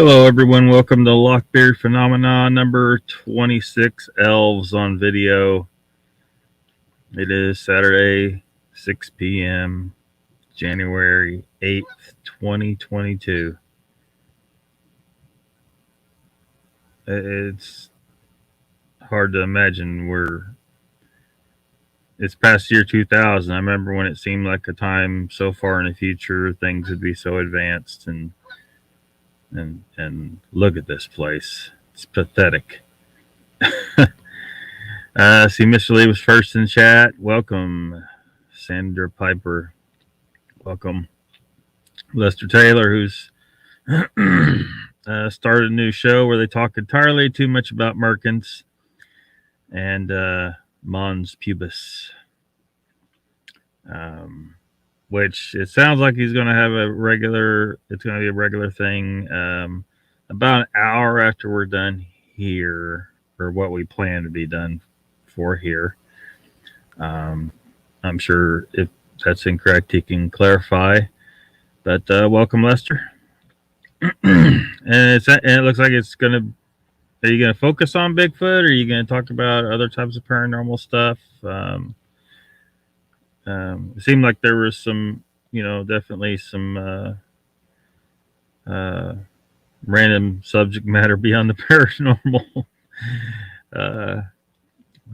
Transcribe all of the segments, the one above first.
Hello, everyone. Welcome to Lockbeard Phenomenon number 26, Elves on video. It is Saturday, 6 p.m., January 8th, 2022. It's hard to imagine it's past year 2000. I remember when it seemed like a time so far in the future, things would be so advanced and look at this place. It's pathetic. See, Mr. Lee was first in chat. Welcome, Sandra Piper. Welcome, Lester Taylor, who's started a new show where they talk entirely too much about Merkins and Mons Pubis, which it sounds like he's going to have it's going to be a regular thing about an hour after we're done here, or what we plan to be done for here. I'm sure if that's incorrect, he can clarify. But welcome, Lester. And it looks like it's gonna. Are you gonna focus on Bigfoot, or are you gonna talk about other types of paranormal stuff? It seemed like there was some, definitely some random subject matter beyond the paranormal.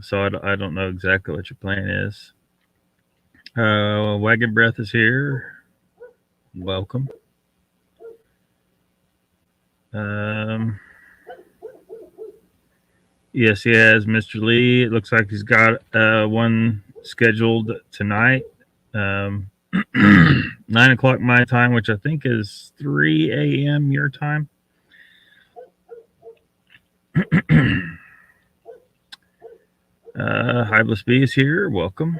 So I don't know exactly what your plan is. Wagon Breath is here. Welcome. Yes, he has, Mr. Lee. It looks like he's got one scheduled tonight. 9 o'clock my time, which I think is 3 a.m. your time. Hiveless B is here. Welcome.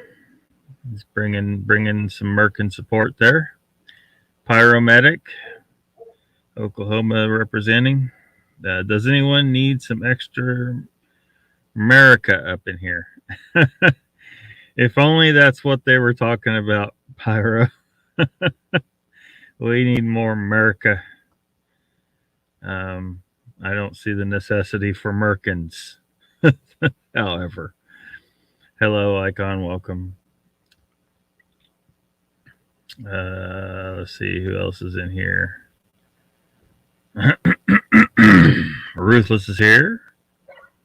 He's bringing some Merkin support there. Pyromedic, Oklahoma representing. Does anyone need some extra America up in here? If only that's what they were talking about, Pyro. We need more America. I don't see the necessity for Merkins. However, hello, Icon. Welcome. Let's see who else is in here. Ruthless is here.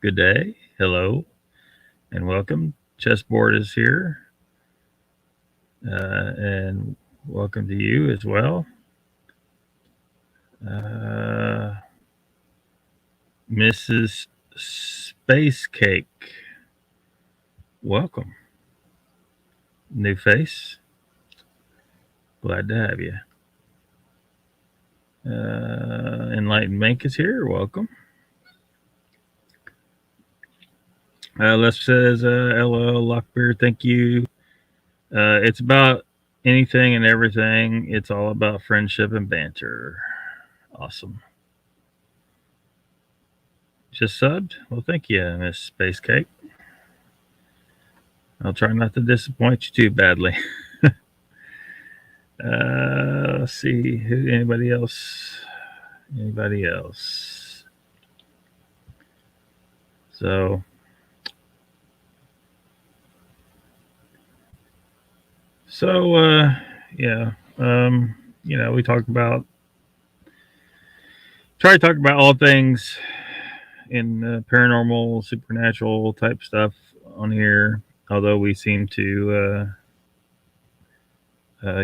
Good day. Hello and welcome. Chessboard is here. And welcome to you as well. Mrs. Space Cake. Welcome. New face. Glad to have you. Enlightened Bank is here. Welcome. Les says, hello, Lockbeard. Thank you. It's about anything and everything. It's all about friendship and banter. Awesome. Just subbed? Well, thank you, Miss Space Cake. I'll try not to disappoint you too badly. Let's see. Anybody else? Anybody else? So, yeah. We try to talk about all things in paranormal, supernatural type stuff on here. Although we seem to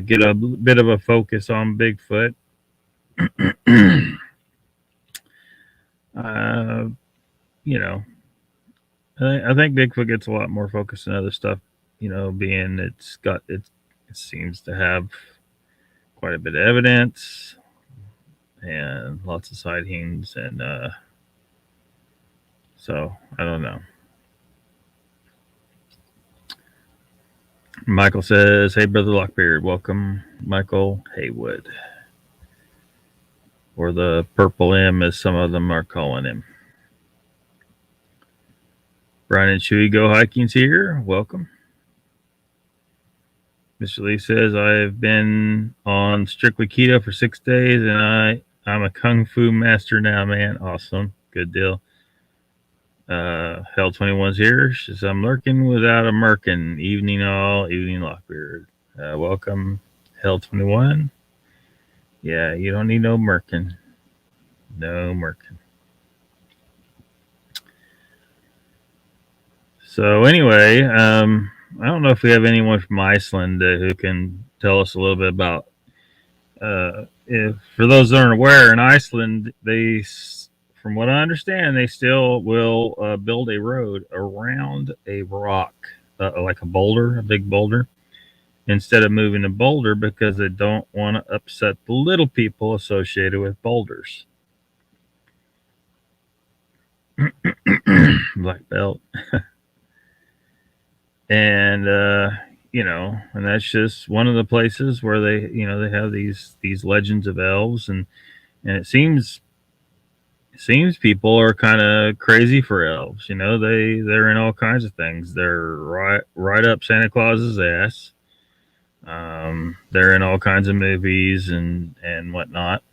get a bit of a focus on Bigfoot. I think Bigfoot gets a lot more focus than other stuff. Being it seems to have quite a bit of evidence and lots of sightings, and so I don't know. Michael says, hey, Brother Lockbeard. Welcome, Michael Haywood. Or the Purple M, as some of them are calling him. Brian and Chewy Go Hiking's here. Welcome. Mr. Lee says, I've been on strictly keto for 6 days, and I'm a kung fu master now, man. Awesome. Good deal. Hell 21's here. She says, I'm lurking without a merkin. Evening all, evening Lockbeard. Welcome, Hell 21. Yeah, you don't need no merkin. No merkin. So anyway, I don't know if we have anyone from Iceland who can tell us a little bit about. If for those that aren't aware, in Iceland, they, from what I understand, they still will build a road around a rock, like a boulder, a big boulder, instead of moving a boulder because they don't want to upset the little people associated with boulders. Black belt. And and that's just one of the places where they have these legends of elves, and it seems people are kind of crazy for elves. They're in all kinds of things. They're right up Santa Claus's ass. They're in all kinds of movies and whatnot,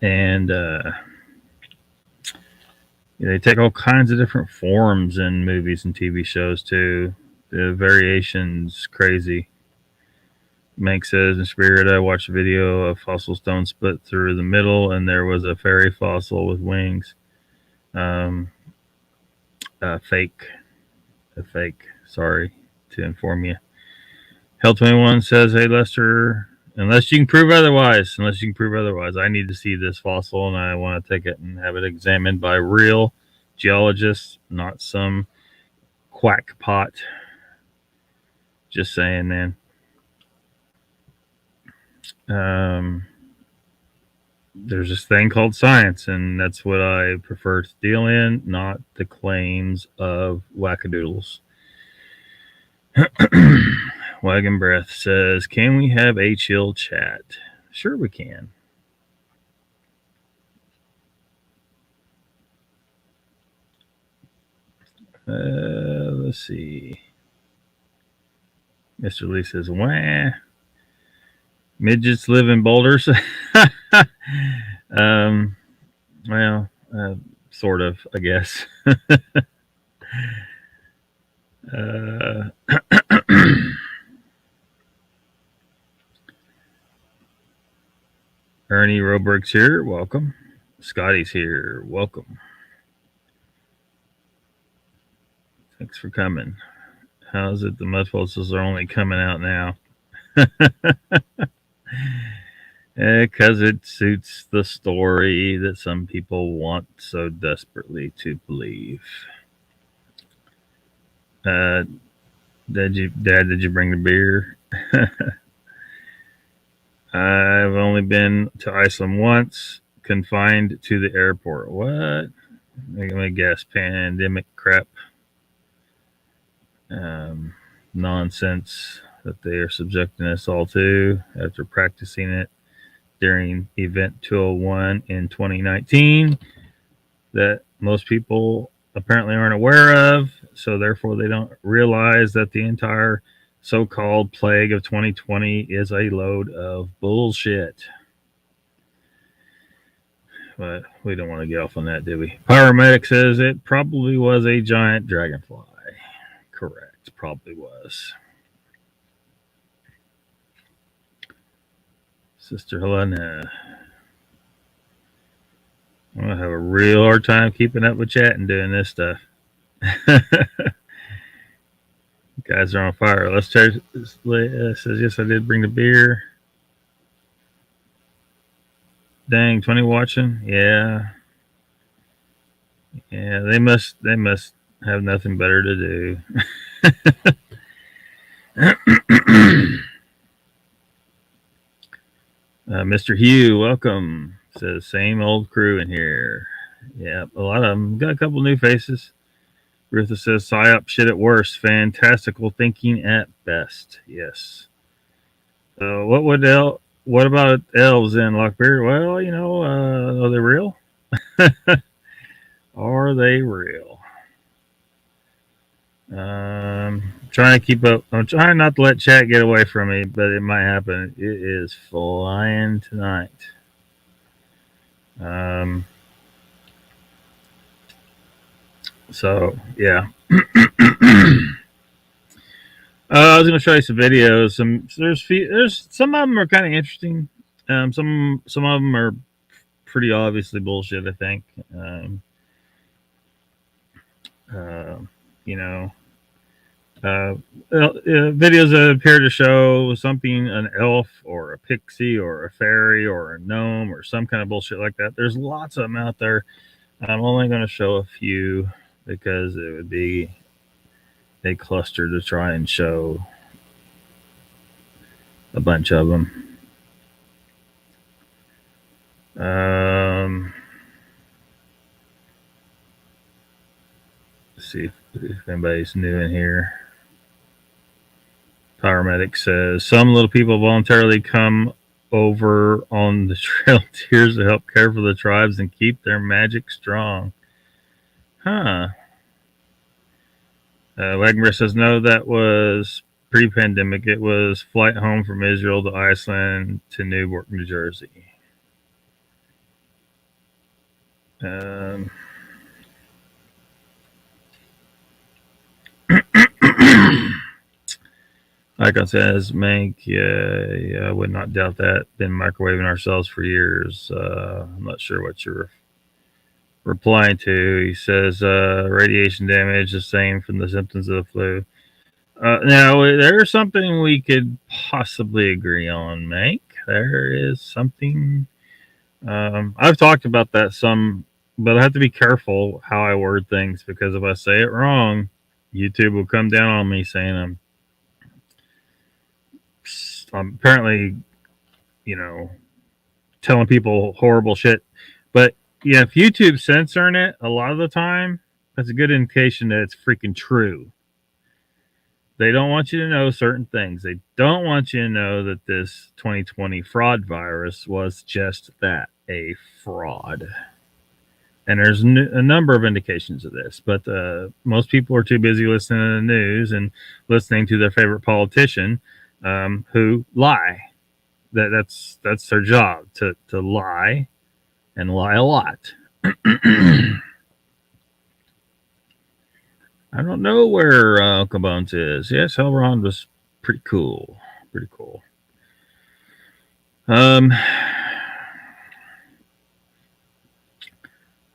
and they take all kinds of different forms in movies and TV shows too. The variations crazy. Mank says, in spirit, I watched a video of fossil stone split through the middle, and there was a fairy fossil with wings. Fake. A fake. Sorry to inform you. Hell 21 says, hey, Lester, unless you can prove otherwise, I need to see this fossil, and I want to take it and have it examined by real geologists, not some quackpot. Just saying, man. There's this thing called science, and that's what I prefer to deal in, not the claims of wackadoodles. Wagon Breath says, can we have a chill chat? Sure we can. Let's see. Mr. Lee says, wah. Midgets live in boulders. Well, sort of, I guess. Ernie Roberg's here. Welcome. Scotty's here. Welcome. Thanks for coming. How's it the mud fossils are only coming out now? Because it suits the story that some people want so desperately to believe. Dad, did you bring the beer? I've only been to Iceland once, confined to the airport. What? I'm gonna guess pandemic crap. Nonsense that they are subjecting us all to after practicing it during Event 201 in 2019 that most people apparently aren't aware of, so therefore they don't realize that the entire so-called plague of 2020 is a load of bullshit. But we don't want to get off on that, do we? Paramedic says it probably was a giant dragonfly. Correct. Probably was. Sister Helena. I'm going to have a real hard time keeping up with chat and doing this stuff. Guys are on fire. Let's try. Says, yes, I did bring the beer. Dang, 20 watching? Yeah. Yeah, they must have nothing better to do. Mr. Hugh, welcome. Says same old crew in here. Yeah, a lot of them. Got a couple new faces. Rutha says psyop shit at worst, fantastical thinking at best. Yes. What about elves in Lockbeard? Well, are they real? Are they real? Trying to keep up. I'm trying not to let chat get away from me, but it might happen. It is flying tonight. So yeah. I was going to show you some videos. There's some of them are kind of interesting. Some of them are pretty obviously bullshit, I think. You know, videos that appear to show something, an elf or a pixie or a fairy or a gnome or some kind of bullshit like that. There's lots of them out there. I'm only going to show a few because it would be a cluster to try and show a bunch of them. Let's see if anybody's new in here. Paramedic says some little people voluntarily come over on the Trail Tiers to help care for the tribes and keep their magic strong. Huh. Wagner says no, that was pre-pandemic. It was flight home from Israel to Iceland to Newark, New Jersey. Icon says, Mank, yeah, I would not doubt that. Been microwaving ourselves for years. I'm not sure what you're replying to. He says, radiation damage, the same from the symptoms of the flu. Now, there's something we could possibly agree on, Mank. There is something. I've talked about that some, but I have to be careful how I word things because if I say it wrong, YouTube will come down on me saying I'm apparently, telling people horrible shit. But yeah, if YouTube's censoring it a lot of the time, that's a good indication that it's freaking true. They don't want you to know certain things. They don't want you to know that this 2020 fraud virus was just that, a fraud. And there's a number of indications of this, but most people are too busy listening to the news and listening to their favorite politician who lie. That's their job, to lie and lie a lot. I don't know where Uncle Bones is. Yes, Elrond was pretty cool. Pretty cool.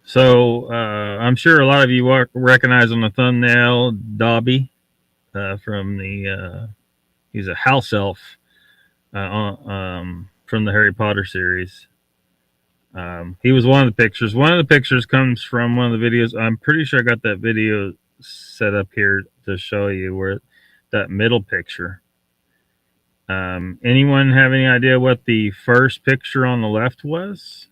So I'm sure a lot of you recognize on the thumbnail Dobby from the he's a house elf from the Harry Potter series. He was one of the pictures. One of the pictures comes from one of the videos. I'm pretty sure I got that video set up here to show you where that middle picture. Anyone have any idea what the first picture on the left was?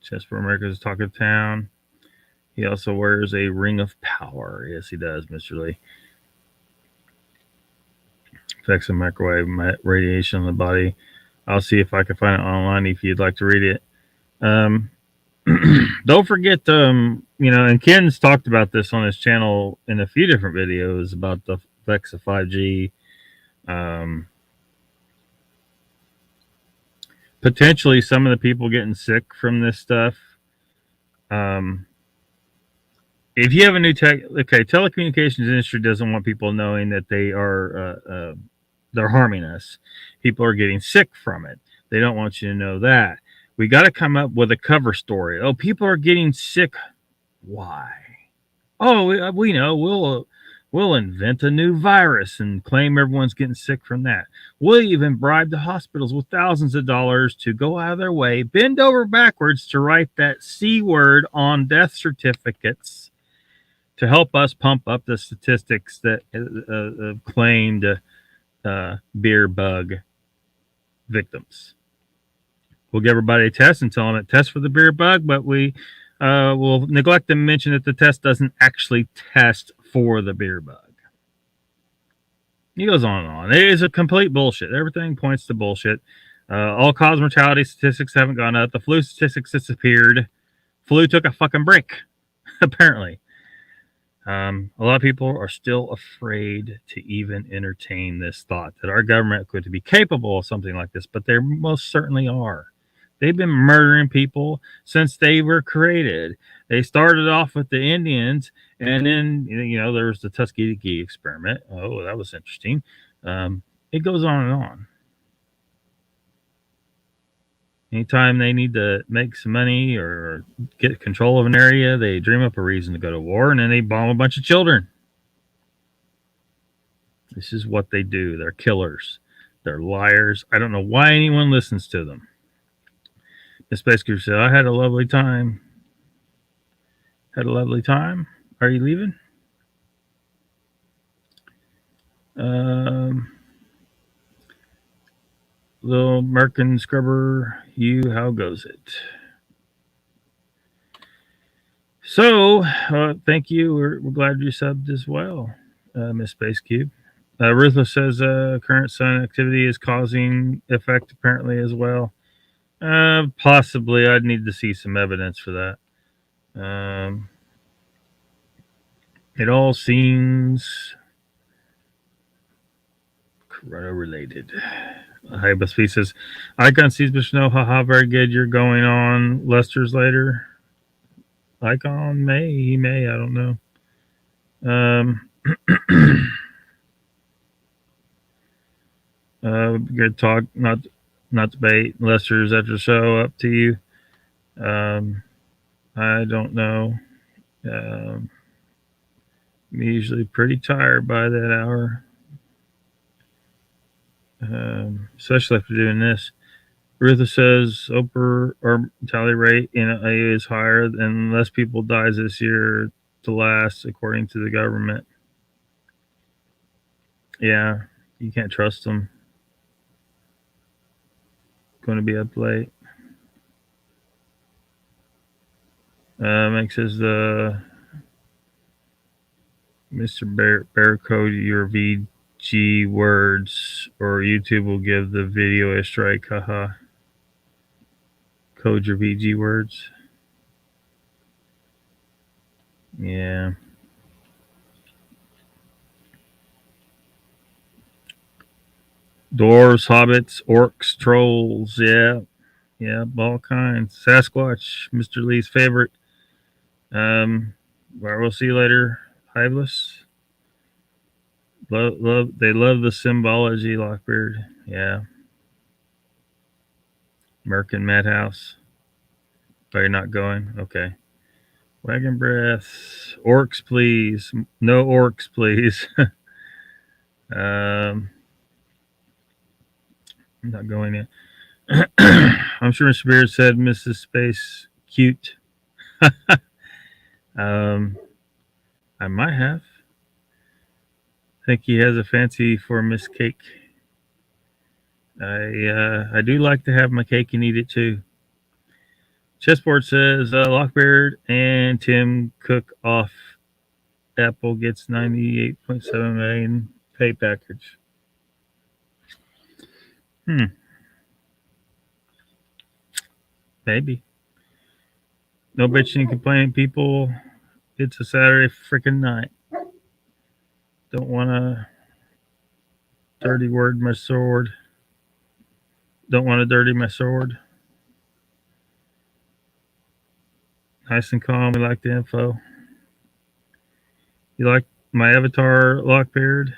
Chess for America's Talk of Town. He also wears a ring of power. Yes, he does, Mr. Lee. Effects of microwave radiation on the body. I'll see if I can find it online if you'd like to read it. Don't forget, and Ken's talked about this on his channel in a few different videos about the effects of 5G. Potentially some of the people getting sick from this stuff. If you have a new telecommunications industry doesn't want people knowing that they're harming us. People are getting sick from it. They don't want you to know that. We got to come up with a cover story. Oh, people are getting sick. Why? Oh, we know. We'll invent a new virus and claim everyone's getting sick from that. We'll even bribe the hospitals with thousands of dollars to go out of their way, bend over backwards to write that C word on death certificates to help us pump up the statistics that claimed beer bug victims. We'll give everybody a test and tell them it tests for the beer bug, but we will neglect to mention that the test doesn't actually test for the beer bug. He goes on and on. It is a complete bullshit. Everything points to bullshit. All-cause mortality statistics haven't gone up. The flu statistics disappeared. Flu took a fucking break, apparently. A lot of people are still afraid to even entertain this thought that our government could be capable of something like this, but they most certainly are. They've been murdering people since they were created. They started off with the Indians, and then there was the Tuskegee experiment. Oh, that was interesting. It goes on and on. Anytime they need to make some money or get control of an area, they dream up a reason to go to war, and then they bomb a bunch of children. This is what they do. They're killers. They're liars. I don't know why anyone listens to them. Miss Space Crew said, I had a lovely time. Had a lovely time. Are you leaving? Little American Scrubber, how goes it? So, thank you. We're glad you subbed as well, Miss Space Cube. Ruthless says current sun activity is causing effect apparently as well. Possibly. I'd need to see some evidence for that. It all seems corona related. Hibisby says, Icon sees Snow, haha, very good. You're going on Lester's later. Icon he may, I don't know. Good talk, not debate. Lester's after show, up to you. I don't know. I'm usually pretty tired by that hour, especially after doing this. Rutha says Oprah or mortality rate in A is higher and less people dies this year to last, according to the government. Yeah, you can't trust them. Going to be up late. Mike says Mr. Bear code your VG words or YouTube will give the video a strike. Haha. Code your VG words. Yeah. Dwarves, hobbits, orcs, trolls. Yeah. Yeah, all kinds. Sasquatch, Mr. Lee's favorite. We'll see you later. Hiveless. They love the symbology, Lockbeard. Yeah. American Madhouse. Oh, you're not going? Okay. Wagon breath. Orcs, please. No orcs, please. I'm not going in. I'm sure Mr. Beard said Mrs. Space cute. I might have. I think he has a fancy for Miss Cake. I do like to have my cake and eat it too. Chessboard says Lockbeard and Tim Cook off. Apple gets 98.7 million pay package. Maybe. No bitching and complaining, people. It's a Saturday freaking night. Don't want to dirty word my sword. Don't want to dirty my sword. Nice and calm. We like the info. You like my avatar, Lockbeard?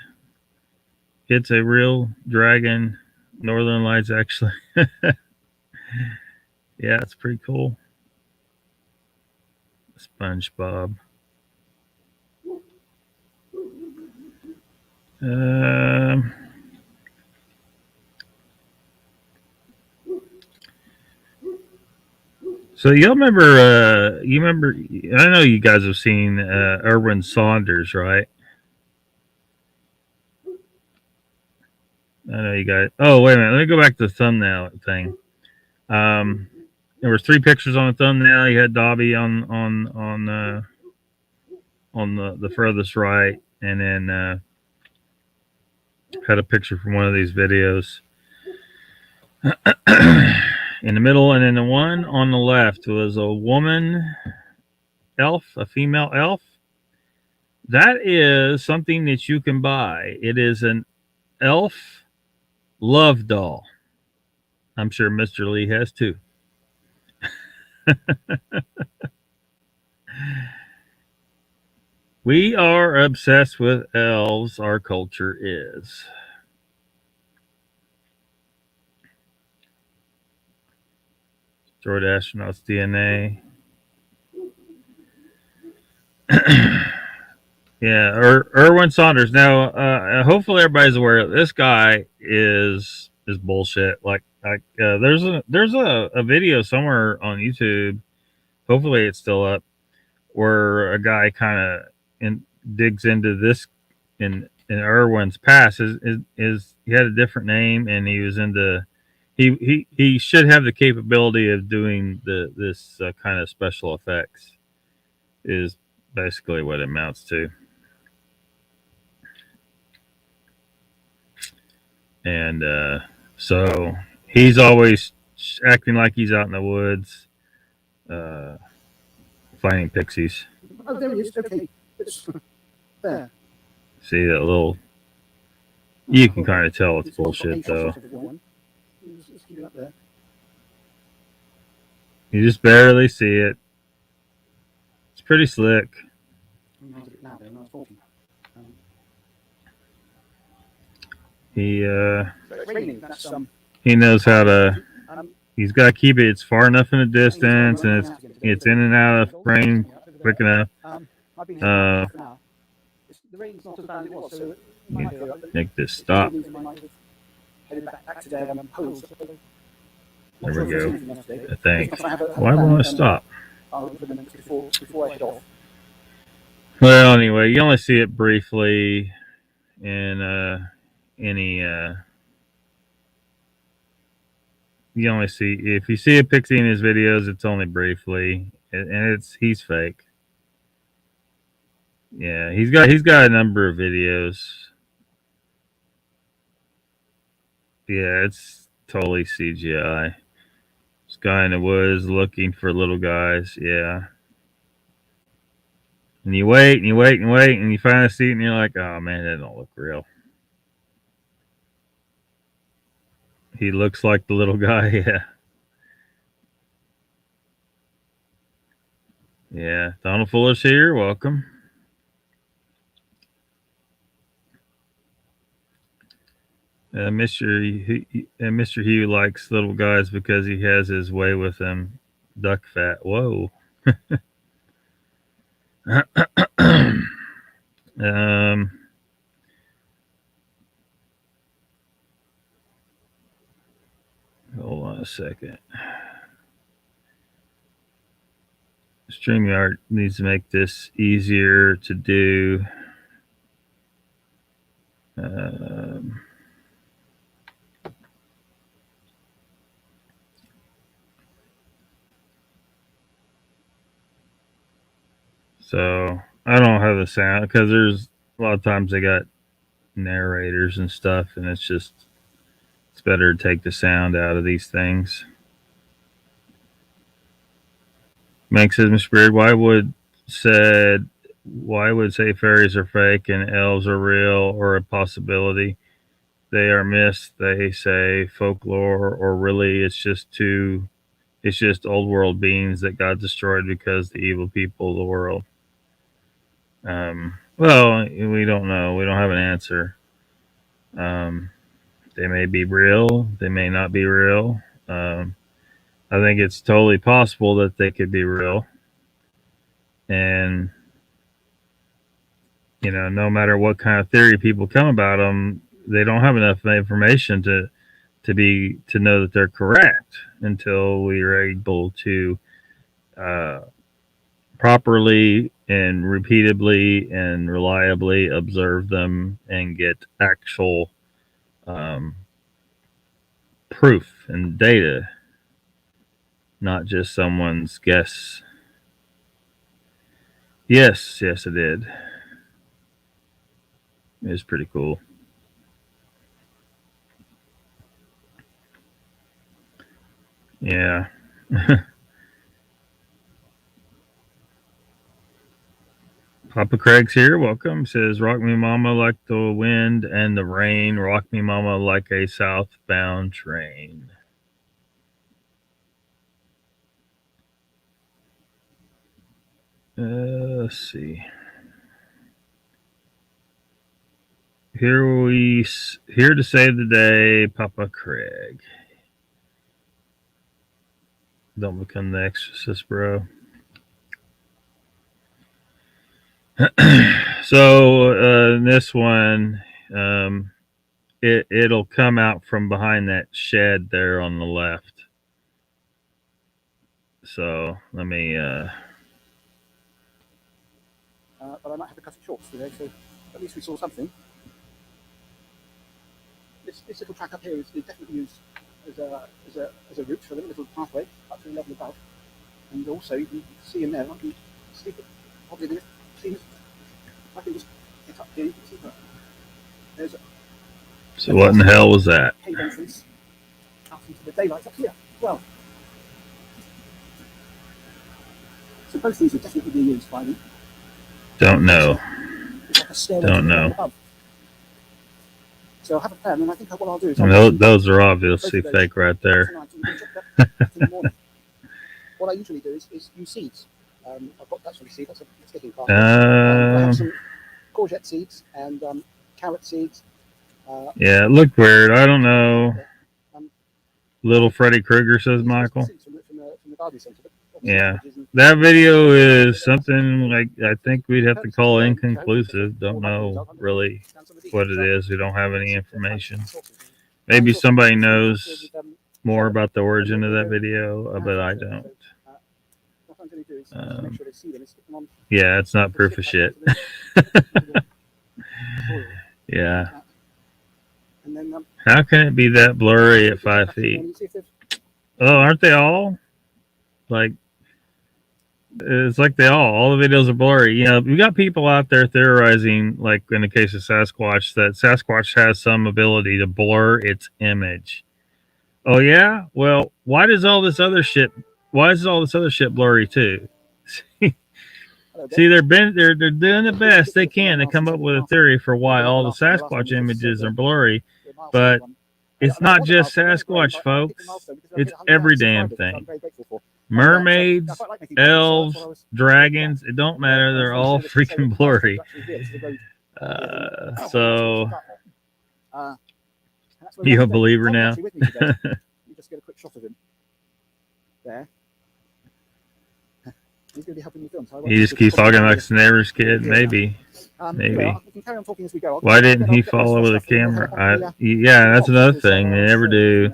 It's a real dragon. Northern Lights, actually. Yeah, it's pretty cool. SpongeBob. So y'all remember? You remember? I know you guys have seen Erwin Saunders, right? I know you guys. Oh, wait a minute. Let me go back to the thumbnail thing. There was 3 pictures on the thumbnail. You had Dobby on the furthest right, and then had a picture from one of these videos. in the middle, and then the one on the left was a woman elf, a female elf. That is something that you can buy. It is an elf love doll. I'm sure Mr. Lee has too. We are obsessed with elves. Our culture is. Droid astronauts DNA. Yeah, Erwin Saunders. Now, hopefully everybody's aware this guy is bullshit. There's a video somewhere on YouTube. Hopefully it's still up, where a guy kind of digs into this in Erwin's past. Is he had a different name, and he was into he should have the capability of doing this kind of special effects. Is basically what it amounts to. And so he's always acting like he's out in the woods, finding pixies. Oh, there he is. Okay. It's there. See that little. You can kind of tell it's bullshit, though. You just barely see it. It's pretty slick. He knows how to. He's got to keep it. It's far enough in the distance, and it's in and out of frame quick enough. Make this stop. There we go. I think. Why won't it stop? Well, anyway, you only see it briefly in any. You only see if you see a pixie in his videos, it's only briefly, and he's fake. Yeah, he's got a number of videos. Yeah, it's totally CGI. This guy in the woods looking for little guys. Yeah. And you wait and you wait and wait and you finally see it and you're like, oh man, that don't look real. He looks like the little guy, yeah. Yeah. Donald Fuller's here. Welcome. Mr. Hugh likes little guys because he has his way with them. Duck fat. Whoa. Hold on a second. StreamYard needs to make this easier to do. So I don't have the sound because there's a lot of times they got narrators and stuff, and it's better to take the sound out of these things. Mank says, Mr. Beard, why would say fairies are fake and elves are real or a possibility? They are myths, they say folklore, or really it's just old world beings that got destroyed because the evil people of the world. Well, we don't know. We don't have an answer. They may be real. They may not be real. I think it's totally possible that they could be real. And, no matter what kind of theory people come about them, they don't have enough information to know that they're correct until we are able to properly and repeatedly and reliably observe them and get actual proof and data, not just someone's guess. Yes, it did. It was pretty cool. Yeah. Papa Craig's here. Welcome. Says, rock me mama like the wind and the rain. Rock me mama like a southbound train. Let's see. Here to save the day, Papa Craig. Don't become the exorcist, bro. So this one, it'll come out from behind that shed there on the left. So let me. But I might have to cut it short today, so at least we saw something. This little track up here is definitely used as a route for the little pathway up to the level above. And also, you can see in there, I can stick it, probably do it, see it. I can just get up here, you can see that. There's a So what in the hell was that? cave entrance out into the daylight up here. Well, so both these are definitely being used by them. Don't know. It's like a stairway Don't know. above. So I have a plan, and I think what I'll do is... Those are obviously fake right there. What I usually do is use seeds. I've got actually seed. That's a sticking part. I have some courgette seeds and carrot seeds. Yeah, it looked weird. I don't know. Little Freddy Krueger, says Michael. Yeah, that video is something like I think we'd have to call inconclusive. Don't know really what it is. We don't have any information. Maybe somebody knows more about the origin of that video, but I don't. Yeah, it's not proof of shit. Yeah. How can it be that blurry at 5 feet? Oh, aren't they all? Like, it's like all the videos are blurry. You know, we got people out there theorizing, like in the case of Sasquatch, that Sasquatch has some ability to blur its image. Oh yeah? Well, why is all this other shit blurry too? See, they're doing the best they can to come up with a theory for why all the Sasquatch images are blurry, but it's not just Sasquatch, folks. It's every damn thing. Mermaids, elves, dragons, it don't matter. They're all freaking blurry. So, you a believer now? You just get a quick shot of him there. He's going to be helping you film. He just keeps talking like his neighbor's kid. Maybe. Maybe. Why didn't he follow the camera? Yeah, that's another thing. They never do.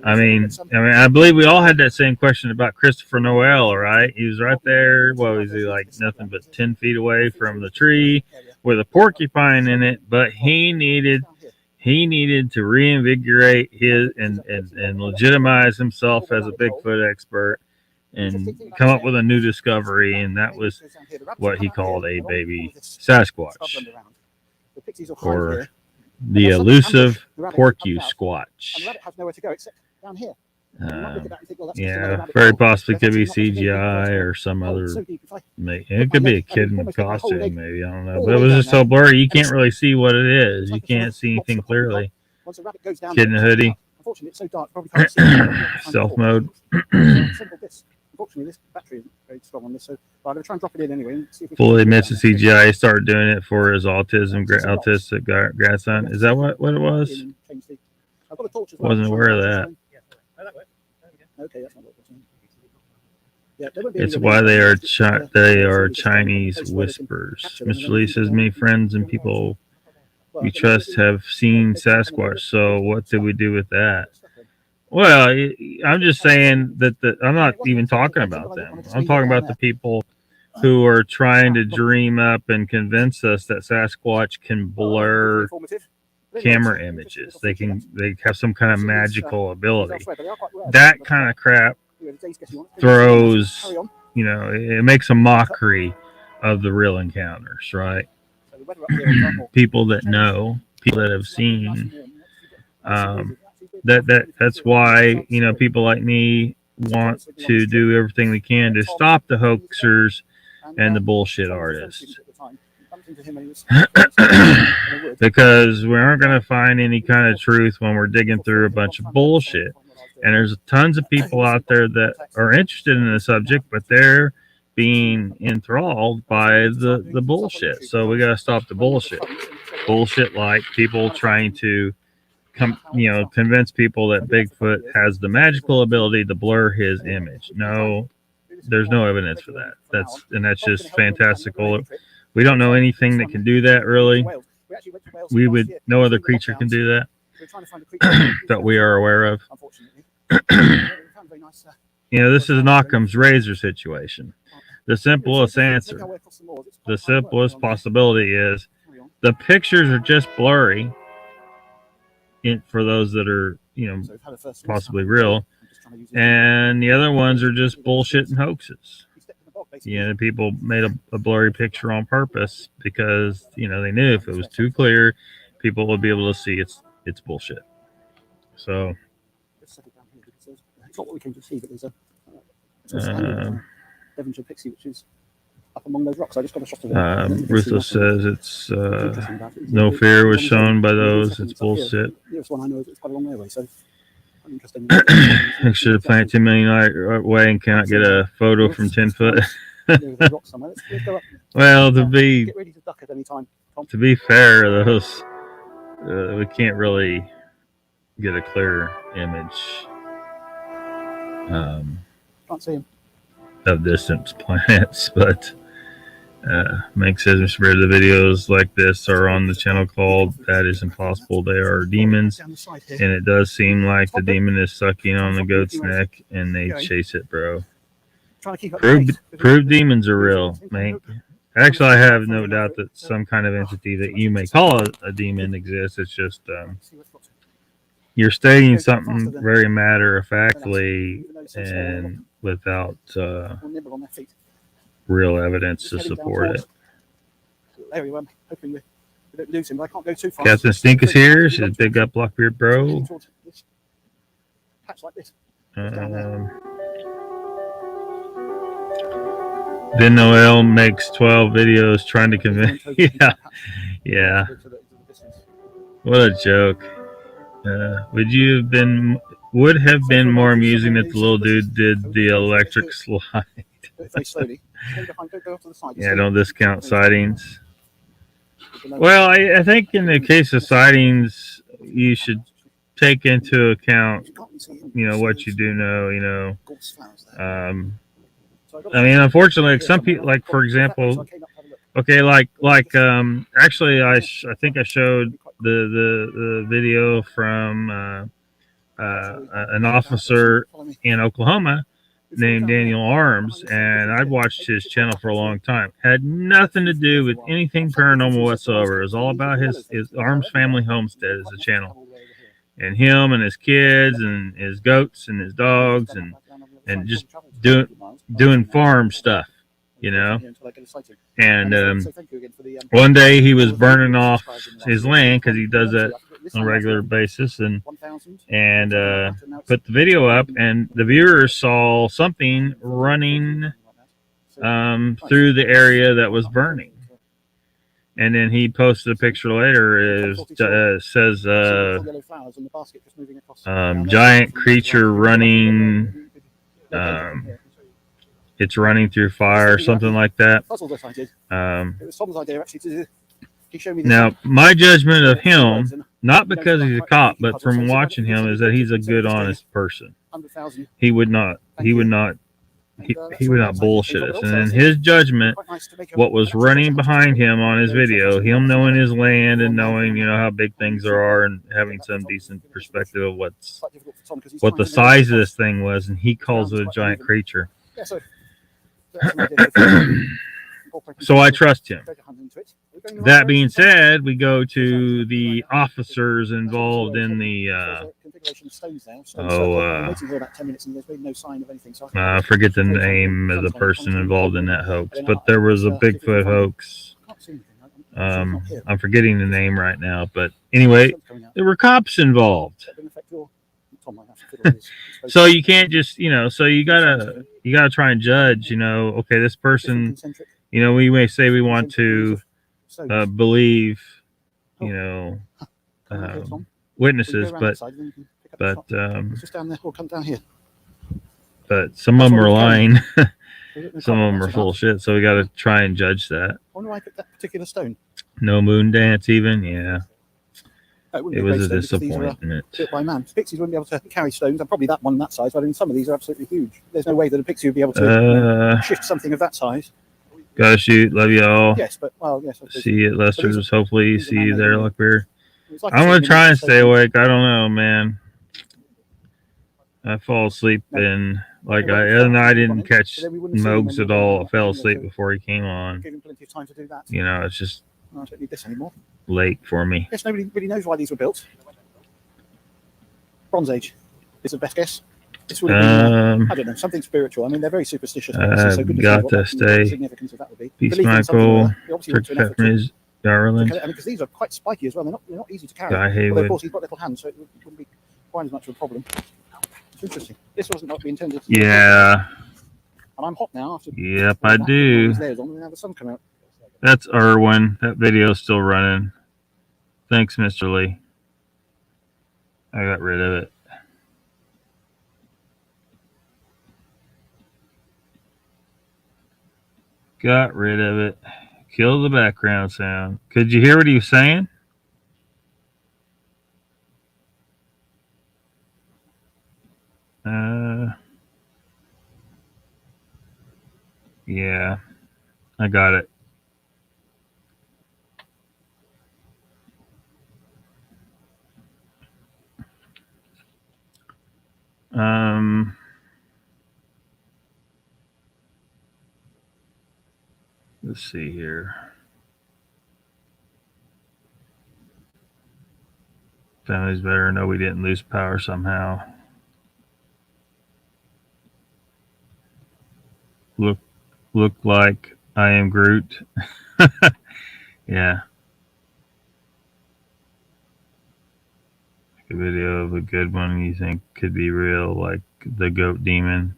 I mean, I believe we all had that same question about Christopher Noel, right? He was right there. What was he, like nothing but 10 feet away from the tree with a porcupine in it? But he needed to reinvigorate his and legitimize himself as a Bigfoot expert and come up with a new discovery, and that was what he called a baby Sasquatch, or the elusive Porcu-squatch. Yeah, very possibly could be CGI or some other. It could be a kid in a costume, maybe, I don't know. But it was just so blurry, you can't really see what it is. You can't see anything clearly. Kid in a hoodie. Stealth mode. Unfortunately, this battery isn't very strong on this, so I'm going to try and drop it in anyway. And see if we Fully admits to CGI. He started doing it for his autistic grandson. Is that what it was? I've got a torch as well. Wasn't aware of that. Okay, that's not what we're saying. It's why they are Chinese whispers. Mr. Lee says many friends and people we trust have seen Sasquatch. So what do we do with that? Well, I'm just saying that I'm not even talking about them. I'm talking about the people who are trying to dream up and convince us that Sasquatch can blur camera images. They have some kind of magical ability. That kind of crap throws, it makes a mockery of the real encounters, right? People that know, people that have seen, That's why, you know, people like me want to do everything we can to stop the hoaxers and the bullshit artists. Because we aren't going to find any kind of truth when we're digging through a bunch of bullshit. And there's tons of people out there that are interested in the subject, but they're being enthralled by the bullshit. So we got to stop the bullshit. Bullshit like people trying to convince people that Bigfoot has the magical ability to blur his image. No, there's no evidence for that. That's just fantastical. We don't know anything that can do that, really. No other creature can do that that we are aware of. This is an Occam's razor situation. The simplest answer, the simplest possibility is the pictures are just blurry for those that are, possibly real, and the other ones are just bullshit and hoaxes. People made a blurry picture on purpose because, they knew if it was too clear, people would be able to see it's bullshit. So, it's not what we came to see, but there's a Devonshire pixie, which is up among those rocks. I just got a shot of it. Ruthless says it's no fear was shown by those. It's bullshit. This one I know it's quite a long way away, so I'm interested. I should have planted 10 million away and cannot get a photo from 10 foot. Well, to be fair, those we can't really get a clear image can't see him. Of distant planets, but Meg says the videos like this are on the channel called That Is Impossible. They are demons, and it does seem like the demon is sucking on the goat's neck and they chase it, bro. Prove demons are real, mate. Actually, I have no doubt that some kind of entity that you may call a demon exists. It's just you're stating something very matter-of-factly and without real evidence to support it. Hoping we don't lose him, but I can't go too far. Captain Stink is here. She's big up Lockbeard, bro. Patch like this. Then Noel makes 12 videos trying to convince. Yeah. What a joke. Would have been more amusing if the little dude did the electric slide. Yeah, don't discount sightings. Well, I think in the case of sightings, you should take into account, what you do know, unfortunately, some people, like, for example, okay, actually, I think I showed the video from an officer in Oklahoma named Daniel Arms, and I'd watched his channel for a long time. Had nothing to do with anything paranormal whatsoever. It was all about his Arms Family Homestead as a channel, and him and his kids and his goats and his dogs and just doing farm stuff, And one day he was burning off his land because he does that on a regular basis, and put the video up, and the viewers saw something running through the area that was burning. And then he posted a picture later. It says giant creature running. It's running through fire, something like that. Now, my judgment of him, not because he's a cop, but from watching him, is that he's a good, honest person. He would not bullshit us. And in his judgment, what was running behind him on his video, him knowing his land and knowing, how big things are and having some decent perspective of what the size of this thing was, and he calls it a giant creature. So I trust him. That being said, we go to the officers involved in the I forget the name of the person involved in that hoax, but there was a Bigfoot hoax. I'm forgetting the name right now, but anyway, there were cops involved. Tom might have to fiddle with his So you can't just, so you gotta try and judge, okay, this person, concentric we may say we want to stones. believe, Come on here, Tom. witnesses, Well, but outside, and then you can pick up the shot. It's just down there. Or come down here. but some of them are lying. No Some of them are full of shit. So we got to try and judge that. I wonder why I picked that particular stone. No moon dance, even. Yeah. It was a disappointment. Built by man. Pixies wouldn't be able to carry stones, and probably that one that size. But I mean, some of these are absolutely huge. There's no way that a pixie would be able to shift something of that size. Gotta shoot. Love you all. Yes, but yes. See you at Lester's. Hopefully, see you there, Lockbeard. I'm gonna try and stay awake. I don't know, man. I fall asleep and I didn't catch Mogs at all. I fell asleep before he came on. Give him plenty of time to do that. It's just I don't need this anymore. Late for me. Yes, nobody really knows why these were built. Bronze Age is the best guess. This would have been, I don't know, something spiritual. I mean, they're very superstitious. So got to stay. The significance of that would be. Peace, Michael. Darling. Because these are quite spiky as well. They're not easy to carry. Although, of course, he's got little hands, so it wouldn't be quite as much of a problem. It's interesting. This wasn't what we intended. Yeah. And I'm hot now. Yep, I do. And now the sun come out. That's Irwin. That video's still running. Thanks, Mr. Lee. I got rid of it. Got rid of it. Kill the background sound. Could you hear what he was saying? Yeah, I got it. Let's see here. Families better know we didn't lose power somehow. Look like I am Groot. Yeah. A video of a good one you think could be real, like the goat demon.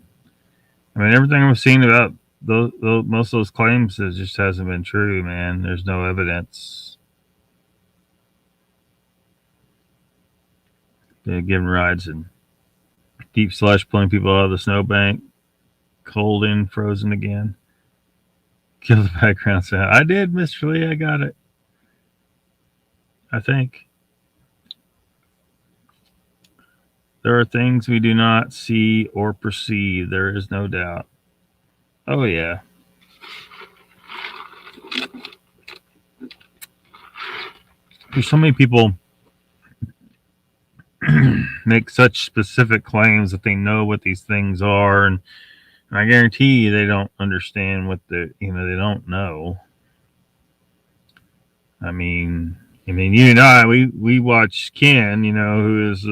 I mean, everything I've seen about most of those claims, it just hasn't been true, man. There's no evidence. They're giving rides and deep slush, pulling people out of the snowbank, cold in, frozen again. Kill the background sound. I did, Mr. Lee. I got it. I think. There are things we do not see or perceive. There is no doubt. Oh, yeah. There's so many people make such specific claims that they know what these things are, and I guarantee you they don't understand what they don't know. I mean, you and I, we watch Ken, who is,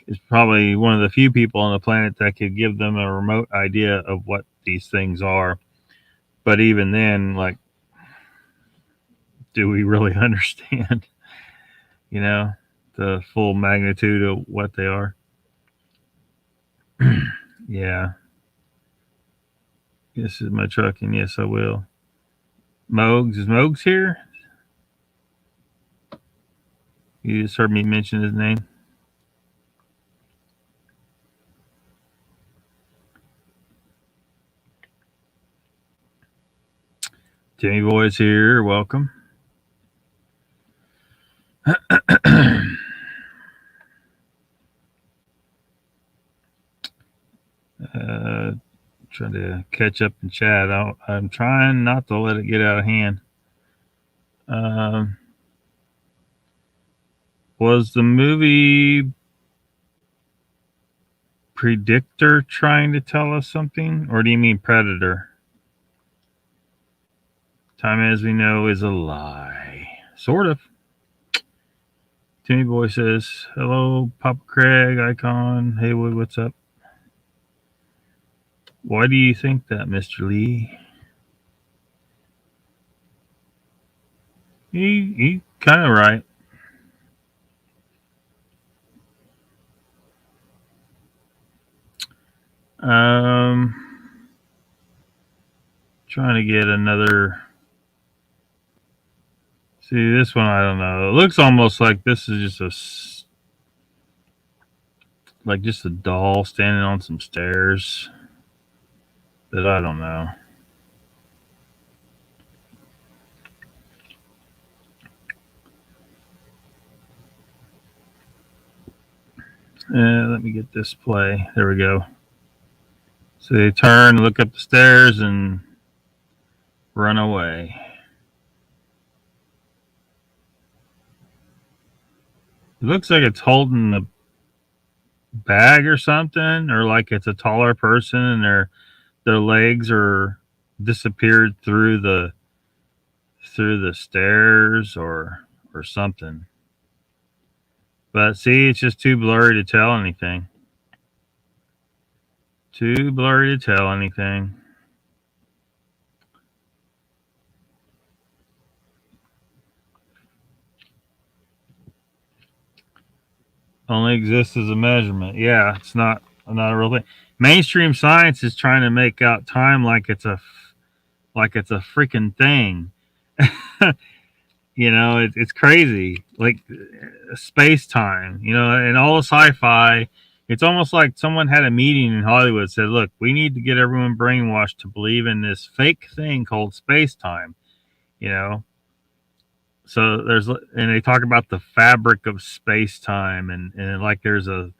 is probably one of the few people on the planet that could give them a remote idea of what these things are. But even then, like, do we really understand, the full magnitude of what they are? Yeah. This is my truck, and yes, I will. Mogs, is Mogs here? You just heard me mention his name. Timmy Boy's here. Welcome. Trying to catch up in chat. I'm trying not to let it get out of hand. Was the movie Predictor trying to tell us something? Or do you mean Predator? Time, as we know, is a lie. Sort of. Timmy Boy says, hello, Papa Craig, Icon, Haywood, what's up? Why do you think that, Mr. Lee? You kind of right. Trying to get another. See, this one, I don't know. It looks almost like this is just a doll standing on some stairs. But I don't know. Let me get this play. There we go. So they turn, look up the stairs, and run away. It looks like it's holding a bag or something, or like it's a taller person and their legs are disappeared through the stairs or something. But see, it's just too blurry to tell anything. Too blurry to tell anything. Only exists as a measurement. Yeah, it's not a real thing. Mainstream science is trying to make out time like it's a freaking thing. It's crazy. Like space time. And all the sci-fi. It's almost like someone had a meeting in Hollywood and said, "Look, we need to get everyone brainwashed to believe in this fake thing called space time." So and they talk about the fabric of space time and like there's a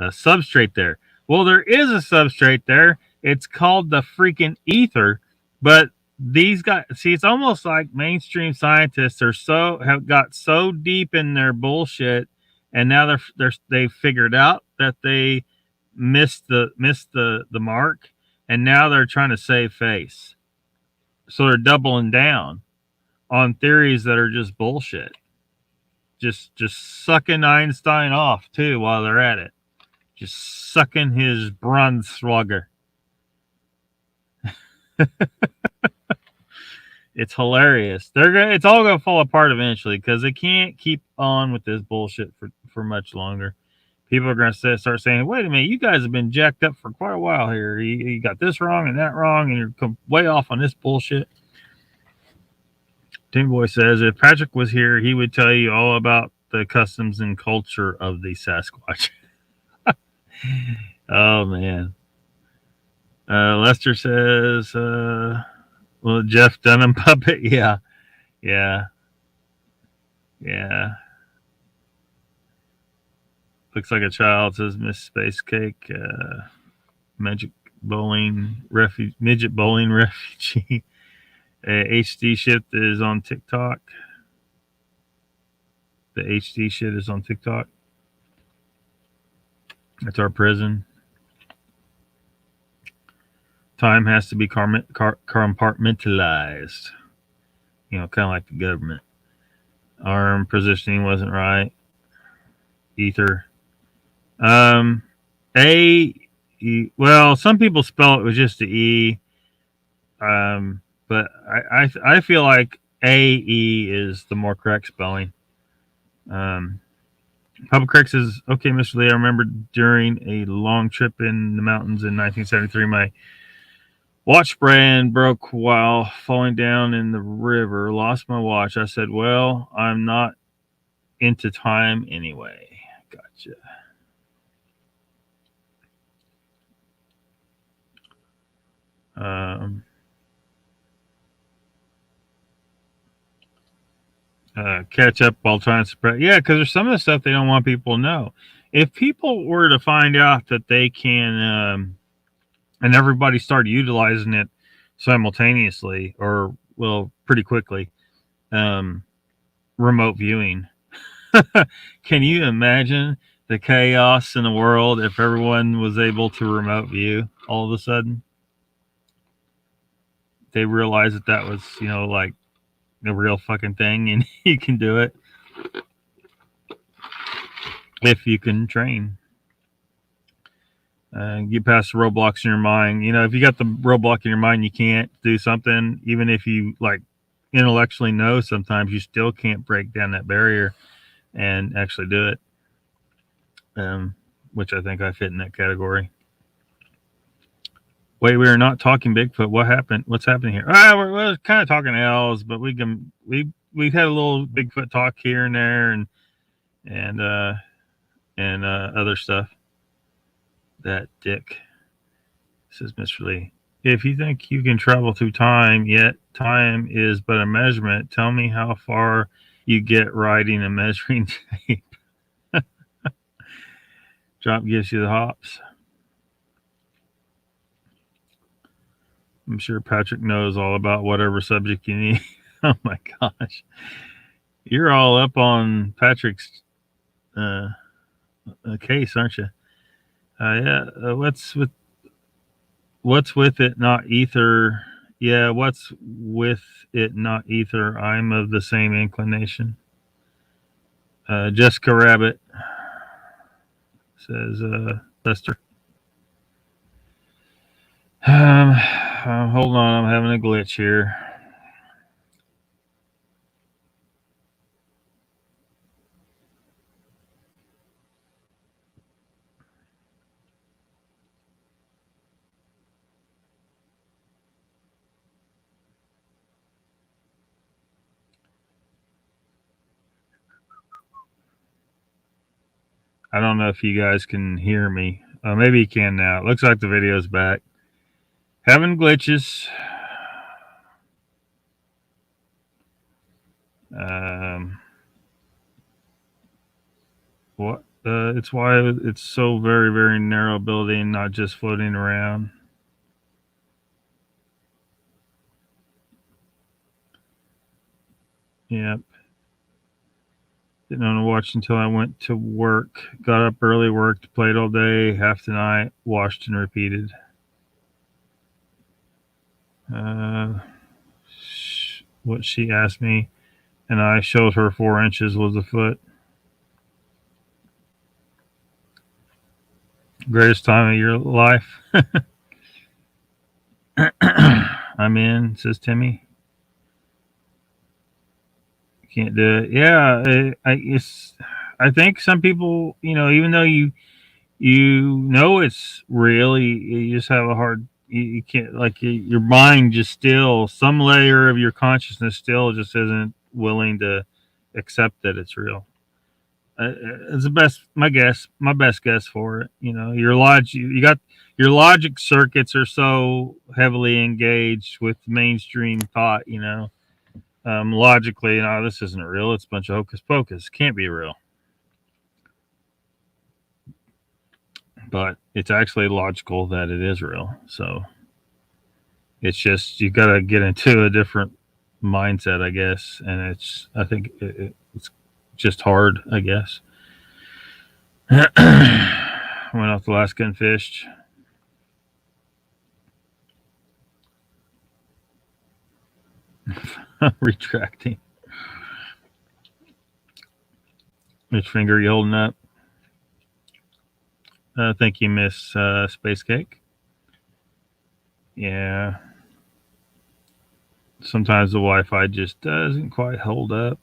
substrate there. Well, there is a substrate there. It's called the freaking ether. But these guys, see, it's almost like mainstream scientists have got so deep in their bullshit, and now they've figured out that they missed the mark, and now they're trying to save face. So they're doubling down on theories that are just bullshit. Just sucking Einstein off too while they're at it. Just sucking his Braunschweiger. It's hilarious. It's all gonna fall apart eventually because they can't keep on with this bullshit for much longer. People are gonna start saying, "Wait a minute, you guys have been jacked up for quite a while here. You got this wrong and that wrong, and you're way off on this bullshit." Tim Boy says, "If Patrick was here, he would tell you all about the customs and culture of the Sasquatch." Oh man. Lester says, "Well, Jeff Dunham puppet, yeah. Looks like a child," says Miss Space Cake. Midget bowling refugee. HD shit is on TikTok. The HD shit is on TikTok. That's our prison. Time has to be compartmentalized. Kind of like the government. Arm positioning wasn't right. Ether. Well, some people spell it with just the E. But I feel like AE is the more correct spelling. Papa Crick says, "Okay, Mr. Lee, I remember during a long trip in the mountains in 1973, my watch brand broke while falling down in the river. Lost my watch. I said, well, I'm not into time anyway." Gotcha. Catch up while trying to spread. Yeah, because there's some of the stuff they don't want people to know. If people were to find out that they can, and everybody started utilizing it simultaneously, or pretty quickly, remote viewing. Can you imagine the chaos in the world if everyone was able to remote view all of a sudden? They realized that was, like the real fucking thing, and you can do it if you can train. Get past the roadblocks in your mind. If you got the roadblock in your mind, you can't do something, even if you like intellectually know, sometimes you still can't break down that barrier and actually do it. Which I think I fit in that category. Wait, we were not talking Bigfoot. What happened? What's happening here? We're kind of talking elves, but we had a little Bigfoot talk here and there, and other stuff. That dick, says Mr. Lee. If you think you can travel through time, yet time is but a measurement, tell me how far you get riding a measuring tape. Drop gives you the hops. I'm sure Patrick knows all about whatever subject you need. Oh my gosh. You're all up on Patrick's case, aren't you? Yeah. What's with it, not ether? Yeah, what's with it, not ether? I'm of the same inclination. Jessica Rabbit, says Lester. Hold on, I'm having a glitch here. I don't know if you guys can hear me. Maybe you can now. It looks like the video's back. Having glitches. What? It's why it's so very, very narrow building, not just floating around. Yep. Didn't want to watch until I went to work. Got up early, worked, played all day, half the night, watched and repeated. What she asked me, and I showed her 4 inches was a foot. Greatest time of your life. I'm in, says Timmy. Can't do it. Yeah, I think some people, even though you know it's real, you just have a hard. You can't, like, your mind just still, some layer of your consciousness still just isn't willing to accept that it's real. It's my best guess for it. Your logic circuits are so heavily engaged with mainstream thought. Logically, this isn't real. It's a bunch of hocus pocus. Can't be real. But it's actually logical that it is real. So it's just, you got to get into a different mindset, I guess. And I think it's just hard, I guess. Went off the Alaska and fished. Retracting. Which finger are you holding up? Thank you, Miss Space Cake. Yeah. Sometimes the Wi-Fi just doesn't quite hold up.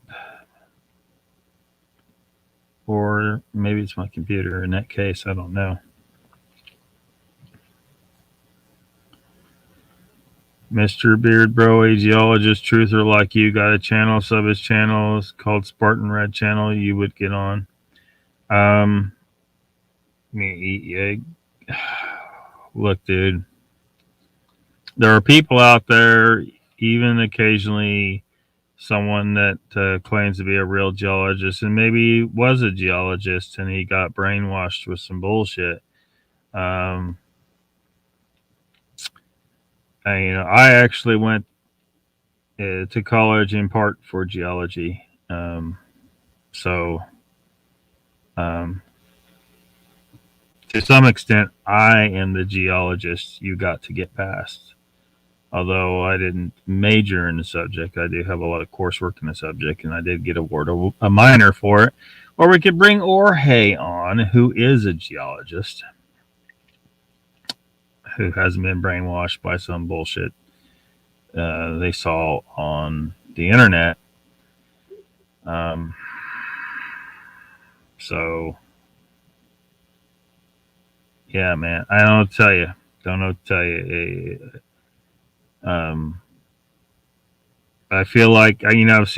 Or maybe it's my computer. In that case, I don't know. Mr. Beard Bro, a geologist, truther like you, got a channel, sub his channel. It's called Spartan Red Channel. You would get on. Look, dude. There are people out there, even occasionally someone that claims to be a real geologist, and maybe was a geologist and he got brainwashed with some bullshit. I actually went to college in part for geology. So to some extent, I am the geologist you got to get past. Although I didn't major in the subject, I do have a lot of coursework in the subject, and I did get awarded a minor for it. Or we could bring Jorge on, who is a geologist, who hasn't been brainwashed by some bullshit they saw on the internet. So, yeah, man, I don't know what to tell you. Don't know what to tell you. I feel like I've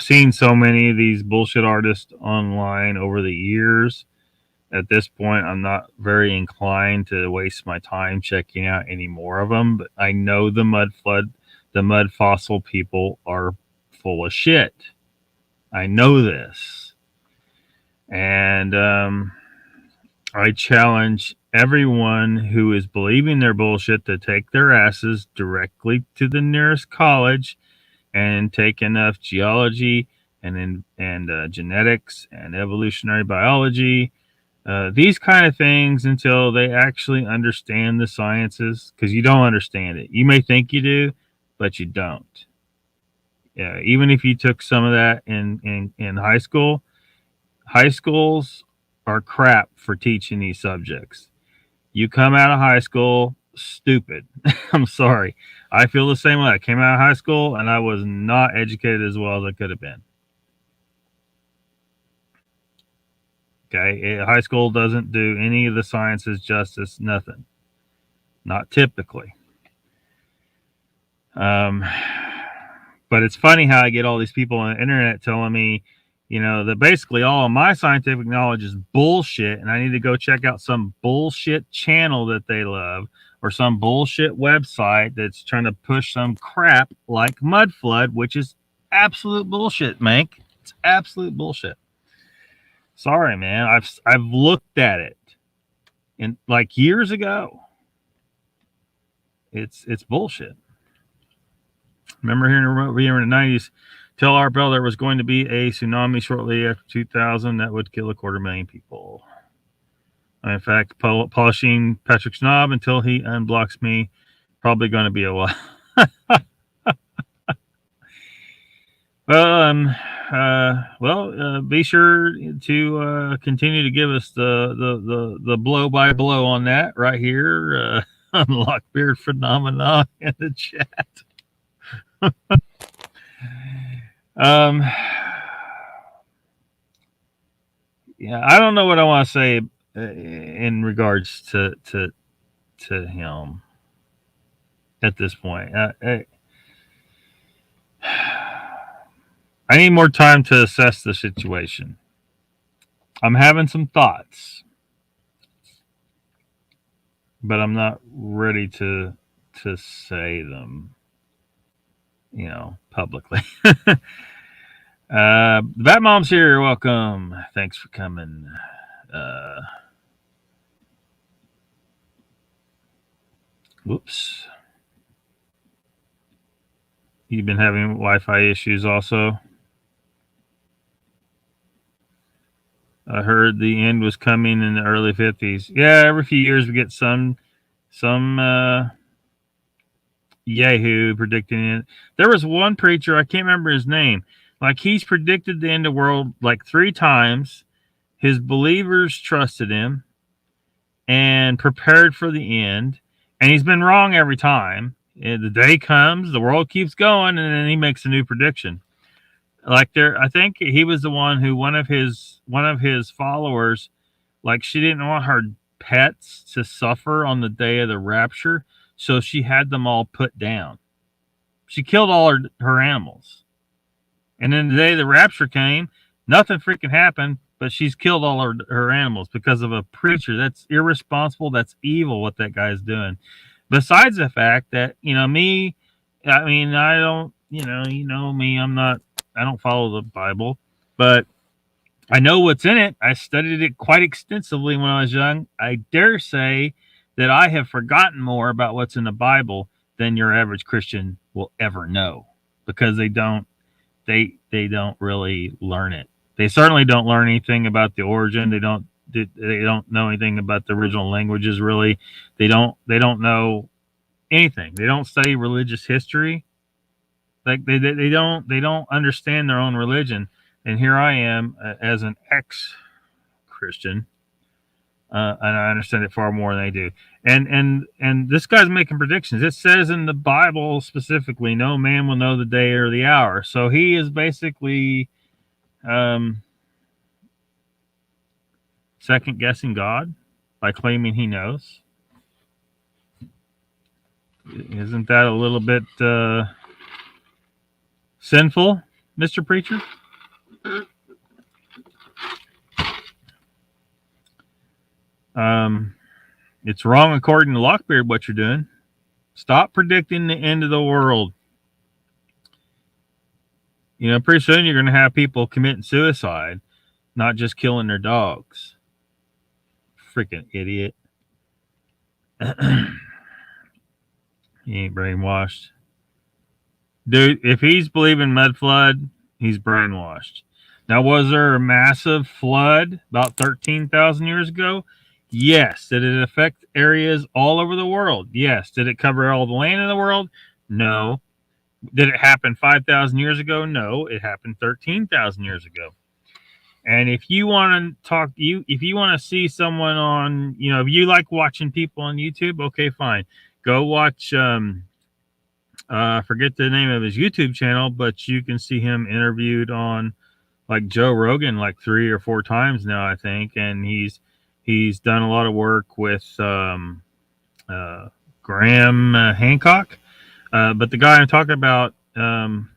seen so many of these bullshit artists online over the years. At this point, I'm not very inclined to waste my time checking out any more of them. But I know the mud fossil people are full of shit. I know this, and I challenge everyone who is believing their bullshit to take their asses directly to the nearest college and take enough geology and genetics and evolutionary biology, these kind of things, until they actually understand the sciences, because you don't understand it. You may think you do, but you don't. Yeah, even if you took some of that in high school, high schools are crap for teaching these subjects. You come out of high school stupid. I'm sorry. I feel the same way. I came out of high school and I was not educated as well as I could have been. Okay. High school doesn't do any of the sciences justice, nothing. Not typically. But it's funny how I get all these people on the internet telling me, that basically all of my scientific knowledge is bullshit, and I need to go check out some bullshit channel that they love, or some bullshit website that's trying to push some crap like Mud Flood, which is absolute bullshit, Mank. It's absolute bullshit. Sorry, man. I've looked at it, and like years ago. It's bullshit. Remember hearing in the 90s tell our Bell there was going to be a tsunami shortly after 2000 that would kill 250,000 people. In fact, polishing Patrick's knob until he unblocks me, probably going to be a while. Be sure to continue to give us the blow by blow on that right here on Lockbeard Phenomena in the chat. Yeah, I don't know what I want to say in regards to him at this point. I need more time to assess the situation. I'm having some thoughts, but I'm not ready to say them, publicly. Bat Mom's here. Welcome. Thanks for coming. Whoops. You've been having Wi-Fi issues also. I heard the end was coming in the early 50s. Yeah, every few years we get some Yahoo predicting it. There was one preacher, I can't remember his name. Like, he's predicted the end of the world like 3 times. His believers trusted him and prepared for the end. And he's been wrong every time. And the day comes, the world keeps going, and then he makes a new prediction. Like, I think he was the one who one of his followers, like, she didn't want her pets to suffer on the day of the rapture, so she had them all put down. She killed all her animals. And then the day the rapture came, nothing freaking happened, but she's killed all her animals because of a preacher. That's irresponsible. That's evil what that guy's doing. Besides the fact that, me, I mean, I don't, me, I don't follow the Bible, but I know what's in it. I studied it quite extensively when I was young. I dare say that I have forgotten more about what's in the Bible than your average Christian will ever know, because they don't really learn it. They certainly don't learn anything about the origin. They don't know anything about the original languages, really. They don't know anything. They don't study religious history. Like, they don't understand their own religion. And here I am as an ex-Christian, and I understand it far more than they do. And this guy's making predictions. It says in the Bible specifically, no man will know the day or the hour. So he is basically second guessing God by claiming he knows. Isn't that a little bit sinful, Mr. Preacher? It's wrong according to Lockbeard what you're doing. Stop predicting the end of the world. You know, pretty soon you're going to have people committing suicide, not just killing their dogs. Freaking idiot. He ain't brainwashed. Dude, if he's believing mud flood, he's brainwashed. Now, was there a massive flood about 13,000 years ago? Yes. Did it affect areas all over the world? Yes. Did it cover all the land in the world? No. Did it happen 5,000 years ago? No. It happened 13,000 years ago. And if you want to talk, if you want to see someone on, you know, if you like watching people on YouTube, okay, fine. Go watch, forget the name of his YouTube channel, but you can see him interviewed on like Joe Rogan like 3 or 4 times now, I think. And he's done a lot of work with Graham Hancock. But the guy I'm talking about, damn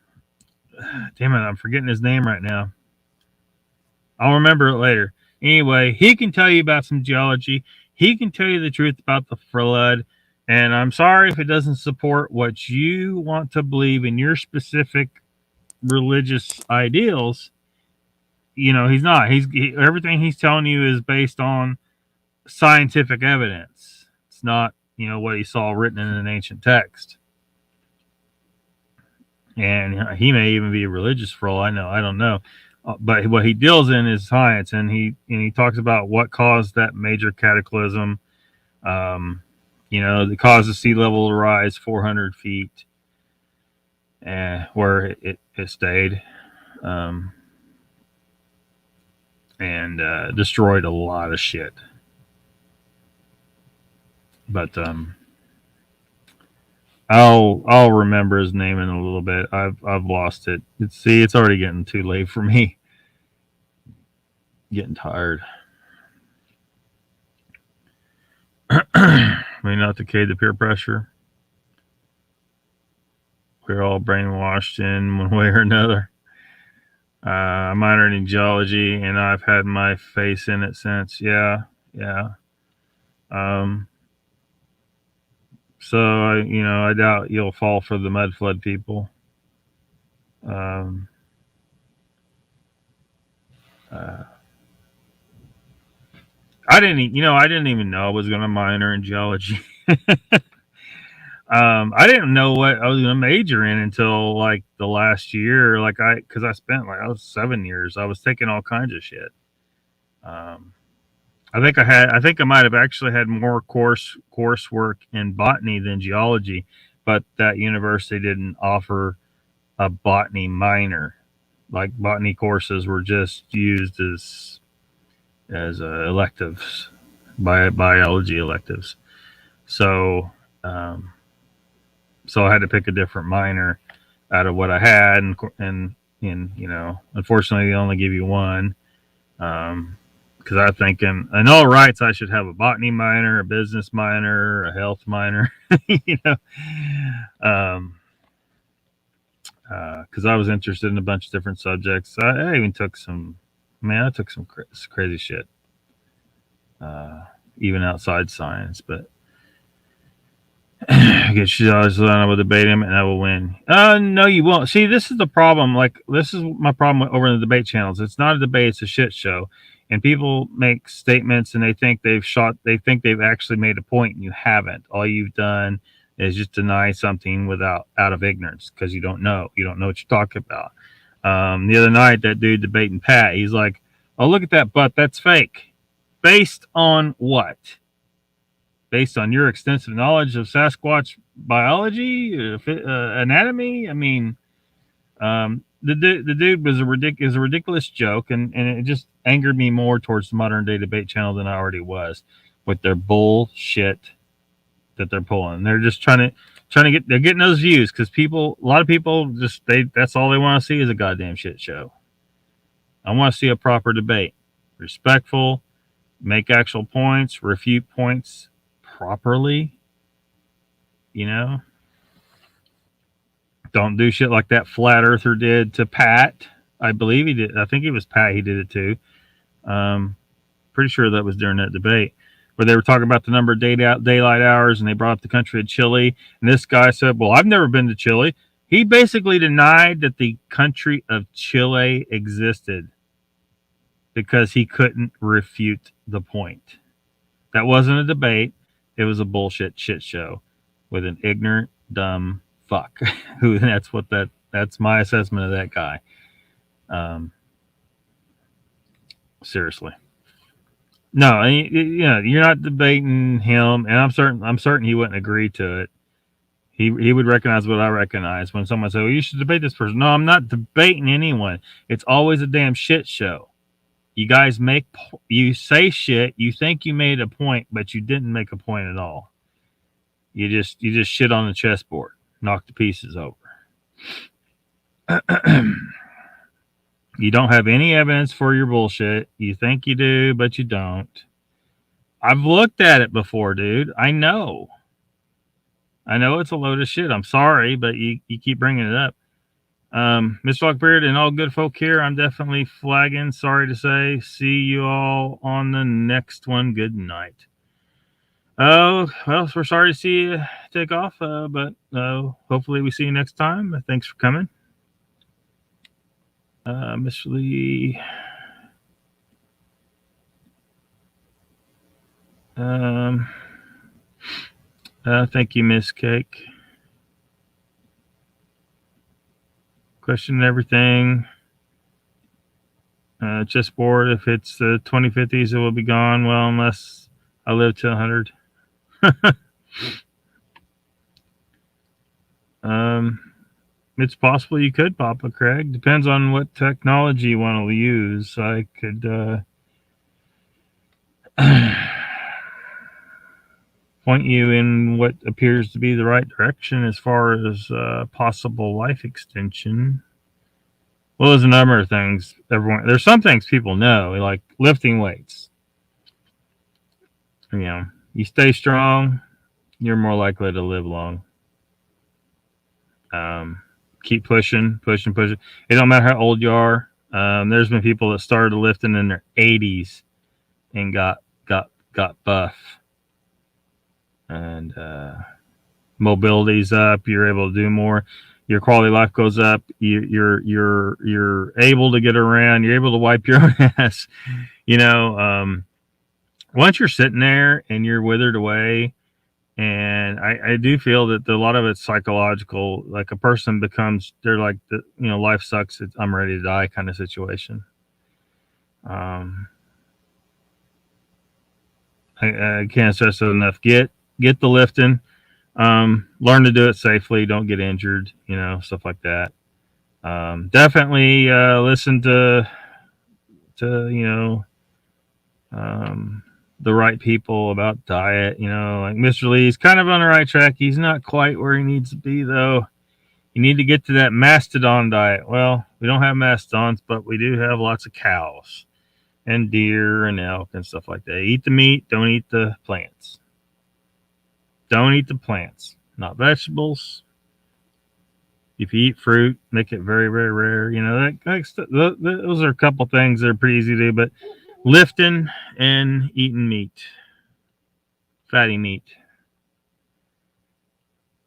it, I'm forgetting his name right now. I'll remember it later. Anyway, he can tell you about some geology. He can tell you the truth about the flood. And I'm sorry if it doesn't support what you want to believe in your specific religious ideals. You know, he's not. Everything he's telling you is based on scientific evidence. It's not, you know, what he saw written in an ancient text. And he may even be religious for all I know. I don't know. But what he deals in is science, and he talks about what caused that major cataclysm. You know, that caused the sea level to rise 400 feet, where it stayed, and destroyed a lot of shit. But I'll remember his name in a little bit. I've lost it. It's already getting too late for me. Getting tired. May not decay the peer pressure. We're all brainwashed in one way or another. I'm minored in geology, and I've had my face in it since. Yeah. So I doubt you'll fall for the mud flood people. I didn't even know I was going to minor in geology. I didn't know what I was going to major in until like the last year. Because I spent I was 7 years. I was taking all kinds of shit. I think I might have actually had more coursework in botany than geology, but that university didn't offer a botany minor. Like botany courses were just used as electives, biology electives. So so I had to pick a different minor out of what I had, and unfortunately they only give you one. Because I think in all rights I should have a botany minor, a business minor, a health minor, because I was interested in a bunch of different subjects. I even took some crazy shit, even outside science. But I guess I will debate him and I will win. No, you won't. See, this is the problem. This is my problem over in the debate channels. It's not a debate; it's a shit show. And people make statements and they think they've actually made a point, and you haven't. All you've done is just deny something out of ignorance, because you don't know what you're talking about. The other night, that dude debating Pat, he's like, "Oh, look at that butt, that's fake." Based on what? Based on your extensive knowledge of Sasquatch biology, anatomy? I mean, the dude was a ridiculous joke, and it just angered me more towards the modern day debate channel than I already was, with their bullshit that they're pulling. They're just they're getting those views because a lot of people that's all they want to see is a goddamn shit show. I want to see a proper debate, respectful, make actual points, refute points properly. You know, don't do shit like that flat earther did to Pat. I believe he did. I think it was Pat. He did it too. Um, Pretty sure that was during that debate where they were talking about the number of daylight hours, and they brought up the country of Chile. And this guy said, "Well, I've never been to Chile." He basically denied that the country of Chile existed because he couldn't refute the point. That wasn't a debate. It was a bullshit shit show with an ignorant, dumb fuck. Who that's my assessment of that guy. Seriously. No, you're not debating him, and I'm certain he wouldn't agree to it. He would recognize what I recognize when someone says, "Well, you should debate this person." No, I'm not debating anyone. It's always a damn shit show. You guys you say shit. You think you made a point, but you didn't make a point at all. You just shit on the chessboard, knock the pieces over. You don't have any evidence for your bullshit. You think you do, but you don't. I've looked at it before, dude. I know it's a load of shit. I'm sorry, but you keep bringing it up. Mr. Lockbeard and all good folk here, I'm definitely flagging. Sorry to say. See you all on the next one. Good night. Oh, well, we're sorry to see you take off, but hopefully we see you next time. Thanks for coming. Mr. Lee. Thank you, Miss Cake. Question everything. Chessboard, if it's the 2050s, it will be gone. Well, unless I live to 100. It's possible you could, Papa Craig. Depends on what technology you want to use. I could point you in what appears to be the right direction as far as possible life extension. Well, there's a number of things. There's some things people know, like lifting weights. You stay strong, you're more likely to live long. Keep pushing. It don't matter how old you are. There's been people that started lifting in their 80s and got buff, and mobility's up. You're able to do more. Your quality of life goes up. You're able to get around. You're able to wipe your own ass. Once you're sitting there and you're withered away, and I do feel that a lot of it's psychological. Like a person they're like, life sucks. I'm ready to die kind of situation. I can't stress it enough. Get the lifting. Learn to do it safely. Don't get injured. Stuff like that. Definitely listen to the right people about diet. Like Mr. Lee's kind of on the right track. He's not quite where he needs to be, though. You need to get to that mastodon diet. Well, we don't have mastodons, but we do have lots of cows and deer and elk and stuff like that. Eat the meat, don't eat the plants. Don't eat the plants, not vegetables. If you eat fruit, make it very, very rare. Those are a couple things that are pretty easy to do, but lifting and eating meat, fatty meat.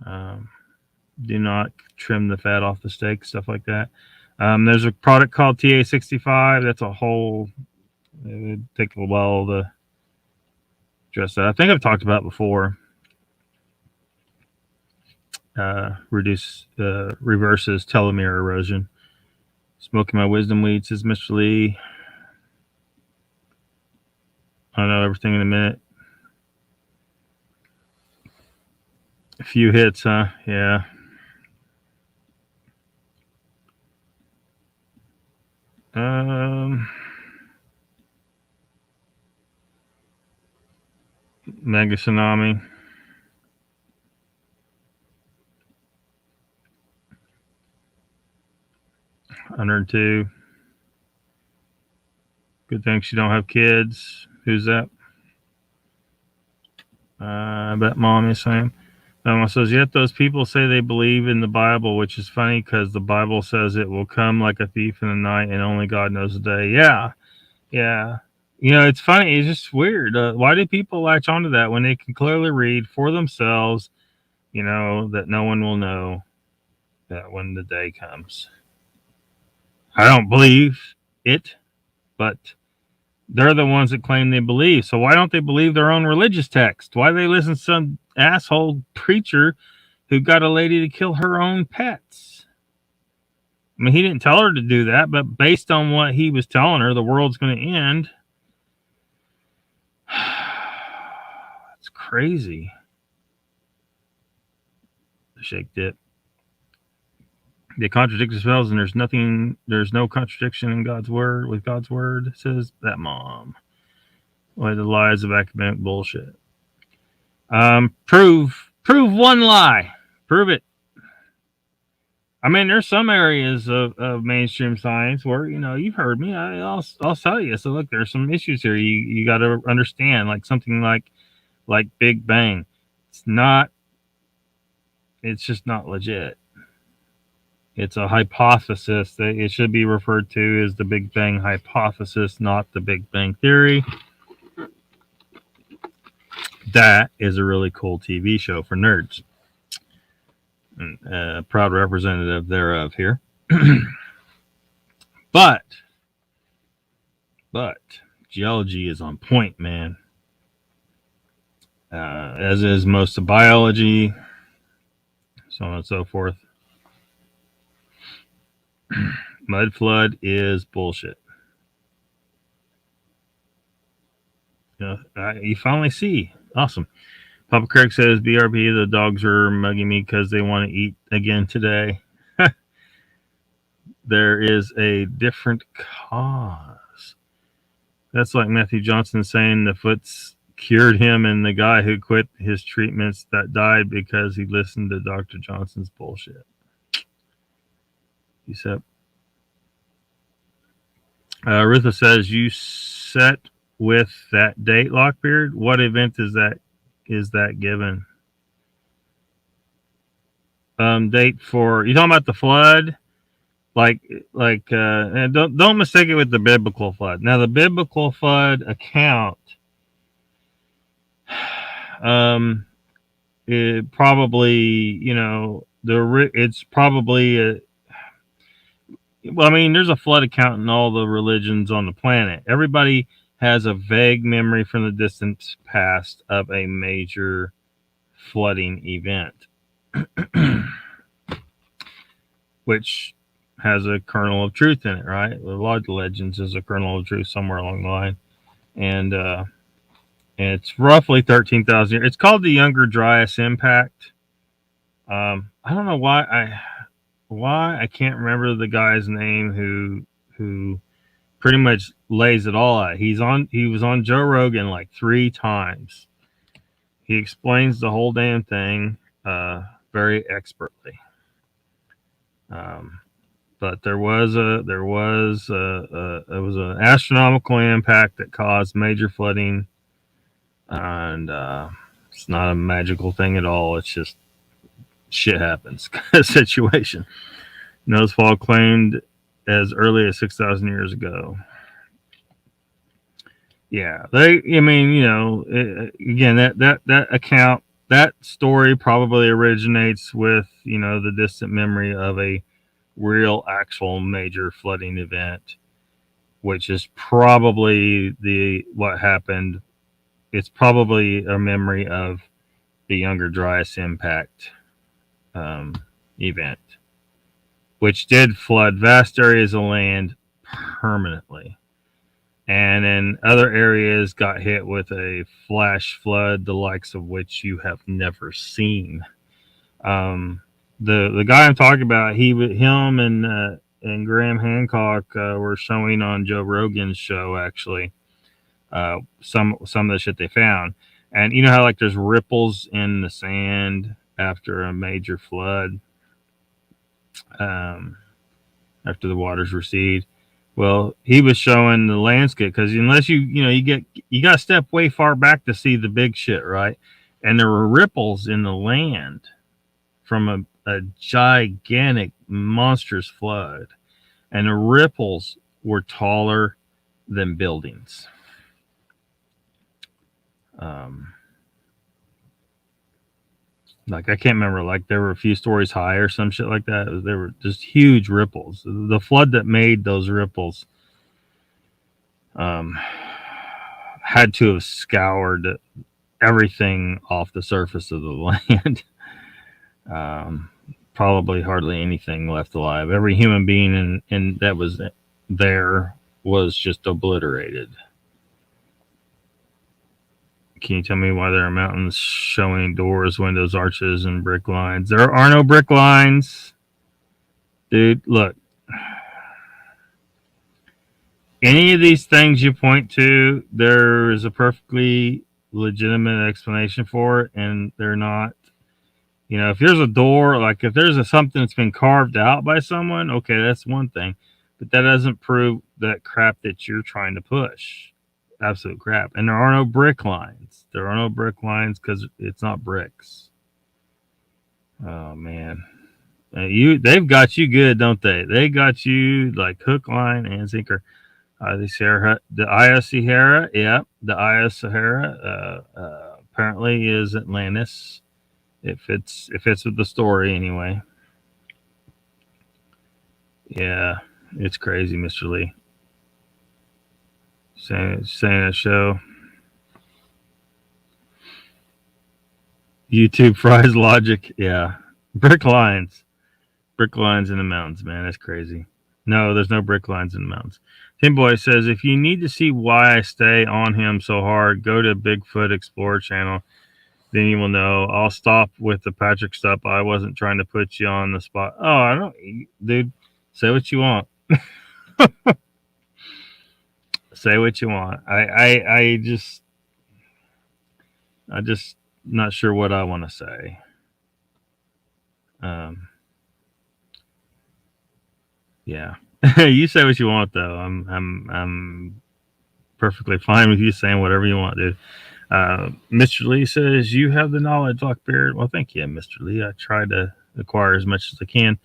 Do not trim the fat off the steak, stuff like that. There's a product called TA65. That's a whole. It would take a little while to address that. I think I've talked about it before. Reverses telomere erosion. Smoking my wisdom weed, says Mr. Lee. I know everything in a minute. A few hits, huh? Yeah. Mega tsunami. $102. Good thing she don't have kids. Who's that? I bet mom is saying. It says, yet those people say they believe in the Bible, which is funny because the Bible says it will come like a thief in the night and only God knows the day. Yeah. Yeah. It's funny. It's just weird. Why do people latch onto that when they can clearly read for themselves, that no one will know that when the day comes? I don't believe it, but they're the ones that claim they believe. So why don't they believe their own religious text? Why do they listen to some asshole preacher who got a lady to kill her own pets? I mean, he didn't tell her to do that, but based on what he was telling her, the world's going to end. It's crazy. Shake it. They contradict themselves, and there's no contradiction in God's word. With God's word, says that mom. Why the lies of academic bullshit. Prove one lie. Prove it. I mean, there's some areas of mainstream science where, you've heard me. I'll tell you. So look, there's some issues here. You got to understand, like something like Big Bang. It's just not legit. It's a hypothesis. That it should be referred to as the Big Bang hypothesis, not the Big Bang theory. That is a really cool TV show for nerds. Proud representative thereof here. But geology is on point, man. As is most of biology, so on and so forth. Mud flood is bullshit. You finally see. Awesome. Papa Craig says, BRB, the dogs are mugging me because they want to eat again today. There is a different cause. That's like Matthew Johnson saying the foots cured him and the guy who quit his treatments that died because he listened to Dr. Johnson's bullshit. He said, Rutha says, you set with that date, Lockbeard? What event is that given? Date for, you talking about the flood? And don't mistake it with the biblical flood. Now, the biblical flood account, it probably, it's probably there's a flood account in all the religions on the planet. Everybody has a vague memory from the distant past of a major flooding event, which has a kernel of truth in it, right? A lot of the legends is a kernel of truth somewhere along the line. And it's roughly 13,000 years. It's called the Younger Dryas Impact. I don't know why I can't remember the guy's name who pretty much lays it all out. He was on Joe Rogan like 3 times. He explains the whole damn thing very expertly. But there was an astronomical impact that caused major flooding, and it's not a magical thing at all. It's just shit happens kind of situation. Nosefall claimed as early as 6,000 years ago. Yeah, again, that account, that story probably originates with, the distant memory of a real actual major flooding event, which is probably what happened. It's probably a memory of the Younger Dryas Impact event, which did flood vast areas of land permanently, and in other areas got hit with a flash flood, the likes of which you have never seen. The guy I'm talking about, him and Graham Hancock were showing on Joe Rogan's show, actually, some of the shit they found. And you know how there's ripples in the sand after a major flood, after the waters recede. Well, he was showing the landscape, because unless you got to step way far back to see the big shit, right? and there were ripples in the land from a gigantic, monstrous flood, and the ripples were taller than buildings. Like I can't remember, like there were a few stories high or some shit like that. There were just huge ripples. The flood that made those ripples had to have scoured everything off the surface of the land. Probably hardly anything left alive. Every human being in that was there was just obliterated. Can you tell me why there are mountains showing doors, windows, arches, and brick lines? There are no brick lines. Dude, look. Any of these things you point to, there is a perfectly legitimate explanation for it, and they're not. You know, if there's a door, like if there's something that's been carved out by someone, okay, that's one thing. But that doesn't prove that crap that you're trying to push. Absolute crap. And there are no brick lines. There are no brick lines because it's not bricks. Oh man, they've got you good, don't they? They got you like hook, line, and sinker. The Eye of Sahara, yeah, the Eye of Sahara apparently is Atlantis. It fits with the story anyway. Yeah, it's crazy, Mr. Lee. Saying a show. YouTube fries logic. Yeah. Brick lines in the mountains, man. That's crazy. No, there's no brick lines in the mountains. Tim Boy says, if you need to see why I stay on him so hard, go to Bigfoot Explorer channel. Then you will know. I'll stop with the Patrick stuff. I wasn't trying to put you on the spot. Oh, I don't, dude. Say what you want. Say what you want. I just not sure what I want to say. Yeah. You say what you want though. I'm perfectly fine with you saying whatever you want, dude. Mr. Lee says you have the knowledge, Lockbeard. Well, thank you, Mr. Lee. I try to acquire as much as I can.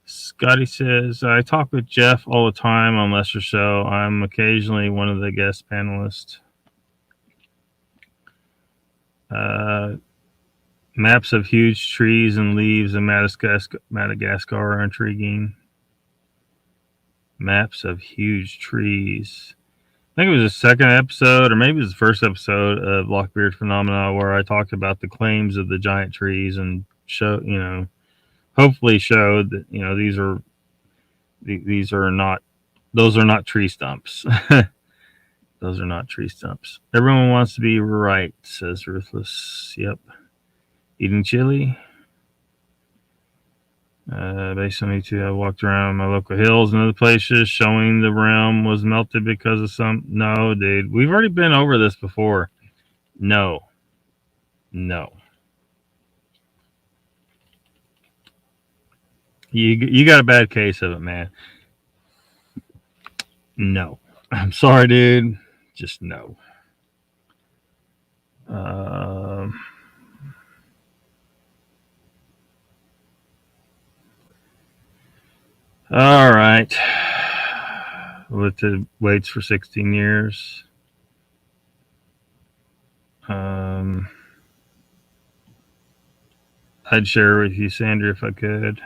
Scotty says I talk with Jeff all the time on Lester Show. I'm occasionally one of the guest panelists. Maps of huge trees and leaves in Madagascar are intriguing. Maps of huge trees. I think it was the second episode, or maybe it was the first episode of Lockbeard Phenomena, where I talked about the claims of the giant trees and hopefully showed that these are not tree stumps. Those are not tree stumps. Everyone wants to be right, says Ruthless. Yep. Eating chili. Based on me too, I walked around my local hills and other places showing the realm was melted because of some. No, dude, we've already been over this before. No. You got a bad case of it, man. No. I'm sorry, dude. Just no. All right. With the waits for 16 years. I'd share with you, Sandra, if I could.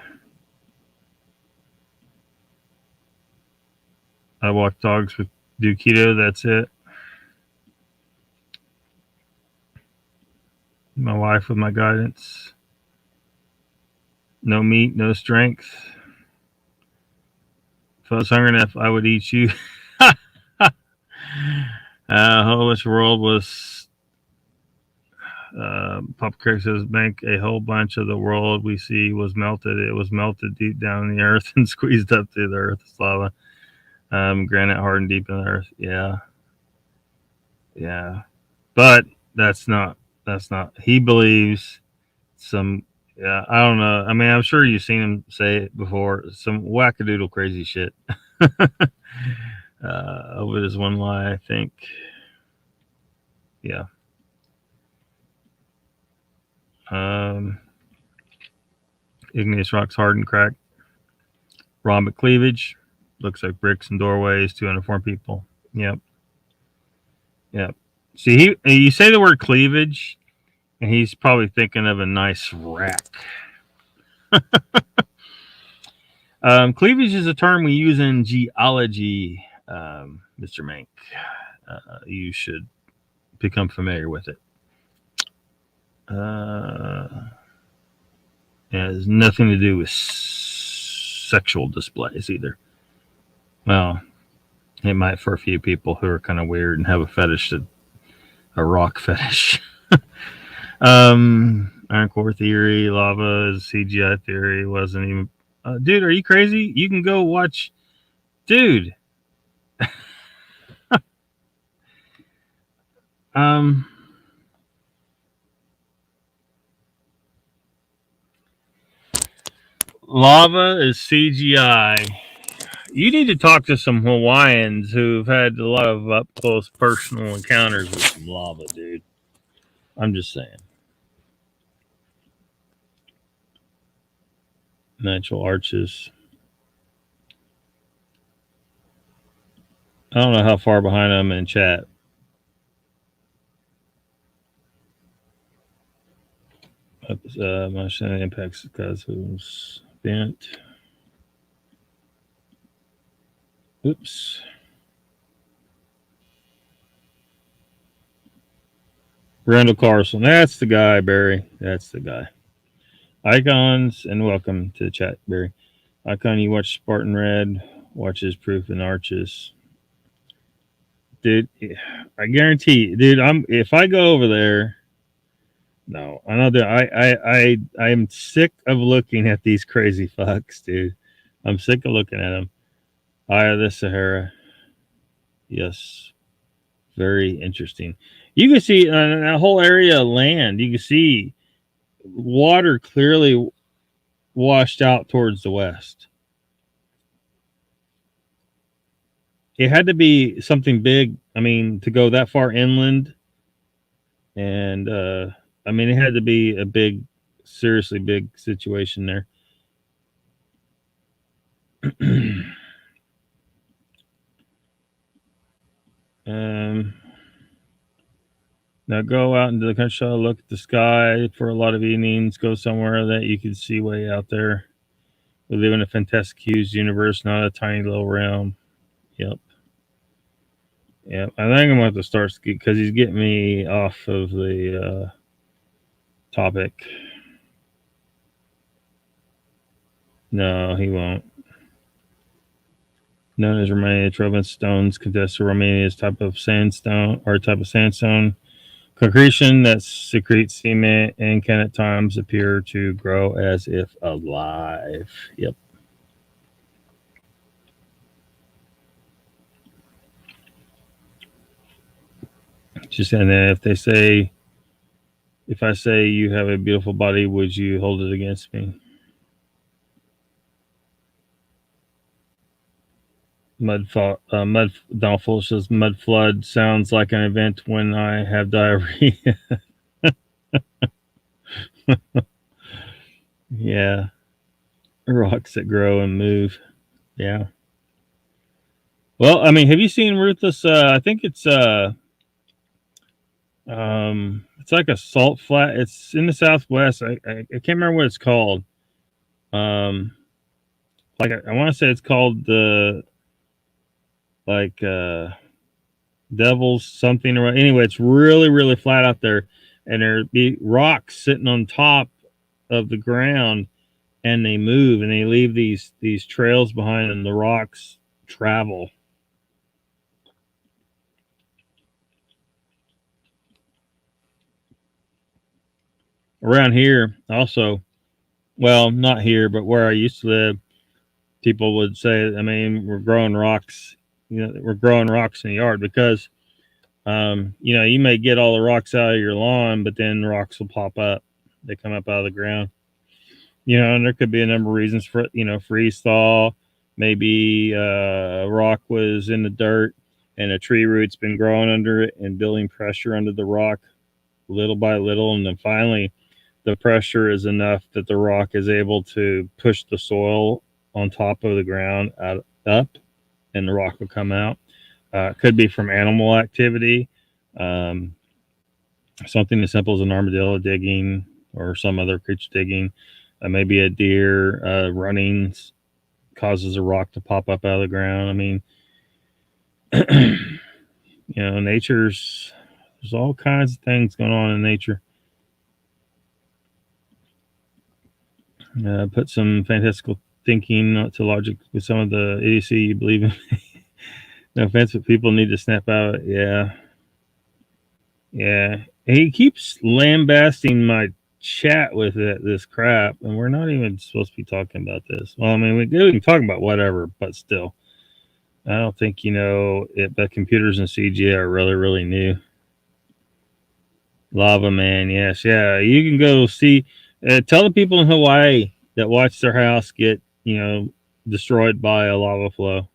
I walk dogs with do keto. That's it. My wife with my guidance. No meat, no strength. If I was hungry enough, I would eat you. Wholish world was. Pop Crick says, make a whole bunch of the world we see was melted. It was melted deep down in the earth and squeezed up through the earth. It's lava. Granite hardened deep in the earth. Yeah. But that's not. He believes some. Yeah, I don't know. I mean, I'm sure you've seen him say it before. Some wackadoodle crazy shit. Over this one lie, I think. Yeah. Igneous rocks hardened, cracked. Rhombic cleavage. Looks like bricks and doorways. 204 people. Yep. Yep. See, you say the word cleavage, and he's probably thinking of a nice rack. Cleavage is a term we use in geology, Mr. Mank. You should become familiar with it. It has nothing to do with sexual displays either. Well, it might for a few people who are kind of weird and have a fetish, a rock fetish. Iron core theory, lava is CGI theory. Wasn't even. Dude, are you crazy? You can go watch. Dude. Lava is CGI. You need to talk to some Hawaiians who've had a lot of up close personal encounters with some lava, dude. I'm just saying. Natural arches. I don't know how far behind I'm in chat. My Shannon impacts because who's bent. Oops. Randall Carlson. That's the guy, Barry. That's the guy. Icons, and welcome to the chat, Barry. Icon, you watch Spartan Red, watches Proof and Arches. Dude, I guarantee, dude, if I go over there, no, I know that I'm sick of looking at these crazy fucks, dude. I'm sick of looking at them. Eye of the Sahara. Yes. Very interesting. You can see that whole area of land, you can see water clearly washed out towards the west. It had to be something big. I mean, to go that far inland. And, I mean, it had to be a big, seriously big situation there. Now go out into the country, look at the sky for a lot of evenings, go somewhere that you can see way out there. We live in a fantastic, huge universe, not a tiny little realm. Yep. Yep. I think I'm going to have to start because he's getting me off of the topic. No, he won't. Known as Romania, Trovan stones contest Romania's type of sandstone or type of sandstone concretion that secretes cement and can at times appear to grow as if alive. Yep. Just and then if I say you have a beautiful body, would you hold it against me? Downfall says mud flood sounds like an event when I have diarrhea. Yeah. Rocks that grow and move. Yeah. Well, I mean, have you seen Ruthless? I think it's like a salt flat. It's in the Southwest. I can't remember what it's called. Like I want to say it's called the Devil's something or anyway. It's really really flat out there, and there be rocks sitting on top of the ground, and they move and they leave these trails behind, and the rocks travel. Around here also, well, not here, but where I used to live, people would say, I mean, we're growing rocks, we're growing rocks in the yard because, you may get all the rocks out of your lawn, but then rocks will pop up. They come up out of the ground, and there could be a number of reasons for it, freeze thaw. Maybe a rock was in the dirt and a tree root's been growing under it and building pressure under the rock little by little. And then finally the pressure is enough that the rock is able to push the soil on top of the ground up, and the rock will come out. Could be from animal activity, um, something as simple as an armadillo digging or some other creature digging. Maybe a deer running causes a rock to pop up out of the ground. I mean, there's all kinds of things going on in nature. Put some fantastical thinking to logic with some of the idiocy you believe in. No offense, but people need to snap out. Yeah. He keeps lambasting my chat with this crap, and we're not even supposed to be talking about this. Well, I mean, we can talk about whatever, but still, I don't think but computers and CGI are really, really new. Lava Man, yes, yeah. You can go see. Tell the people in Hawaii that watch their house get destroyed by a lava flow,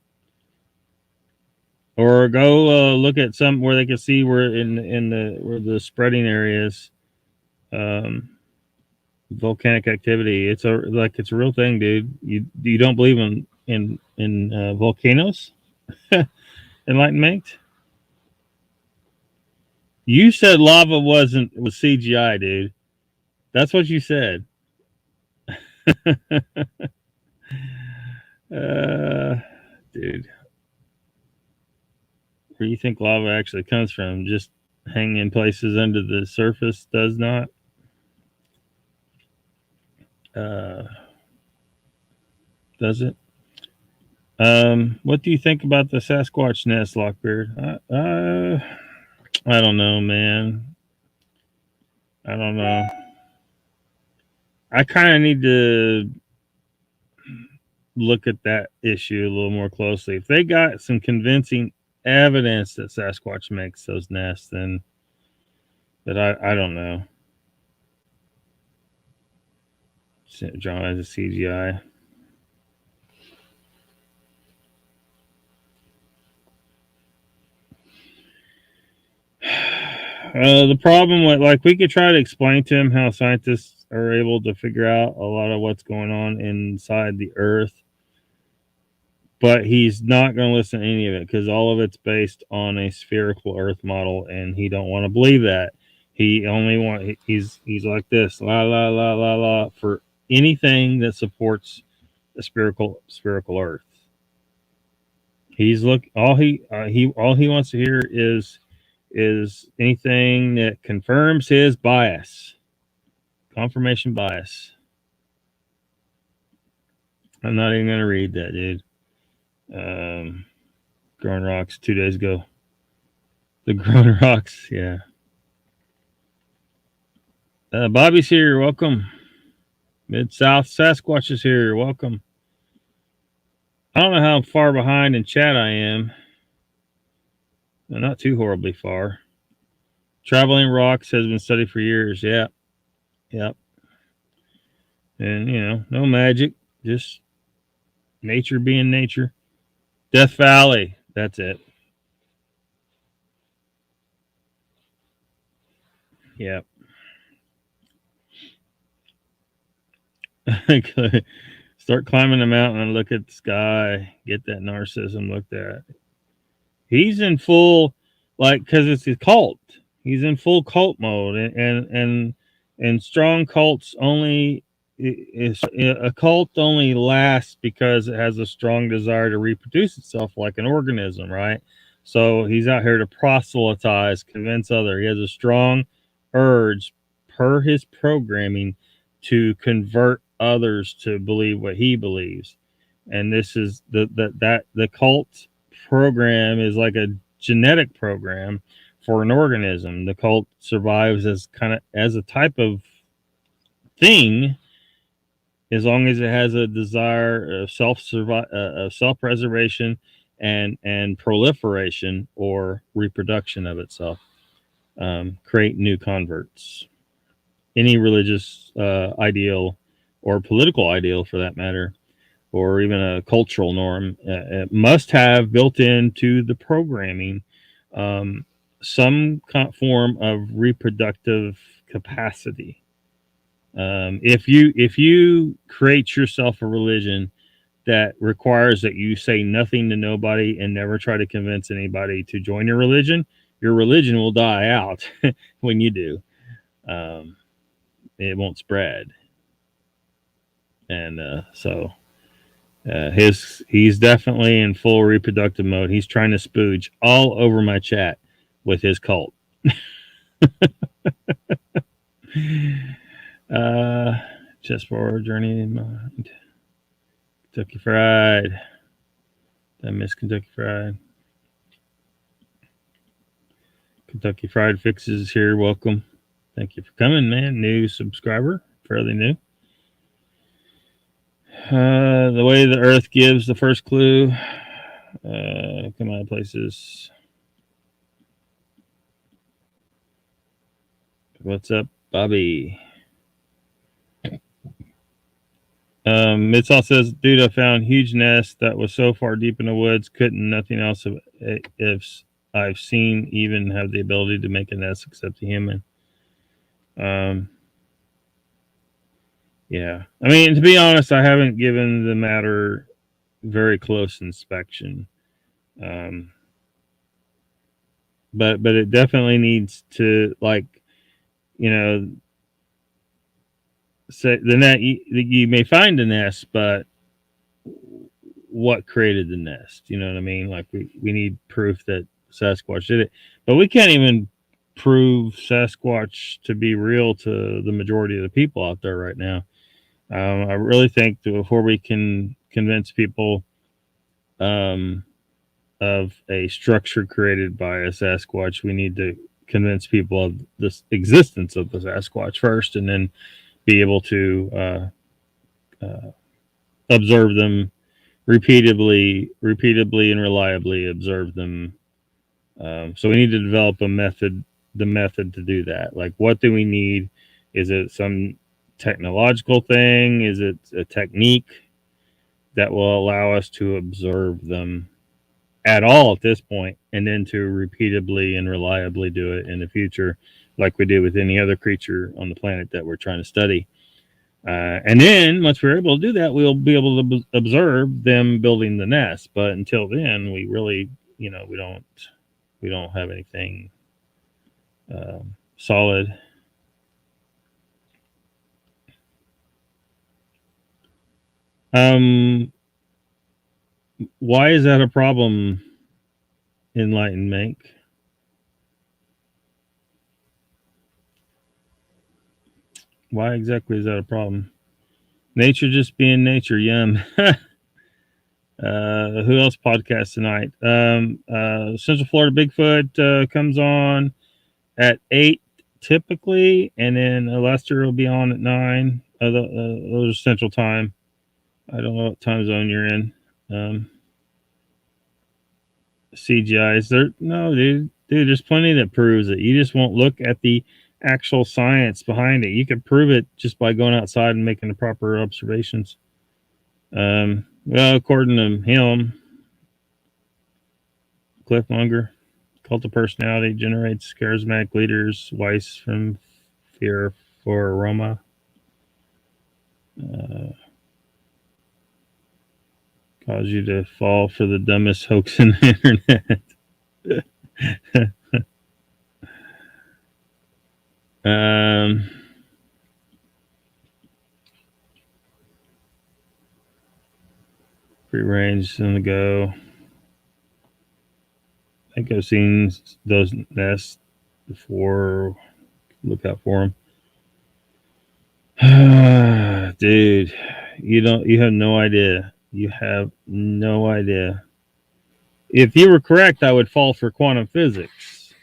or go look at some where they can see where the spreading areas, volcanic activity. It's a real thing, dude. You don't believe in volcanoes? Enlightenment. You said lava was CGI, dude. That's what you said. Dude, where you think lava actually comes from? Just hanging in places under the surface does not. Does it? What do you think about the Sasquatch nest, Lockbeard? I don't know, man. I don't know. I kind of need to look at that issue a little more closely. If they got some convincing evidence that Sasquatch makes those nests, then I don't know. John as a CGI. The problem with, we could try to explain to him how scientists are able to figure out a lot of what's going on inside the Earth, but he's not going to listen to any of it because all of it's based on a spherical Earth model, and he don't want to believe that. He only he's like this, la la la la la, for anything that supports a spherical Earth. He's all he wants to hear is anything that confirms his bias. Confirmation bias. I'm not even going to read that, dude. Growing Rocks 2 days ago. The Growing Rocks, yeah. Bobby's here. Welcome. Mid-South Sasquatch is here. Welcome. I don't know how far behind in chat I am. Not too horribly far. Traveling rocks has been studied for years. Yeah. Yep. And, no magic. Just nature being nature. Death Valley. That's it. Yep. Start climbing the mountain and look at the sky. Get that narcissism looked at. He's in full, because it's a cult. He's in full cult mode, and strong cults only. A cult only lasts because it has a strong desire to reproduce itself like an organism, right? So he's out here to proselytize, convince others. He has a strong urge, per his programming, to convert others to believe what he believes. And this is the cult program is like a genetic program for an organism. The cult survives as a type of thing as long as it has a desire of self-preservation and proliferation or reproduction of itself. Create new converts. Any religious ideal or political ideal, for that matter, or even a cultural norm, must have built into the programming some form of reproductive capacity. If you create yourself a religion that requires that you say nothing to nobody and never try to convince anybody to join your religion will die out when you do. Um, it won't spread, and he's definitely in full reproductive mode. He's trying to spooge all over my chat with his cult. uh, just for a journey in mind. Kentucky Fried. I miss Kentucky Fried. Kentucky Fried Fixes here. Welcome. Thank you for coming, man. New subscriber, fairly new. The way the Earth gives the first clue. Come on, places. What's up, Bobby? Mitzel says, dude, I found huge nest that was so far deep in the woods, couldn't nothing else if I've seen even have the ability to make a nest except a human. Yeah. I mean, to be honest, I haven't given the matter very close inspection. But it definitely needs to, like, say the net. You may find a nest, but what created the nest? You know what I mean? Like we need proof that Sasquatch did it, but we can't even prove Sasquatch to be real to the majority of the people out there right now. I really think that before we can convince people of a structure created by a Sasquatch, we need to convince people of the existence of the Sasquatch first, and then be able to observe them repeatedly, and reliably observe them. So we need to develop the method to do that. Like, what do we need? Is it some technological thing? Is it a technique that will allow us to observe them at all at this point, and then to repeatedly and reliably do it in the future, like we do with any other creature on the planet that we're trying to study? And then once we're able to do that, we'll be able to observe them building the nest. But until then, we really, we don't have anything solid. Why is that a problem, Enlightened Mink? Why exactly is that a problem? Nature just being nature, yum. Who else podcasts tonight? Central Florida Bigfoot comes on at 8 typically, and then Lester will be on at 9. Those are Central Time. I don't know what time zone you're in. CGI is there? No, dude. There's plenty that proves it. You just won't look at the actual science behind it. You can prove it just by going outside and making the proper observations. Well, according to him, Cliffmonger, cult of personality generates charismatic leaders. Weiss from Fear for Aroma. Cause you to fall for the dumbest hoax in the internet. Free range on the go. I think I've seen those nests before. Look out for them. Dude, you have no idea. You have no idea. If you were correct, I would fall for quantum physics.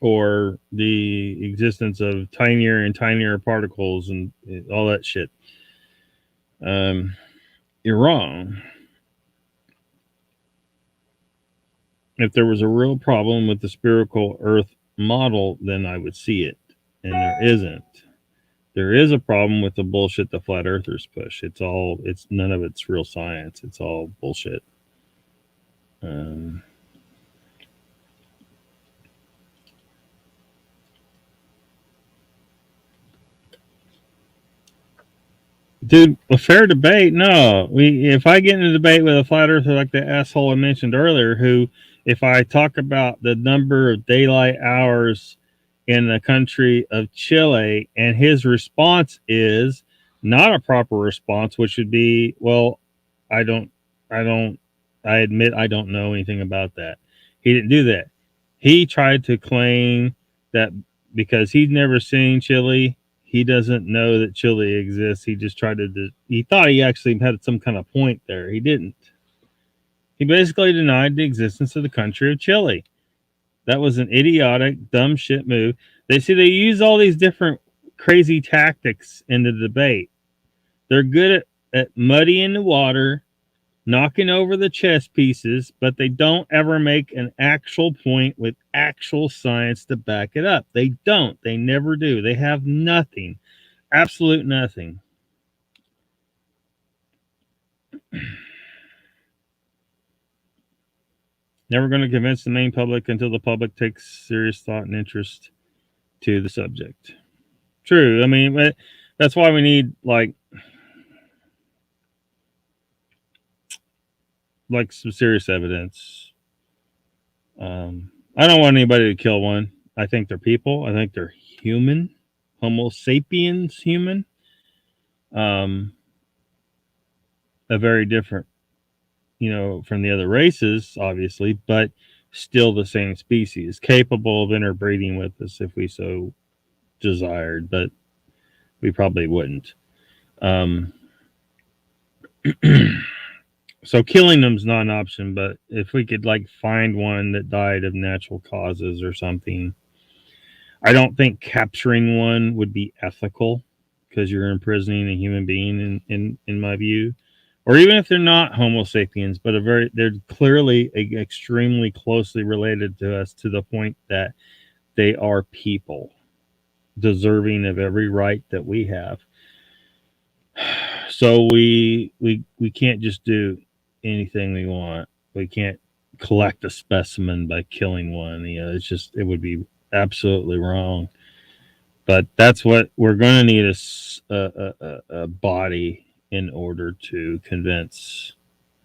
Or the existence of tinier and tinier particles and all that shit. You're wrong. If there was a real problem with the spherical Earth model, then I would see it. And there isn't. There is a problem with the bullshit the flat earthers push. It's none of it's real science. It's all bullshit. Dude, a fair debate? No. If I get in a debate with a flat earther like the asshole I mentioned earlier, who, if I talk about the number of daylight hours in the country of Chile, and his response is not a proper response, which would be, well, I don't, I don't, I admit I don't know anything about that. He didn't do that. He tried to claim that because he'd never seen Chile, he doesn't know that Chile exists. He just tried to, he thought he actually had some kind of point there. He didn't. He basically denied the existence of the country of Chile. That was an idiotic, dumb shit move. They use all these different crazy tactics in the debate. They're good at muddying the water, knocking over the chess pieces, but they don't ever make an actual point with actual science to back it up. They don't. They never do. They have nothing. Absolute nothing. Never going to convince the main public until the public takes serious thought and interest to the subject. True. I mean, that's why we need like some serious evidence. I don't want anybody to kill one. I think they're people. I think they're human, Homo sapiens human. Um, a very different, from the other races, obviously, but still the same species, capable of interbreeding with us if we so desired, but we probably wouldn't. Um, so killing them's not an option, but if we could like find one that died of natural causes or something, I don't think capturing one would be ethical because you're imprisoning a human being in my view. Or even if they're not Homo sapiens, but they're clearly extremely closely related to us to the point that they are people deserving of every right that we have. So we can't just do anything we want. We can't collect a specimen by killing one. It would be absolutely wrong. But that's what we're going to need a body in order to convince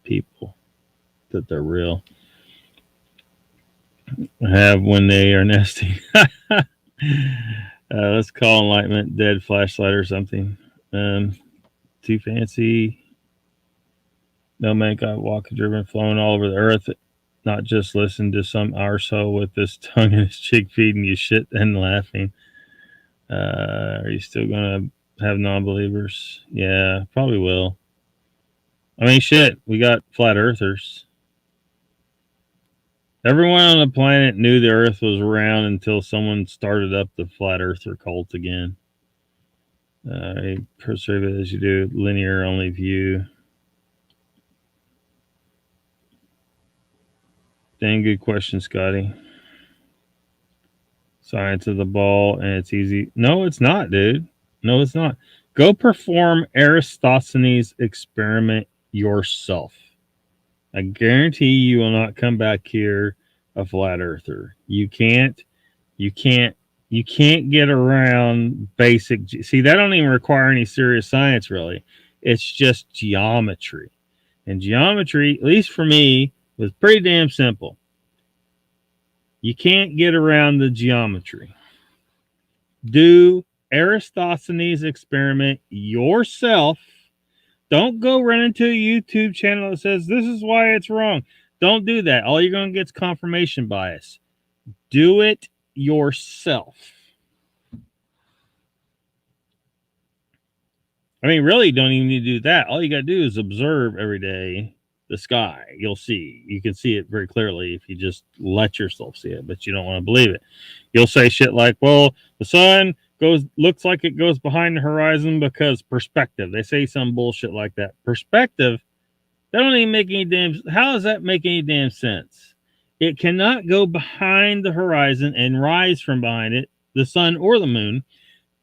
people that they're real. Have when they are nesting. Let's call enlightenment dead flashlight or something. Too fancy. No man got walking driven flown all over the earth. Not just listen to some arsehole with his tongue in his cheek feeding you shit and laughing. Are you still gonna have non-believers? Yeah, probably will. I mean, shit, we got flat earthers. Everyone on the planet knew the earth was round until someone started up the flat earther cult again. Perceive it as you do, linear only view. Dang good question, Scotty. Science of the ball, and it's easy. No, it's not, dude. No, it's not. Go perform Aristophanes' experiment yourself. I guarantee you will not come back here a flat earther. You can't, you can't get around basic. See, that don't even require any serious science, really. It's just geometry, and geometry, at least for me, was pretty damn simple. You can't get around the geometry. Do Aristophanes' experiment yourself. Don't go run into a YouTube channel that says this is why it's wrong. Don't do that. All you're going to get is confirmation bias. Do it yourself. I mean, really, don't even need to do that. All you got to do is observe every day the sky. You'll see. You can see it very clearly if you just let yourself see it, but you don't want to believe it. You'll say shit like, well, the sun looks like it goes behind the horizon because perspective. They say some bullshit like that. Perspective, that don't even make any damn. How does that make any damn sense? It cannot go behind the horizon and rise from behind it, the sun or the moon,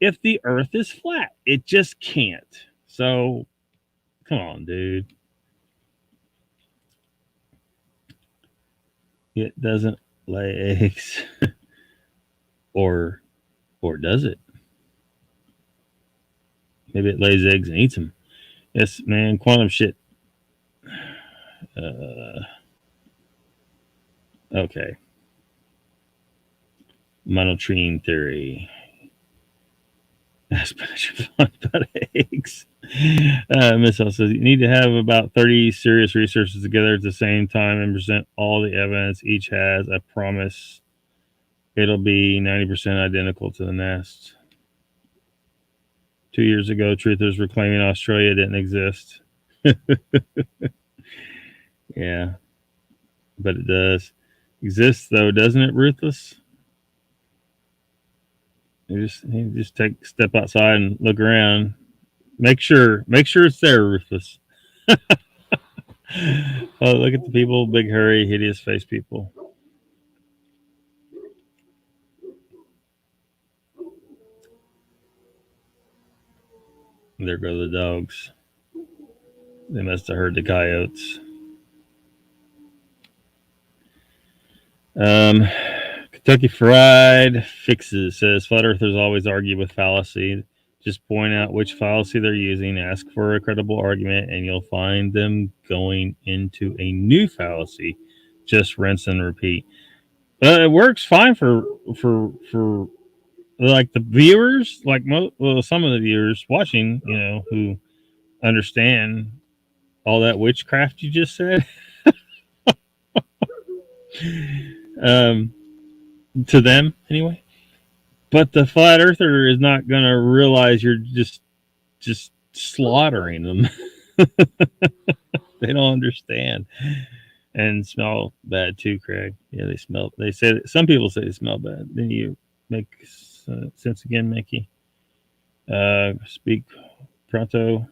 if the earth is flat. It just can't. So, come on, dude. It doesn't lay eggs. or does it? Maybe it lays eggs and eats them. Yes, man, quantum shit. Uh, okay. Monotreme theory. Exponential fun about eggs. Miss L says you need to have about 30 serious researchers together at the same time and present all the evidence each has. I promise it'll be 90% identical to the nest. 2 years ago, truthers were claiming Australia didn't exist. Yeah, but it does exist, though, doesn't it, Ruthless? You just take a step outside and look around. Make sure it's there, Ruthless. Oh, look at the people, big hurry, hideous face people. There go the dogs. They must have heard the coyotes. Um, Kentucky Fried Fixes says flat earthers always argue with fallacy. Just point out which fallacy they're using, ask for a credible argument, and you'll find them going into a new fallacy. Just rinse and repeat. It works fine for like the viewers, like some of the viewers watching, who understand all that witchcraft you just said. um, to them anyway. But the flat earther is not going to realize you're just slaughtering them. They don't understand and smell bad too, Craig. Yeah, they smell. They say some people say they smell bad. Then you make sense again, Mickey. Speak pronto.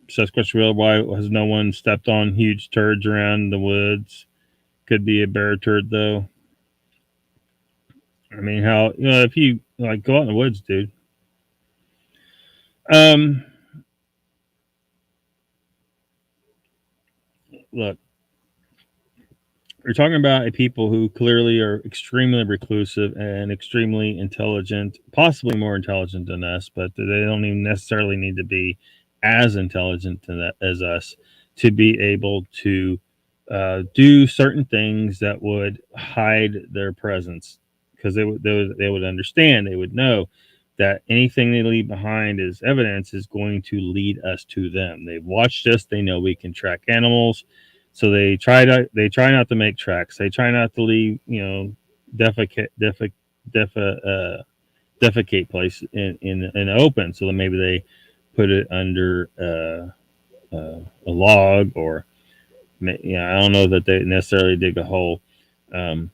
Sasquatch real. Why has no one stepped on huge turds around the woods? Could be a bear turd though. I mean, how if you like go out in the woods, dude. Um, Look, we're talking about a people who clearly are extremely reclusive and extremely intelligent, possibly more intelligent than us, but they don't even necessarily need to be as intelligent as us to be able to do certain things that would hide their presence, because they would understand, they would know that anything they leave behind as evidence is going to lead us to them. They've watched us, they know we can track animals, so they try not to make tracks. They try not to leave, defecate defa, defecate place in open. So that maybe they put it under a log, or I don't know that they necessarily dig a hole. Um,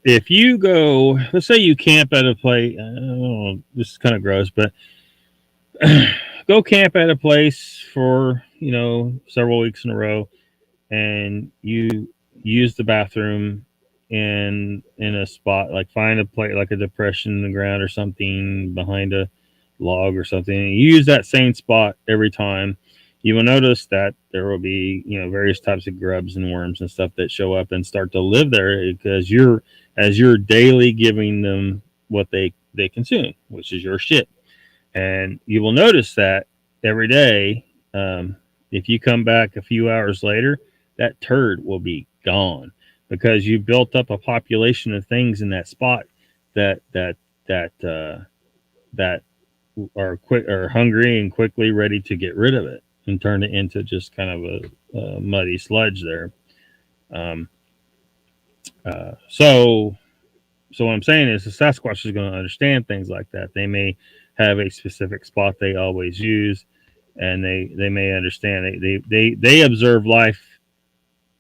if you go, let's say you camp at a place, this is kind of gross, but go camp at a place for several weeks in a row, and you use the bathroom in a spot, like find a place like a depression in the ground or something behind a log or something, and you use that same spot every time, you will notice that there will be various types of grubs and worms and stuff that show up and start to live there, because you're daily giving them what they consume, which is your shit. And you will notice that every day. If you come back a few hours later, that turd will be gone, because you built up a population of things in that spot that are quick or hungry and quickly ready to get rid of it and turn it into just kind of a muddy sludge there. Um, so what I'm saying is the Sasquatch is going to understand things like that. They may have a specific spot they always use, and they may understand. They observe life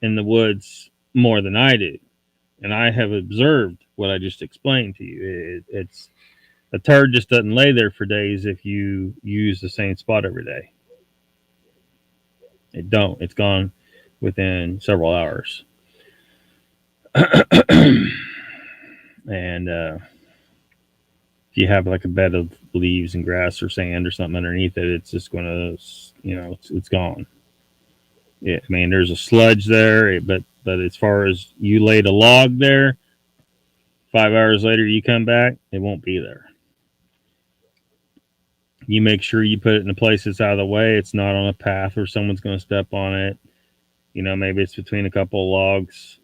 in the woods more than I do, and I have observed what I just explained to you. It's a turd just doesn't lay there for days if you use the same spot every day. It don't. It's gone within several hours. And if you have like a bed of leaves and grass or sand or something underneath it, it's just going to, it's gone. Yeah, I mean, there's a sludge there, but as far as you laid a log there, 5 hours later you come back, it won't be there. You make sure you put it in a place that's out of the way. It's not on a path where someone's going to step on it. Maybe it's between a couple of logs.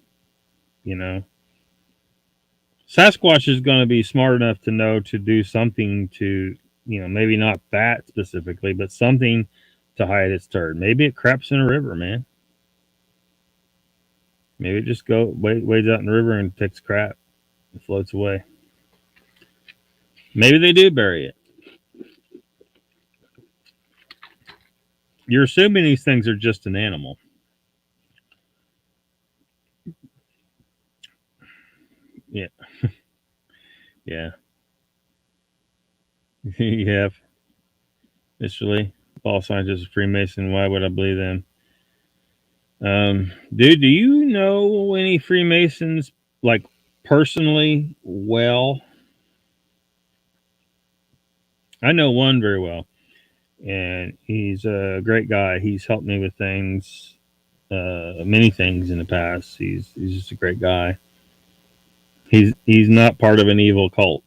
Sasquatch is going to be smart enough to know to do something to, maybe not that specifically, but something to hide its turd. Maybe it craps in a river, man. Maybe it just wades out in the river and takes crap and floats away. Maybe they do bury it. You're assuming these things are just an animal. Yeah. Yeah. You have. Mr. Lee, all scientists are Freemason. Why would I believe them? Dude, do you know any Freemasons, like, personally well? I know one very well, and he's a great guy. He's helped me with things, many things in the past. He's just a great guy. He's not part of an evil cult.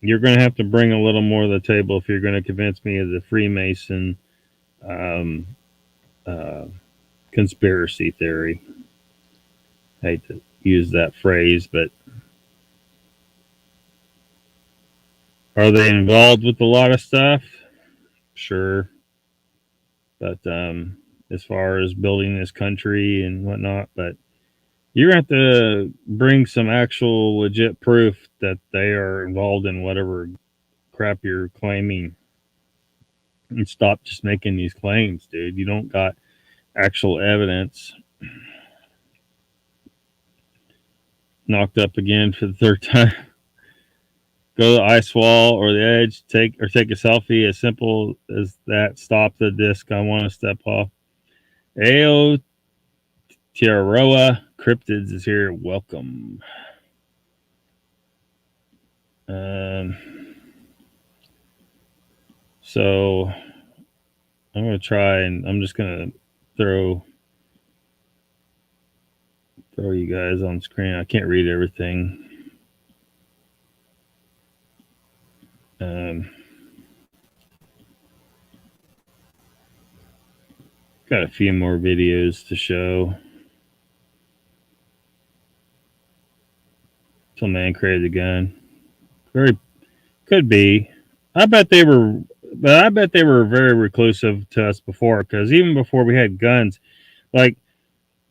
You're going to have to bring a little more to the table if you're going to convince me of the Freemason um, uh, conspiracy theory. I hate to use that phrase, but are they involved with a lot of stuff? Sure. But as far as building this country and whatnot, but you're going to have to bring some actual legit proof that they are involved in whatever crap you're claiming, and stop just making these claims, dude. You don't got actual evidence. Knocked up again for the third time. Go to the ice wall or the edge, take a selfie. As simple as that. Stop the disc. I want to step off. Ao Tiaroa Cryptids is here. Welcome. So I'm gonna try, and I'm just gonna throw you guys on screen. I can't read everything. Got a few more videos to show. Some man created a gun. Very could be. I bet they were very reclusive to us before, because even before we had guns, like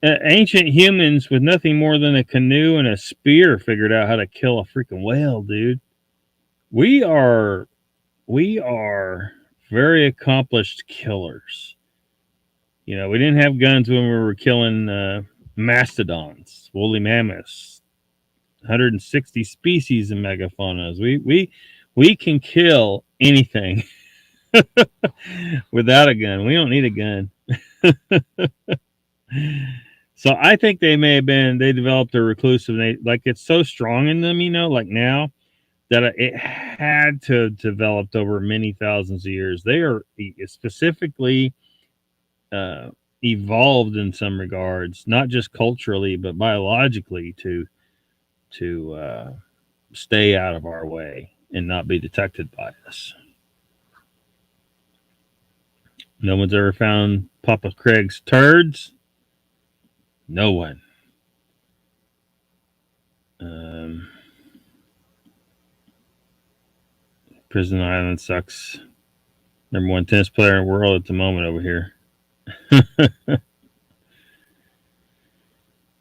ancient humans with nothing more than a canoe and a spear figured out how to kill a freaking whale, dude. We are very accomplished killers. We didn't have guns when we were killing mastodons, woolly mammoths, 160 species of megafaunas. We can kill anything without a gun. We don't need a gun. So I think they developed a reclusive, like it's so strong in them, like now, that it had to have developed over many thousands of years. They are specifically evolved in some regards, not just culturally, but biologically, to stay out of our way and not be detected by us. No one's ever found Papa Craig's turds. No one. Prison Island sucks. Number one tennis player in the world at the moment over here.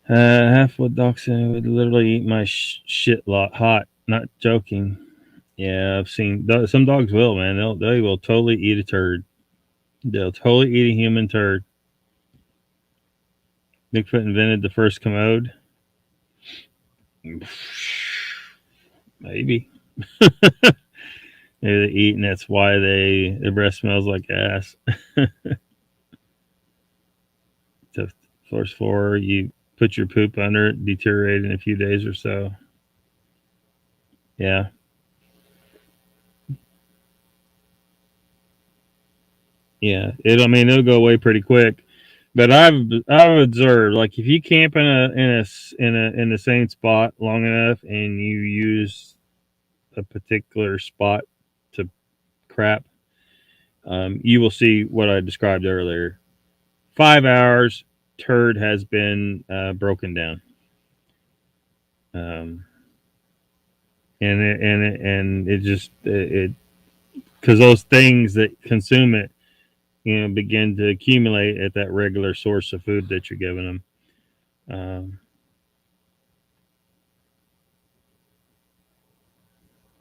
Half what dachshund would literally eat my shit lot hot. Not joking. Yeah, I've seen some dogs will, man. They will totally eat a turd. They'll totally eat a human turd. Bigfoot invented the first commode. Maybe. Maybe they eat, and that's why their breath smells like ass. So, first floor, you put your poop under it, deteriorate in a few days or so. Yeah. Yeah. I mean, it'll go away pretty quick. But I've observed, like, if you camp in the same spot long enough and you use a particular spot to crap, you will see what I described earlier. 5 hours, turd has been broken down. Um, and it just it because those things that consume it, begin to accumulate at that regular source of food that you're giving them.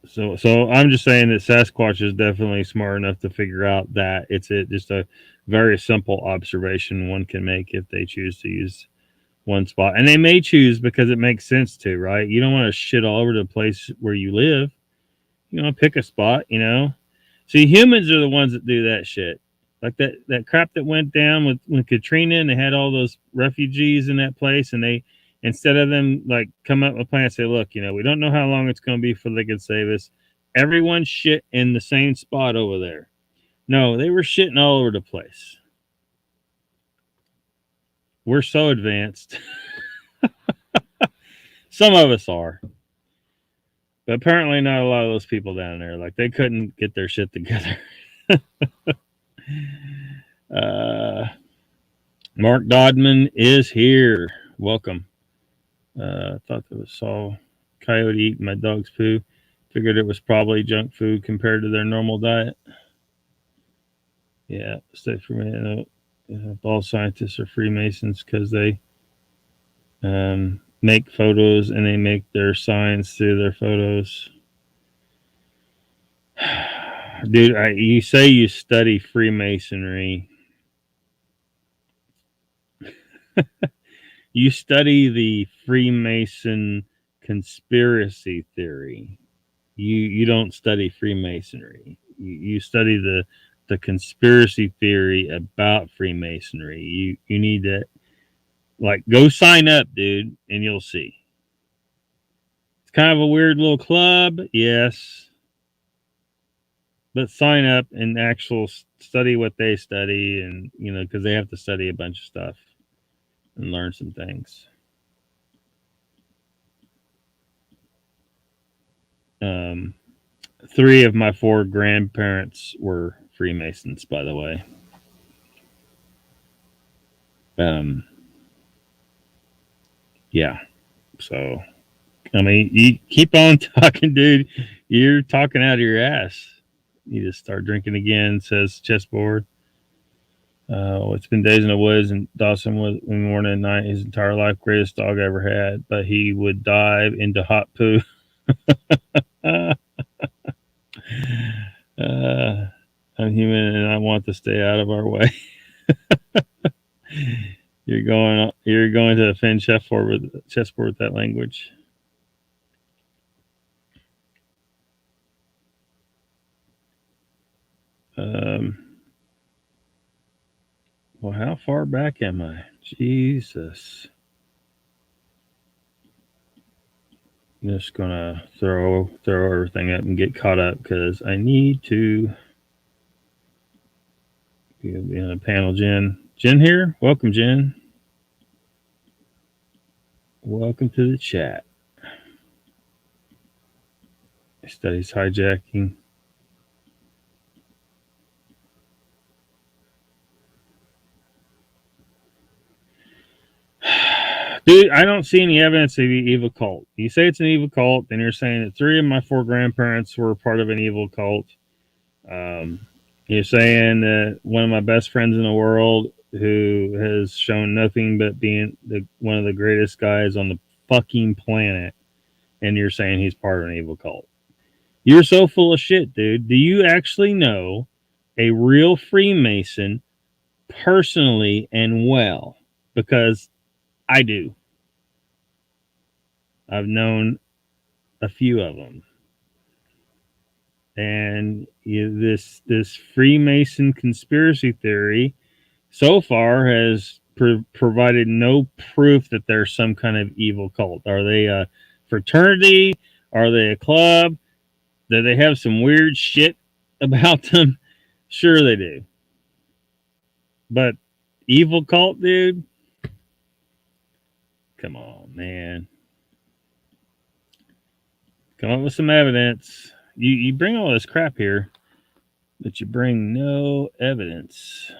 So I'm just saying that Sasquatch is definitely smart enough to figure out that just a very simple observation one can make if they choose to use one spot, and they may choose because it makes sense to, right? You don't want to shit all over the place where you live. Pick a spot. See, humans are the ones that do that shit. Like that crap that went down with Katrina, and they had all those refugees in that place, and they, instead of them like come up with a plan and say, look, we don't know how long it's going to be before they can save us. Everyone shit in the same spot over there. No, they were shitting all over the place. We're so advanced. Some of us are. But apparently not a lot of those people down there. Like, they couldn't get their shit together. Mark Dodman is here. Welcome. I thought that was saw coyote eating my dog's poo. Figured it was probably junk food compared to their normal diet. Yeah, stay for me. All scientists are Freemasons because they make photos and they make their signs through their photos. Dude, you say you study Freemasonry. You study the Freemason conspiracy theory. You don't study Freemasonry. You study the conspiracy theory about Freemasonry. You need to, like, go sign up, dude, and you'll see. It's kind of a weird little club, yes, but sign up and study what they study, and because they have to study a bunch of stuff and learn some things. Um, 3 of my 4 grandparents were Freemasons, by the way. Yeah. So, I mean, you keep on talking, dude. You're talking out of your ass. You just start drinking again, says Chessboard. It's been days in the woods, and Dawson was in morning and night his entire life, greatest dog I ever had, but he would dive into hot poo. I'm human and I want to stay out of our way. You're going to offend Chessboard with that language. Well, how far back am I? Jesus. I'm just gonna throw everything up and get caught up because I need to be on a panel. Jen here. Welcome, Jen. Welcome to the chat. Studies hijacking. Dude, I don't see any evidence of the evil cult. You say it's an evil cult, and you're saying that 3 of my 4 grandparents were part of an evil cult. You're saying that one of my best friends in the world, who has shown nothing but being one of the greatest guys on the fucking planet, and you're saying he's part of an evil cult. You're so full of shit, dude. Do you actually know a real Freemason personally and well? Because I do. I've known a few of them. And this Freemason conspiracy theory so far has provided no proof that there's some kind of evil cult. Are they a fraternity? Are they a club? Do they have some weird shit about them? Sure they do. But evil cult, dude? Come on, man. Come up with some evidence. You bring all this crap here, but you bring no evidence.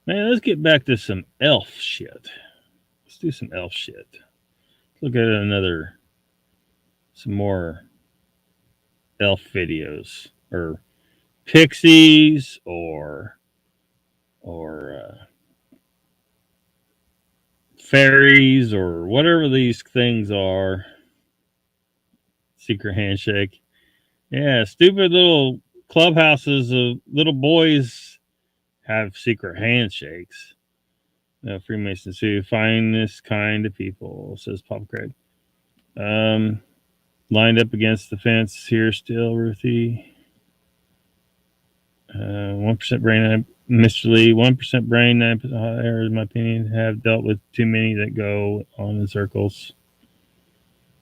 Man, let's get back to some elf shit. Let's do some elf shit. Look at some more elf videos, or pixies, or fairies, or whatever these things are. Secret handshake. Yeah, stupid little clubhouses of little boys have secret handshakes. Freemasons who find this kind of people, says Papa Craig. Lined up against the fence here still, Ruthie. 1% brain, Mr. Lee. 1% brain, 9% hot air, in my opinion. Have dealt with too many that go on in circles.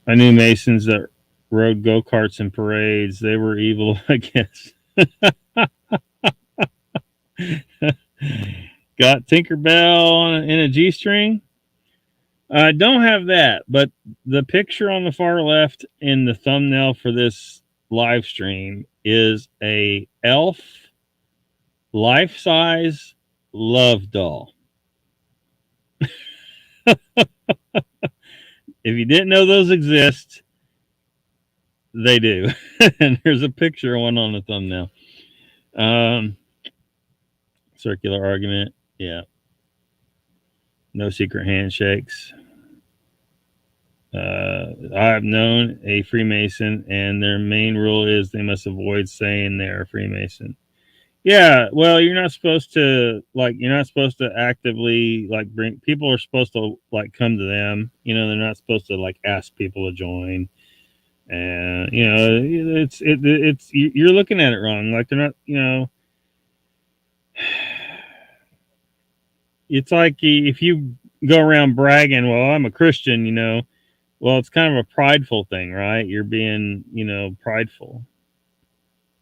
I knew Masons that rode go karts and parades. They were evil, I guess. Got Tinkerbell in a G string. I don't have that, but the picture on the far left in the thumbnail for this live stream is a elf life-size love doll. If you didn't know those exist, they do. And there's a picture of one on the thumbnail. Circular argument. Yeah. No secret handshakes. I've known a Freemason, and their main rule is they must avoid saying they're a Freemason. Yeah, well, you're not supposed to actively bring people are supposed to come to them. They're not supposed to ask people to join. And it's you're looking at it wrong. They're not, it's like if you go around bragging, well, I'm a Christian, well, it's kind of a prideful thing, right? You're being, prideful,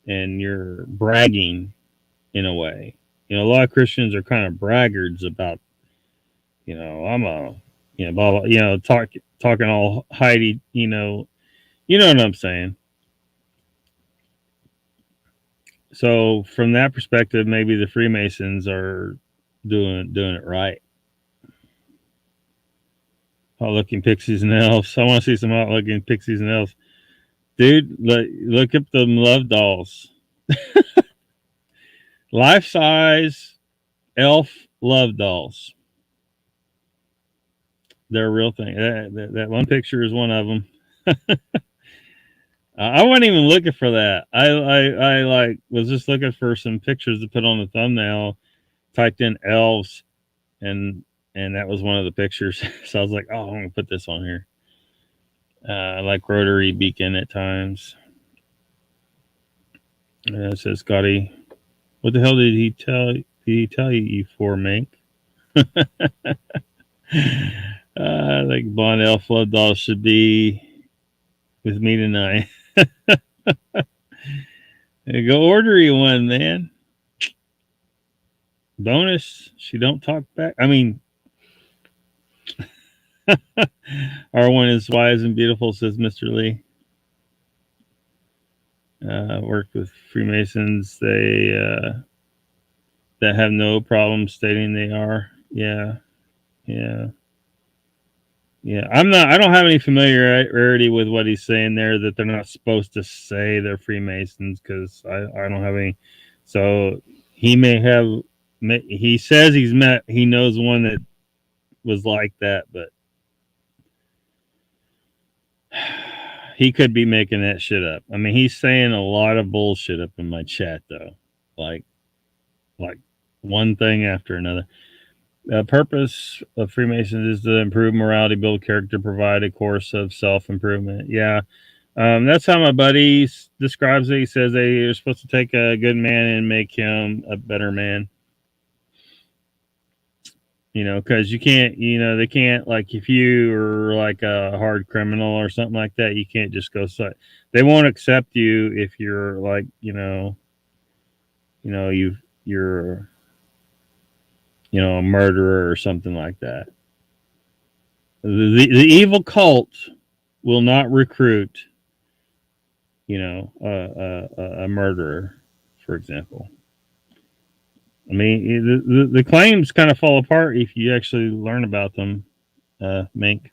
and you're bragging in a way. A lot of Christians are kind of braggarts about, I'm a, blah, blah, talking all Heidi, what I'm saying. So from that perspective, maybe the Freemasons are doing it right. Hot looking pixies and elves. I want to see some hot looking pixies and elves. Dude, look up them love dolls. Life size elf love dolls. They're a real thing. That one picture is one of them. I wasn't even looking for that. I was just looking for some pictures to put on the thumbnail. Typed in elves, and that was one of the pictures. So I was like, oh, I'm gonna put this on here. I like rotary beacon at times. It says Scotty, what the hell did he tell you for, Mank? I think blonde elf love doll should be with me tonight. Go order you one, man. Bonus, she don't talk back. I mean, R1 is wise and beautiful, says Mr. Lee. Worked with Freemasons. They that have no problem stating they are. Yeah. I don't have any familiarity with what he's saying there, that they're not supposed to say they're Freemasons, because I don't have any. So he may have. He says he knows one that was like that, but he could be making that shit up. I mean, he's saying a lot of bullshit up in my chat, though. Like one thing after another. The purpose of Freemasons is to improve morality, build character, provide a course of self-improvement. Yeah. That's how my buddy describes it. He says they are supposed to take a good man and make him a better man. because you can't, they can't, like, if you are like a hard criminal or something like that, you can't just go. They won't accept you if you're like, you're, a murderer or something like that. The evil cult will not recruit, a murderer, for example. I mean, the claims kind of fall apart if you actually learn about them, Mink.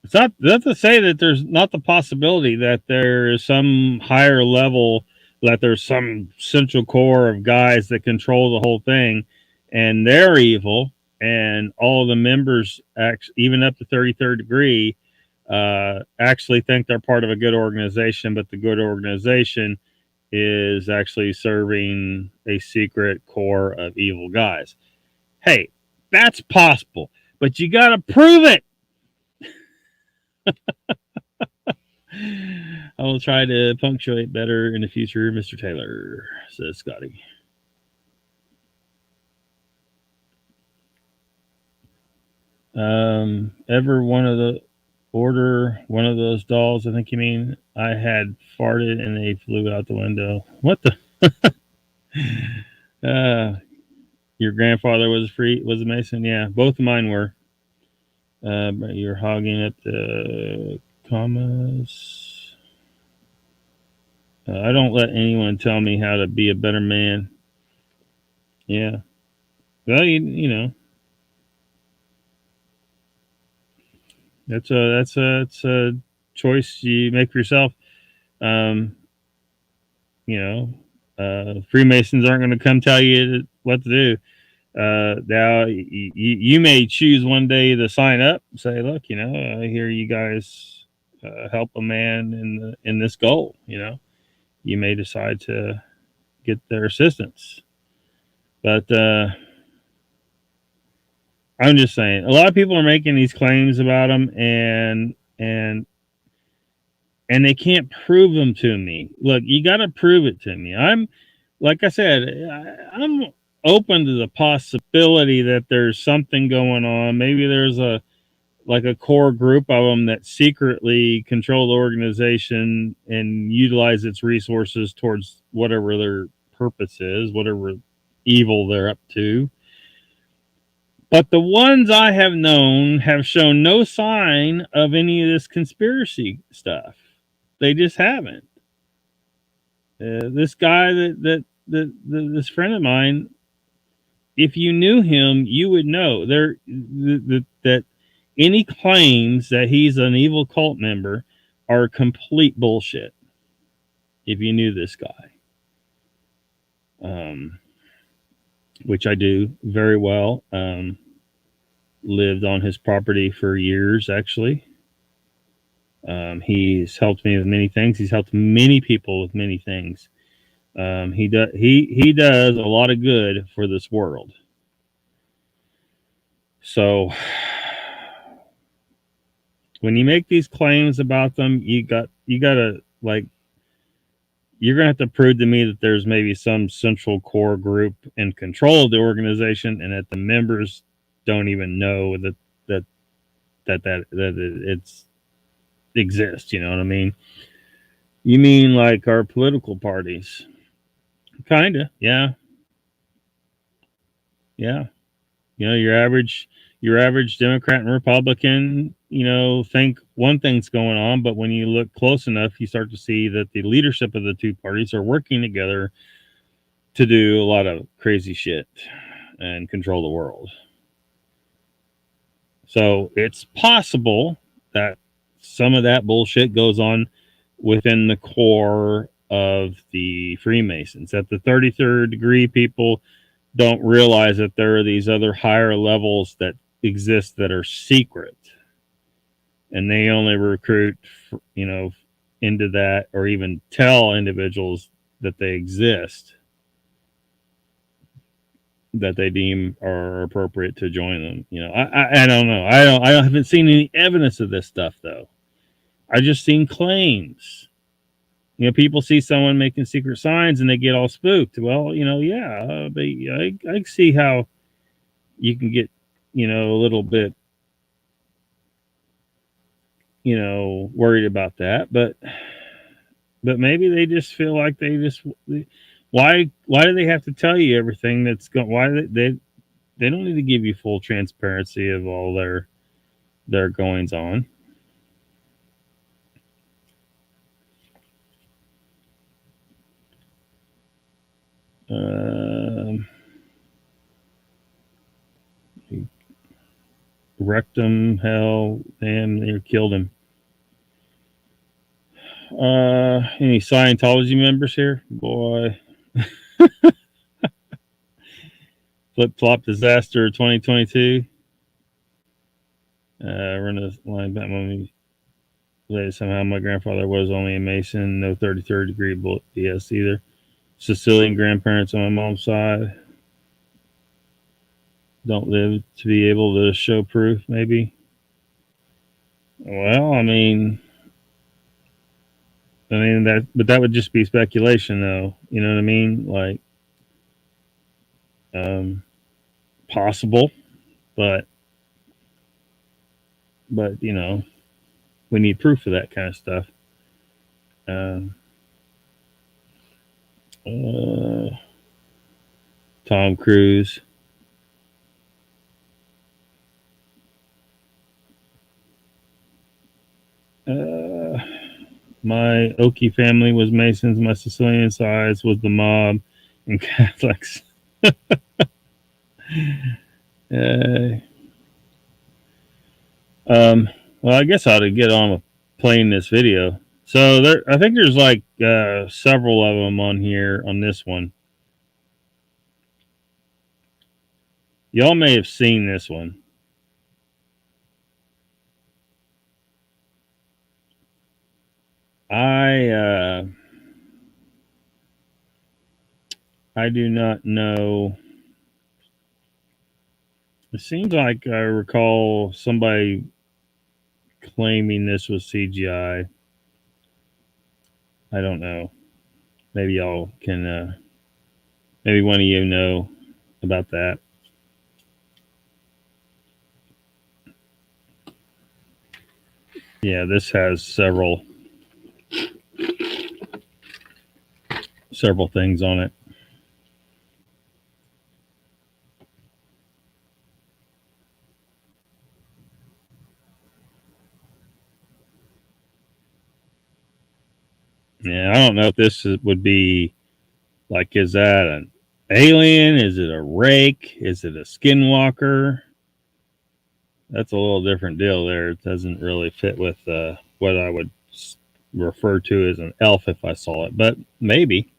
It's not to say that there's not the possibility that there is some higher level, that there's some central core of guys that control the whole thing, and they're evil, and all the members, even up to 33rd degree, actually think they're part of a good organization, but the good organization is actually serving a secret core of evil guys. Hey, that's possible, but you got to prove it. I will try to punctuate better in the future, Mr. Taylor, says Scotty. Ever one of the order one of those dolls? I think you mean. I had farted and they flew out the window. What the? Your grandfather was a Mason. Yeah, both of mine were. But you're hogging at the commas. I don't let anyone tell me how to be a better man. Yeah. Well, it's a choice you make for yourself. Um, Freemasons aren't going to come tell you what to do. Now you may choose one day to sign up, say, look, I hear you guys help a man in this goal. You may decide to get their assistance, but I'm just saying, a lot of people are making these claims about them, and they can't prove them to me. Look, you got to prove it to me. Like I said, I'm open to the possibility that there's something going on. Maybe there's a core group of them that secretly control the organization and utilize its resources towards whatever their purpose is, whatever evil they're up to. But the ones I have known have shown no sign of any of this conspiracy stuff. They just haven't. This guy this friend of mine, if you knew him, you would know that any claims that he's an evil cult member are complete bullshit. If you knew this guy, which I do very well, lived on his property for years, actually. He's helped me with many things. He's helped many people with many things. He does a lot of good for this world. So when you make these claims about them, you gotta, like, you're gonna have to prove to me that there's maybe some central core group in control of the organization, and that the members don't even know that it's exists. You know what I mean? You mean like our political parties? Kinda, yeah. Your average Democrat and Republican, think one thing's going on, but when you look close enough, you start to see that the leadership of the two parties are working together to do a lot of crazy shit and control the world. So it's possible that some of that bullshit goes on within the core of the Freemasons, that the 33rd degree people don't realize that there are these other higher levels that exist that are secret, and they only recruit, into that, or even tell individuals that they exist, that they deem are appropriate to join them. I don't know. I haven't seen any evidence of this stuff, though. I just seen claims. people see someone making secret signs and they get all spooked. Well, yeah, but I see how you can get, a little bit, worried about that. But maybe they just feel like why do they have to tell you everything that's going? Why they don't need to give you full transparency of all their goings on. Um, Wrecked him, hell, damn, they killed him. Any Scientology members here? Boy. Flip flop disaster 2022. Run a line back movie. Somehow my grandfather was only a Mason, no 33rd degree BS either. Sicilian grandparents on my mom's side. Don't live to be able to show proof, maybe. Well, but that would just be speculation, though. You know what I mean? Like, possible, but we need proof of that kind of stuff. Tom Cruise. My Okie family was Masons. My Sicilian side was the mob and Catholics. Well, I guess I ought to get on with playing this video. So I think there's like several of them on here on this one. Y'all may have seen this one. I do not know. It seems like I recall somebody claiming this was CGI. I don't know. Maybe y'all can. Maybe one of you know about that. Yeah, this has several things on it. Yeah, I don't know if this would be like, is that an alien? Is it a rake? Is it a skinwalker? That's a little different deal there. It doesn't really fit with what I would refer to as an elf if I saw it, but maybe.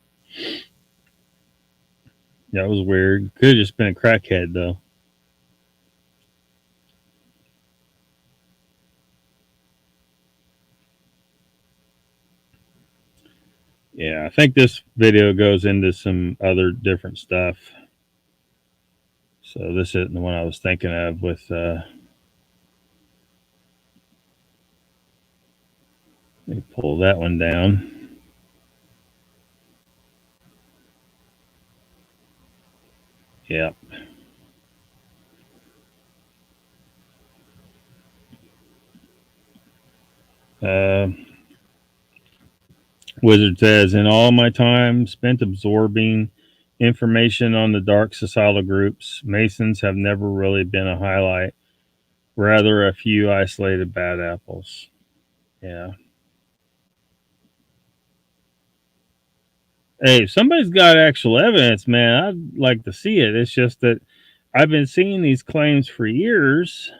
That was weird. Could have just been a crackhead, though. Yeah, I think this video goes into some other different stuff. So this isn't the one I was thinking of with let me pull that one down. Yep. Wizard says, in all my time spent absorbing information on the dark societal groups, Masons have never really been a highlight, rather a few isolated bad apples. Yeah. Hey, if somebody's got actual evidence, man, I'd like to see it. It's just that I've been seeing these claims for years,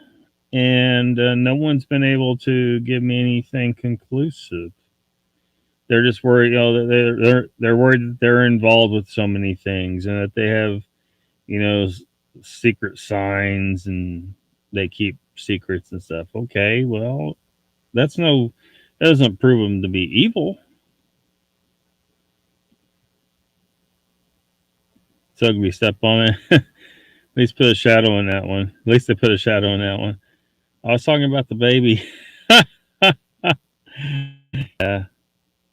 and no one's been able to give me anything conclusive. They're just worried, they're worried that they're involved with so many things, and that they have, secret signs, and they keep secrets and stuff. Okay, well, that doesn't prove them to be evil. So can we step on it? At least put a shadow in that one. At least they put a shadow in that one. I was talking about the baby. Yeah.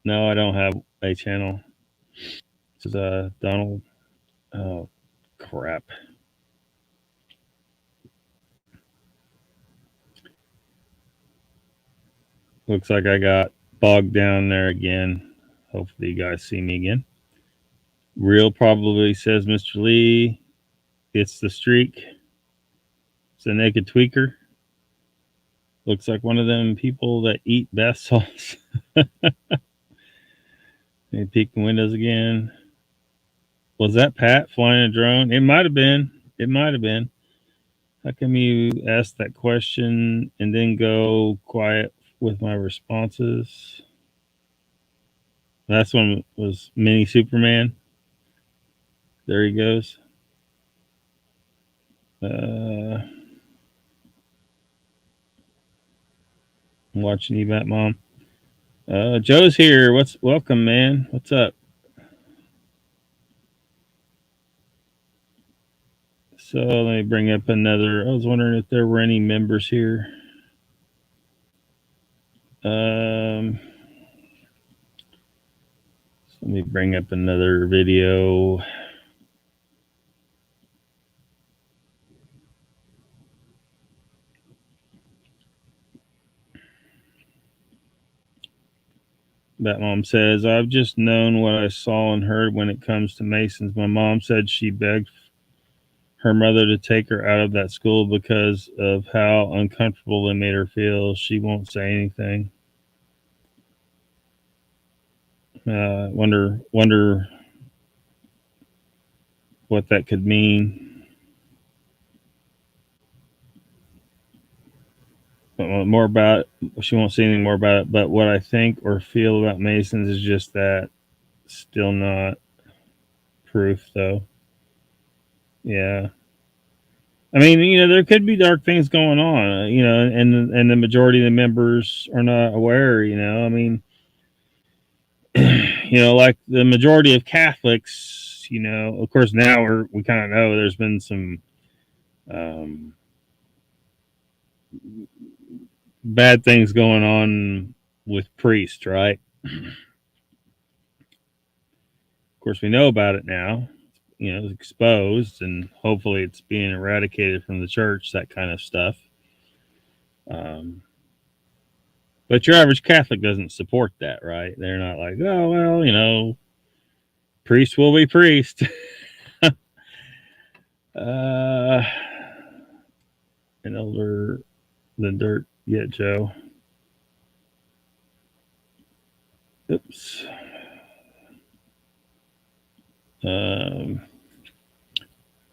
No, I don't have a channel. This is Donald. Oh, crap. Looks like I got bogged down there again. Hopefully, you guys see me again. Real probably says Mr. Lee. It's the streak. It's a naked tweaker. Looks like one of them people that eat bath salts. They peek the windows again. Was that Pat flying a drone? It might have been. It might have been. How come you ask that question and then go quiet with my responses? Last one was Mini Superman. There he goes. I'm watching you, Bat Mom. Joe's here. Welcome, man? What's up? So let me bring up another. I was wondering if there were any members here. So let me bring up another video. That mom says, I've just known what I saw and heard when it comes to Masons. My mom said she begged her mother to take her out of that school because of how uncomfortable they made her feel. She won't say anything. Wonder what that could mean. More about it. She won't say anything more about it. But what I think or feel about Masons is just that. Still not proof, though. Yeah. I mean, there could be dark things going on, and the majority of the members are not aware. I mean, like the majority of Catholics, of course now we kind of know there's been some bad things going on with priests, right? Of course, we know about it now. It's exposed, and hopefully it's being eradicated from the church, that kind of stuff. But your average Catholic doesn't support that, right? They're not like, oh, well, priest will be priest. An elder than dirt yet, Joe. Oops.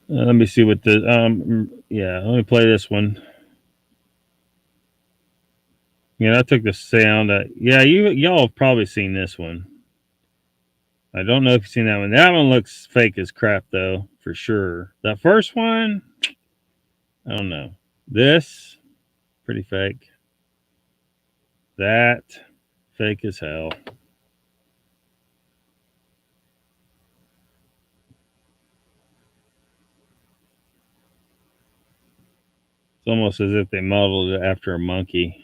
Let me see what the let me play this one. I took the sound. Y'all have probably seen this one. I don't know if you've seen that one. That one looks fake as crap, though, for sure. That first one, I don't know. This, pretty fake. That, fake as hell. It's almost as if they modeled it after a monkey.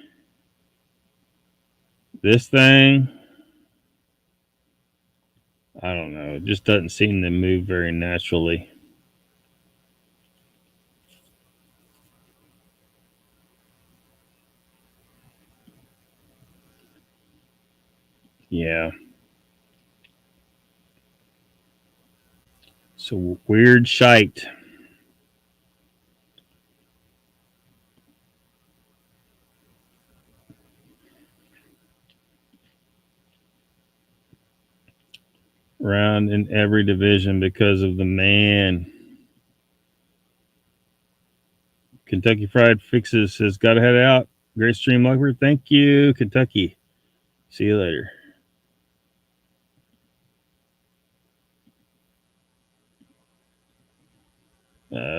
This thing, I don't know. It just doesn't seem to move very naturally. Yeah. So weird shite. Around in every division because of the man. Kentucky Fried Fixes says, gotta head out. Great stream, Lockbeard. Thank you, Kentucky. See you later.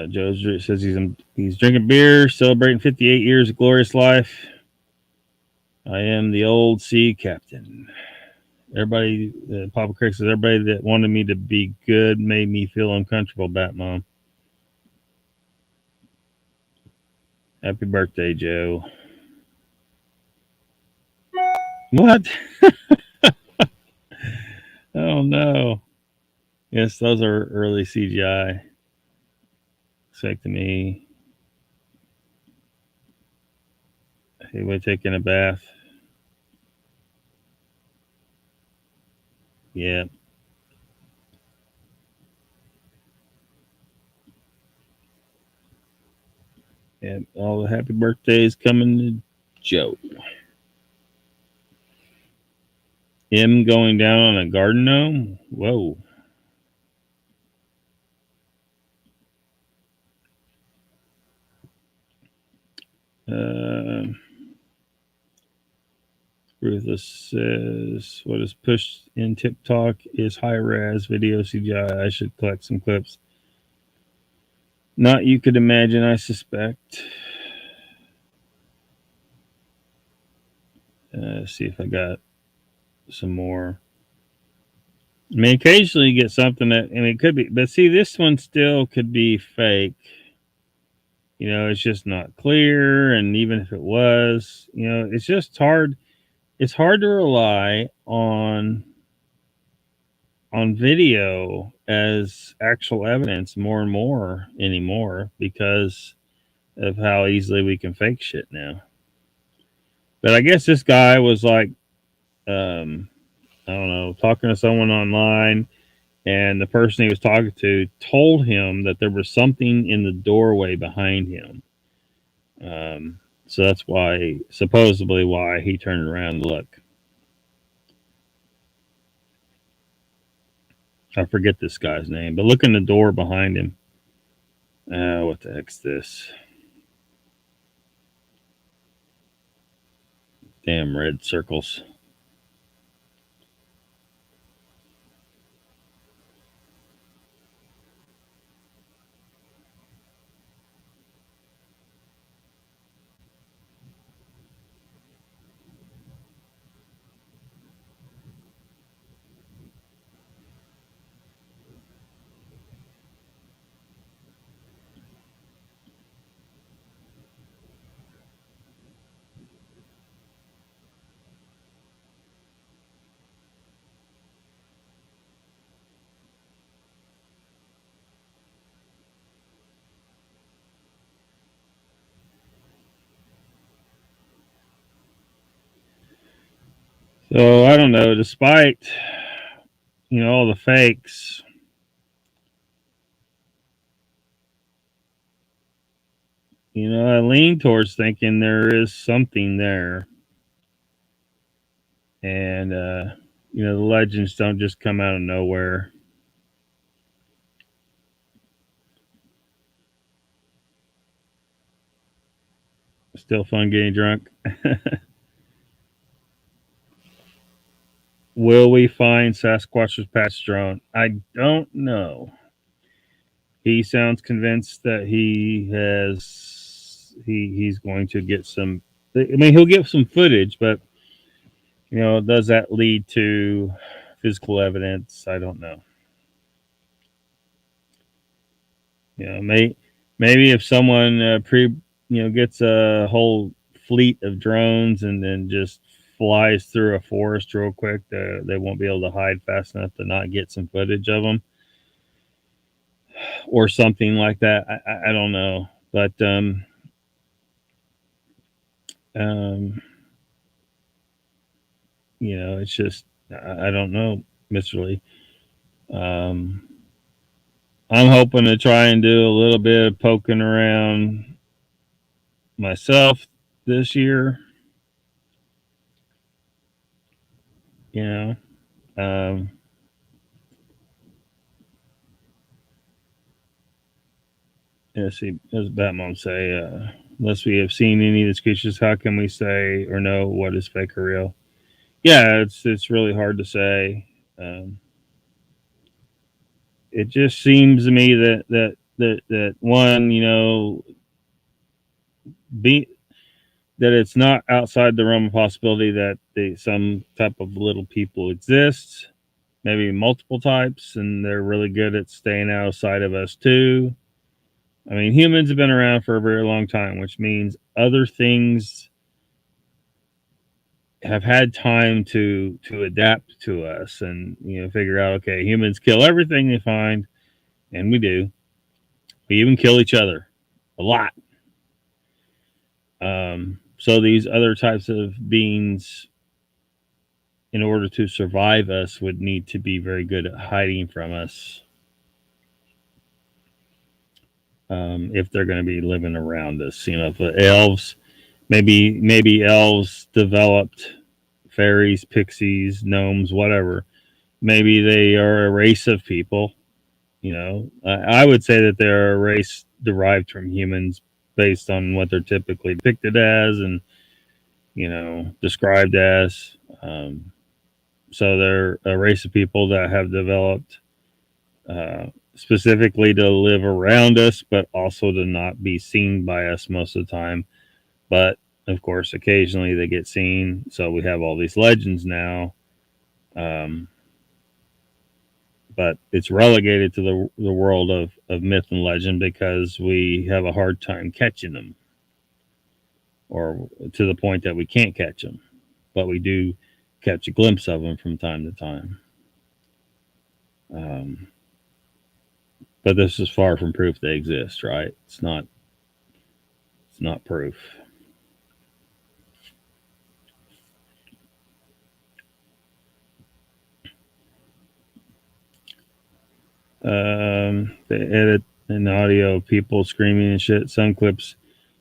Joe says he's drinking beer, celebrating 58 years of glorious life. I am the old sea captain. Everybody, Papa Craig says, everybody that wanted me to be good made me feel uncomfortable, Batmom. Happy birthday, Joe. What? Oh no. Yes, those are early CGI. Looks like to me he was taking a bath. Yeah. And all the happy birthdays coming to Joe. Him going down on a garden gnome? Whoa. Uh, Ruthless says, what is pushed in TikTok is high res video CGI. I should collect some clips. Not you could imagine, I suspect. See if I got some more. I mean, occasionally you get something that, I mean, it could be, but see, this one still could be fake. You know, it's just not clear. And even if it was, you know, it's just hard. It's hard to rely on video as actual evidence more and more anymore because of how easily we can fake shit now. But I guess this guy was like, I don't know, talking to someone online, and the person he was talking to told him that there was something in the doorway behind him. So that's why, supposedly, why he turned around to look. I forget this guy's name, but look in the door behind him. What the heck's this? Damn red circles. So I don't know. Despite all the fakes, I lean towards thinking there is something there, and the legends don't just come out of nowhere. Still fun getting drunk. Will we find Sasquatch's patch drone? I don't know. He sounds convinced that he's going to get some. I mean, he'll get some footage, but does that lead to physical evidence? I don't know. Maybe if someone gets a whole fleet of drones and then just flies through a forest real quick, they won't be able to hide fast enough to not get some footage of them or something like that. I don't know, but um, it's just I don't know, Mr. Lee. Um, I'm hoping to try and do a little bit of poking around myself this year. You know, um, let's see, as Batmom say, unless we have seen any of these creatures, how can we say or know what is fake or real? Yeah, it's really hard to say. Um, it just seems to me that one, be that it's not outside the realm of possibility that some type of little people exist, maybe multiple types, and they're really good at staying outside of us too. I mean, humans have been around for a very long time, which means other things have had time to adapt to us, and figure out, okay, humans kill everything they find, and we do. We even kill each other a lot. So these other types of beings, in order to survive us, would need to be very good at hiding from us, if they're going to be living around us. If the elves, maybe elves developed fairies, pixies, gnomes, whatever. Maybe they are a race of people. I would say that they're a race derived from humans based on what they're typically depicted as and described as. So they're a race of people that have developed specifically to live around us, but also to not be seen by us most of the time. But of course, occasionally they get seen. So we have all these legends now. Um, but it's relegated to the world of myth and legend because we have a hard time catching them, or to the point that we can't catch them. But we do catch a glimpse of them from time to time. Um, but this is far from proof they exist, right? It's not. It's not proof. They edit an audio of people screaming and shit. Some clips,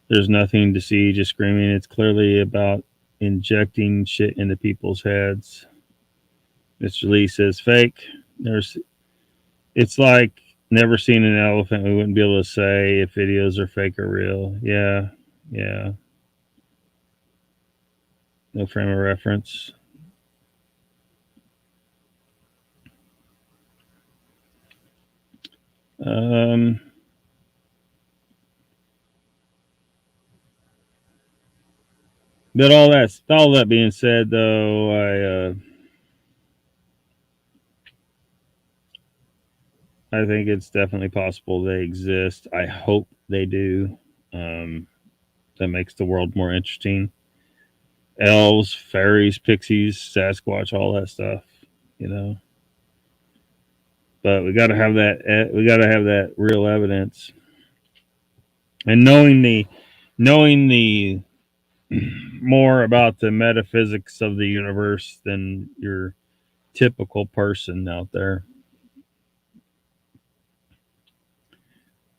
there's nothing to see, just screaming. It's clearly about injecting shit into people's heads. Mr. Lee says fake. There's, it's like never seen an elephant. We wouldn't be able to say if videos are fake or real. Yeah, yeah. No frame of reference. Um, but all that being said, though, I think it's definitely possible they exist. I hope they do. Um, that makes the world more interesting. Elves, fairies, pixies, Sasquatch, all that stuff, you know. But we got to have that. We got to have that real evidence, and knowing the more about the metaphysics of the universe than your typical person out there.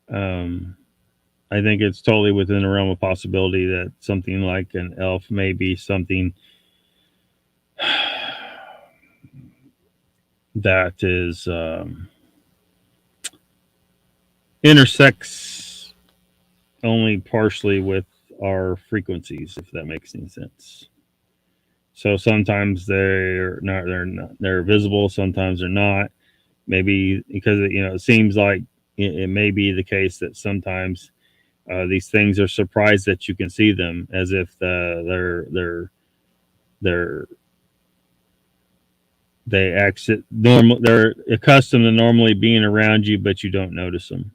Um, I think it's totally within the realm of possibility that something like an elf may be something that is intersects only partially with our frequencies, if that makes any sense. So sometimes they're visible, sometimes they're not. Maybe because it seems like it may be the case that sometimes these things are surprised that you can see them, as if they're they exit normal. They're accustomed to normally being around you, but you don't notice them.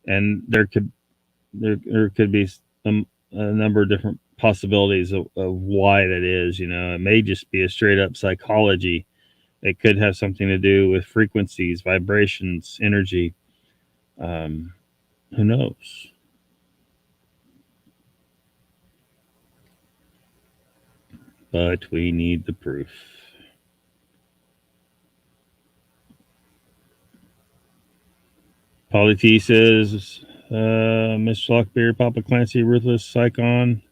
And there could be a number of different possibilities of why that is. It may just be a straight up psychology. It could have something to do with frequencies, vibrations, energy. Um, who knows? But we need the proof. Polly T says, Mr. Lockbeard, Papa Clancy, Ruthless, Psychon,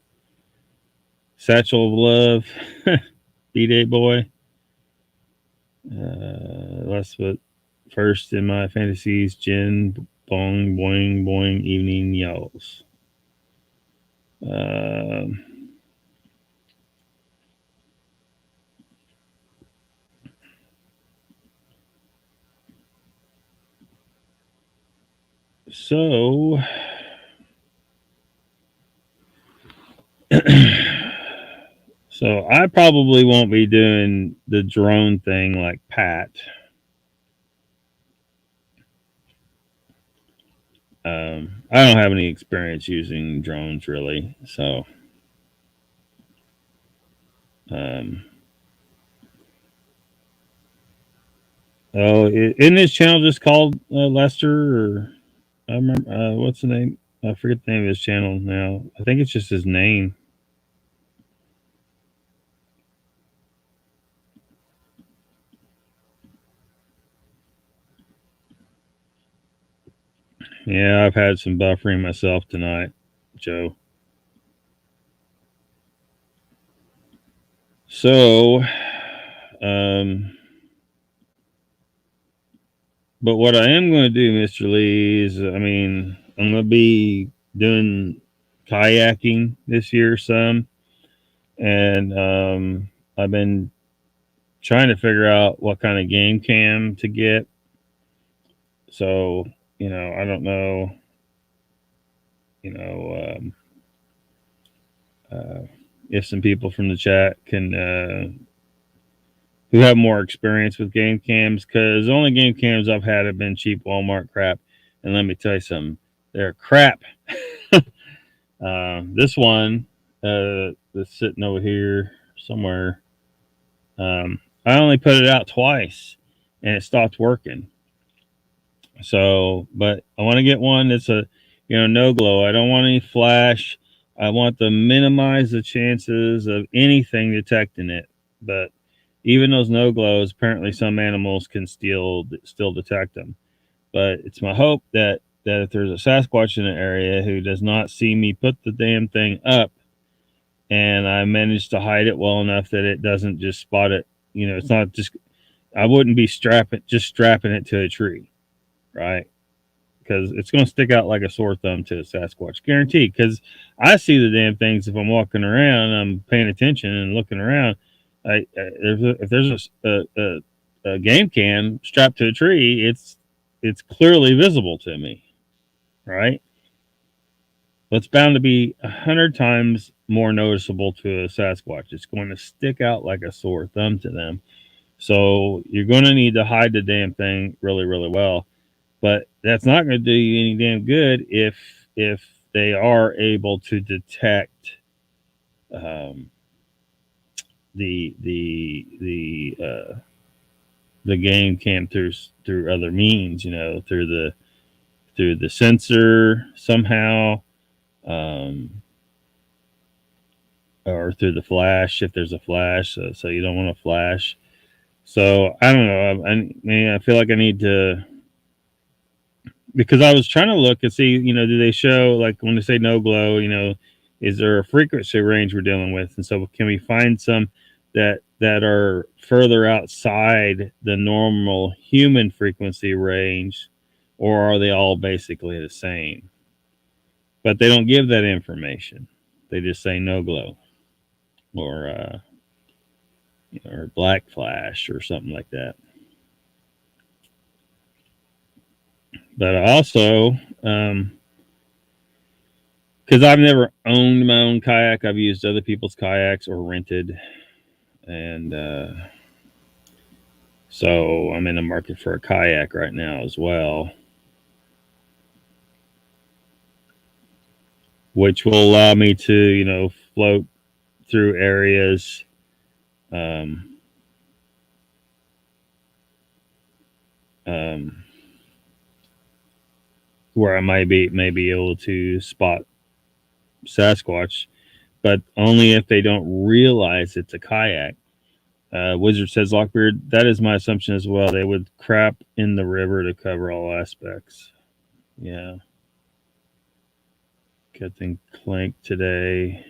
Satchel of Love, B-Day Boy. Last but first in my fantasies, Jin, Bong, Boing, Boing, Evening Yells. So so I probably won't be doing the drone thing like Pat. I don't have any experience using drones really, so Um, isn't his channel just called Lester? Or I remember what's the name? I forget the name of his channel now. I think it's just his name. Yeah, I've had some buffering myself tonight, Joe. So, um, but what I am going to do, Mr. Lee, is I'm going to be doing kayaking this year some, and I've been trying to figure out what kind of game cam to get. So, I don't know, you know, uh, if some people from the chat can who have more experience with game cams, because the only game cams I've had have been cheap Walmart crap. And let me tell you something, they're crap. This one that's sitting over here somewhere, I only put it out twice and it stopped working. So, but I want to get one that's a, no glow. I don't want any flash. I want to minimize the chances of anything detecting it. But even those no glows, apparently some animals can still detect them. But it's my hope that if there's a Sasquatch in the area who does not see me put the damn thing up, and I manage to hide it well enough that it doesn't just spot it. It's not just, I wouldn't be strapping it to a tree, right? Because it's going to stick out like a sore thumb to a Sasquatch, guaranteed. Because I see the damn things if I'm walking around, I'm paying attention and looking around. If there's a game cam strapped to a tree, it's clearly visible to me, right? But it's bound to be 100 times more noticeable to a Sasquatch. It's going to stick out like a sore thumb to them. So you're going to need to hide the damn thing really, really well. But that's not going to do you any damn good if they are able to detect um, the game cam through other means, through the sensor somehow, um, or through the flash if there's a flash. So you don't want to flash. So I don't know. I feel like I need to, because I was trying to look and see, do they show, like when they say no glow, is there a frequency range we're dealing with? And so can we find some that are further outside the normal human frequency range, or are they all basically the same? But they don't give that information. They just say no glow or or black flash or something like that. But also, because I've never owned my own kayak, I've used other people's kayaks or rented, and so I'm in the market for a kayak right now as well, which will allow me to, float through areas um, um, where I may be able to spot Sasquatch, but only if they don't realize it's a kayak. Wizard says, Lockbeard, that is my assumption as well. They would crap in the river to cover all aspects. Yeah. Good thing Clank today.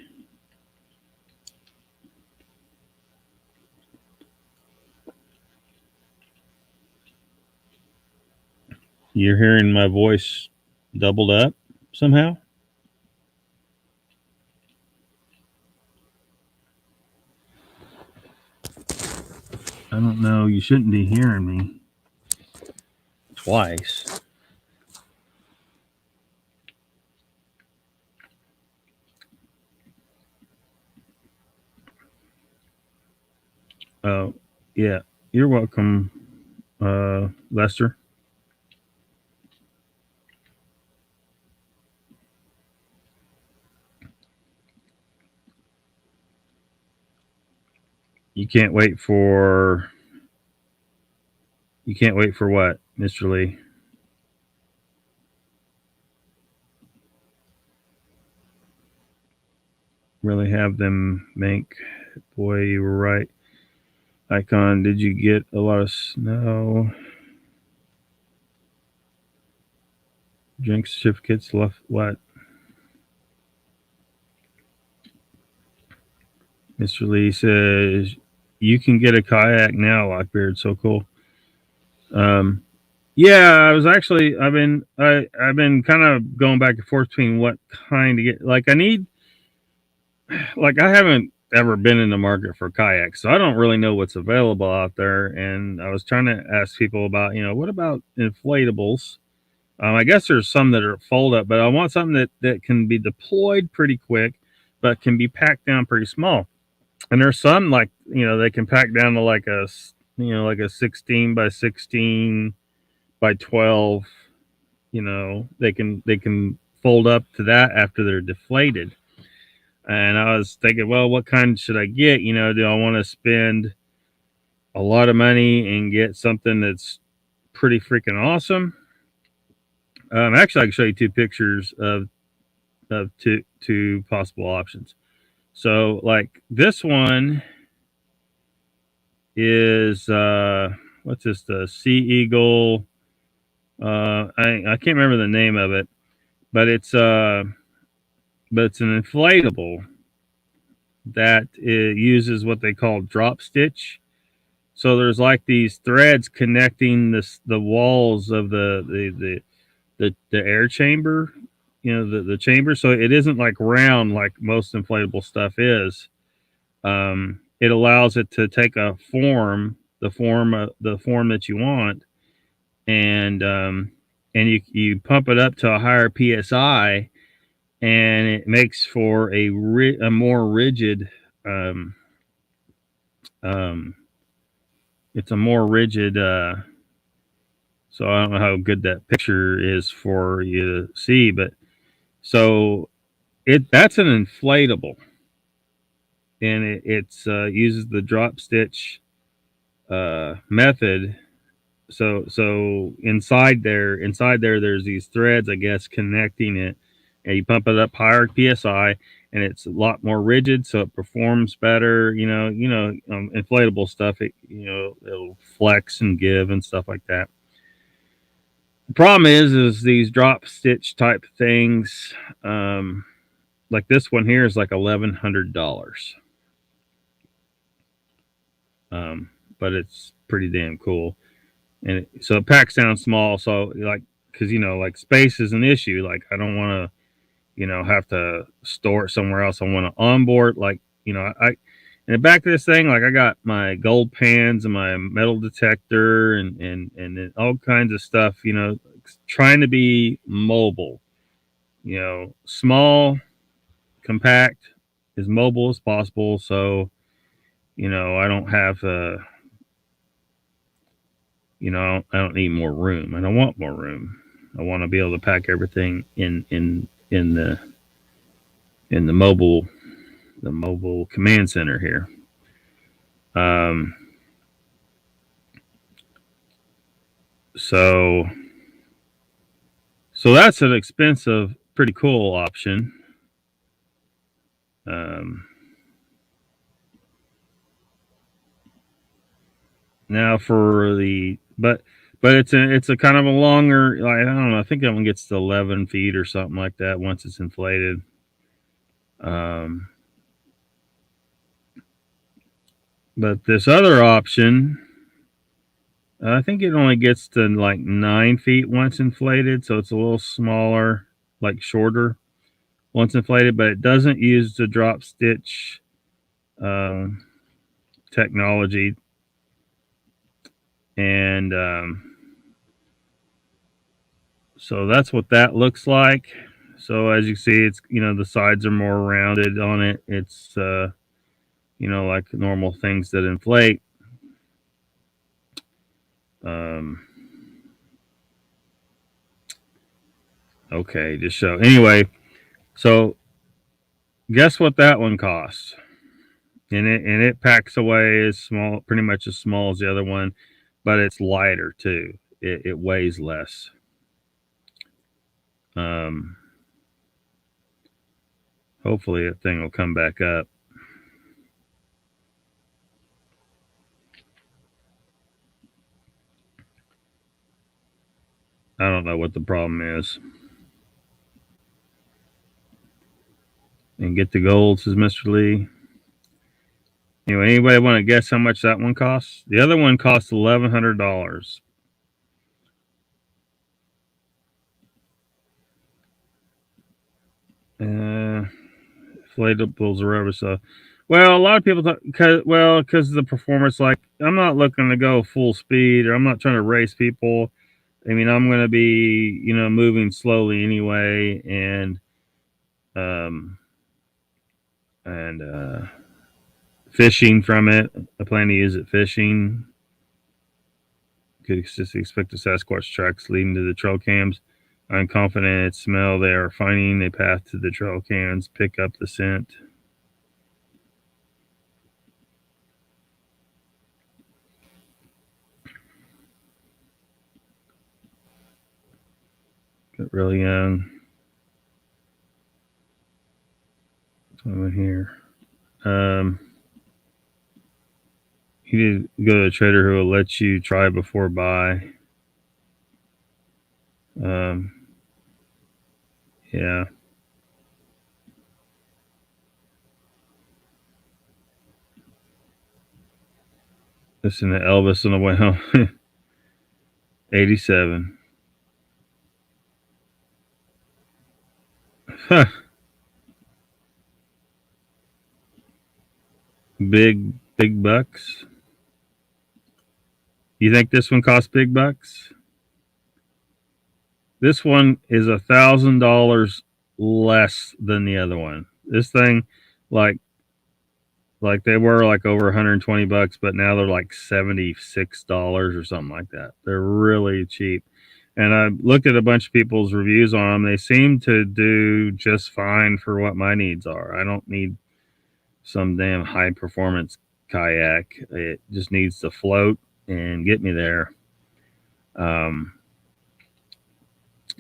You're hearing my voice doubled up somehow? I don't know. You shouldn't be hearing me twice. Oh, yeah. You're welcome, Lester. You can't wait for what, Mr. Lee? Really have them make. Boy, you were right. Icon, did you get a lot of snow? Drink certificates left. What? Mr. Lee says you can get a kayak now, Lockbeard. So cool. Um, yeah, I was actually I've been kind of going back and forth between what kind to get. Like I need, like I haven't ever been in the market for kayaks, so I don't really know what's available out there. And I was trying to ask people about, what about inflatables? I guess there's some that are fold up, but I want something that can be deployed pretty quick, but can be packed down pretty small. And there's some like they can pack down to like like a 16 by 16 by 12. They can fold up to that after they're deflated. And I was thinking, well, what kind should I get? Do I want to spend a lot of money and get something that's pretty freaking awesome? Actually, I can show you two pictures of two possible options. So, like this one is what's this? The Sea Eagle. I can't remember the name of it, but it's an inflatable that it uses what they call drop stitch. So there's like these threads connecting the walls of the air chamber, the chamber. So it isn't like round like most inflatable stuff is. It allows it to take a form, the form that you want, and you pump it up to a higher psi, and it makes for a more rigid um, um, it's a more rigid so I don't know how good that picture is for you to see, but so that's an inflatable, and it's uses the drop stitch method. So inside there there's these threads, I guess, connecting it, and you pump it up higher psi, and it's a lot more rigid, so it performs better. Inflatable stuff, it'll flex and give and stuff like that. The problem is these drop stitch type things, like this one here is like $1,100, but it's pretty damn cool. And so it packs down small. So like, because like space is an issue. Like I don't want to have to store it somewhere else. I want to onboard. Like I in the back of this thing, like I got my gold pans and my metal detector and all kinds of stuff. Trying to be mobile. Small, compact, as mobile as possible. So I don't have I don't need more room. I don't want more room. I want to be able to pack everything in the mobile command center here. Um, so that's an expensive, pretty cool option. Now for the but it's a kind of a longer, like I don't know, I think that one gets to 11 feet or something like that once it's inflated. But this other option, I think it only gets to like 9 feet once inflated, so it's a little smaller, like shorter once inflated, but it doesn't use the drop stitch technology. And so that's what that looks like. So as you see, it's the sides are more rounded on it. It's like normal things that inflate. Okay, just show anyway. So guess what that one costs? it packs away as small, pretty much as small as the other one, but it's lighter too. It weighs less. Um, hopefully that thing will come back up. I don't know what the problem is. And get the gold, says Mr. Lee. Anyway, anybody want to guess how much that one costs? The other one costs $1,100. Inflatables or whatever. So, well, a lot of people talk because of the performance. Like, I'm not looking to go full speed, or I'm not trying to race people. I mean, I'm going to be, moving slowly anyway, um, and fishing from it. I plan to use it fishing. Could just expect the Sasquatch tracks leading to the trail cams. I'm confident it's smell they are finding a path to the trail cams. Pick up the scent. Got really young. Over here. You need to go to a trader who will let you try before buy. Yeah. Listen to Elvis on the way home. 87. Huh. Big bucks. You think this one costs big bucks? This one is $1,000 less than the other one. This thing, like they were like over 120 bucks, but now they're like $76 or something like that. They're really cheap. And I looked at a bunch of people's reviews on them. They seem to do just fine for what my needs are. I don't need some damn high performance kayak. It just needs to float and get me there.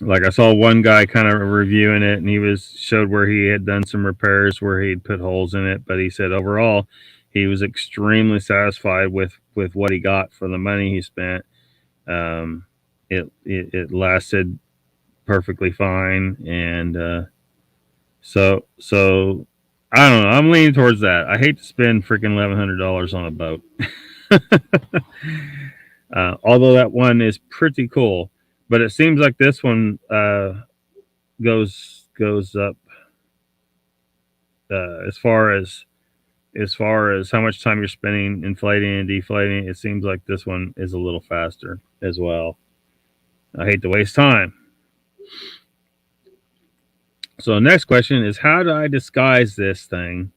Like I saw one guy kind of reviewing it, and he showed where he had done some repairs where he'd put holes in it, but he said overall he was extremely satisfied with what he got for the money he spent. It lasted perfectly fine, and so I don't know. I'm leaning towards that. I hate to spend freaking $1,100 on a boat. Although that one is pretty cool, but it seems like this one goes up as far as how much time you're spending inflating and deflating. It seems like this one is a little faster as well. I hate to waste time. So next question is, how do I disguise this thing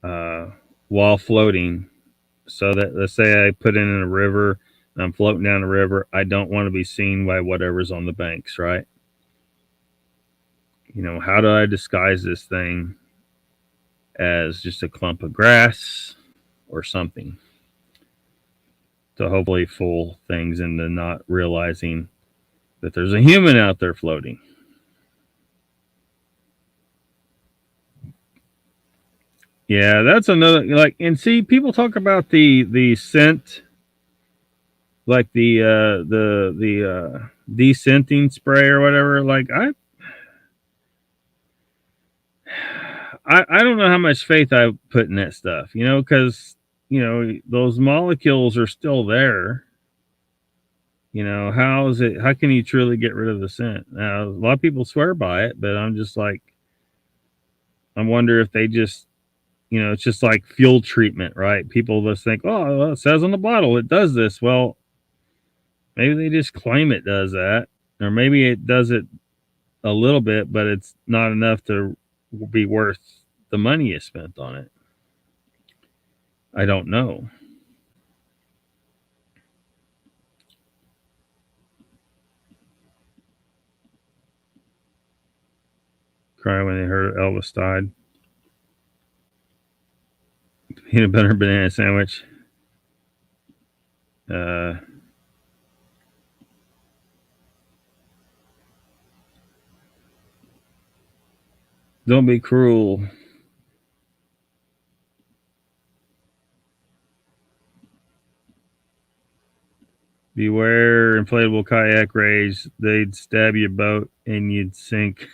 while floating? So that, let's say I put it in a river and I'm floating down the river, I don't want to be seen by whatever's on the banks, right? How do I disguise this thing as just a clump of grass or something to hopefully fool things into not realizing that there's a human out there floating? Yeah, that's another, and see, people talk about the scent, like the descenting spray or whatever. Like I don't know how much faith I put in that stuff, because those molecules are still there. How can you truly get rid of the scent? Now, a lot of people swear by it, but I'm just like, I wonder if they just, it's just like fuel treatment, right? People just think, oh, well, it says on the bottle it does this. Well, maybe they just claim it does that, or maybe it does it a little bit, but it's not enough to be worth the money you spent on it. I don't know. Cry when they heard Elvis died. peanut butter banana sandwich. Don't be cruel. Beware inflatable kayak rays. They'd stab your boat and you'd sink.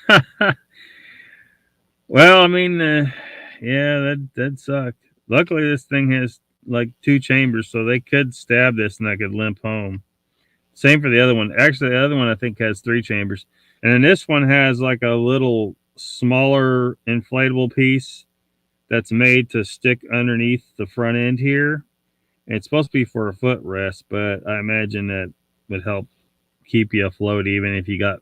Well, I mean, yeah, that sucked. Luckily, this thing has like 2 chambers, so they could stab this and I could limp home. Same for the other one. Actually, the other one I think has 3 chambers, and then this one has like a little smaller inflatable piece that's made to stick underneath the front end here. And it's supposed to be for a footrest, but I imagine that would help keep you afloat even if you got,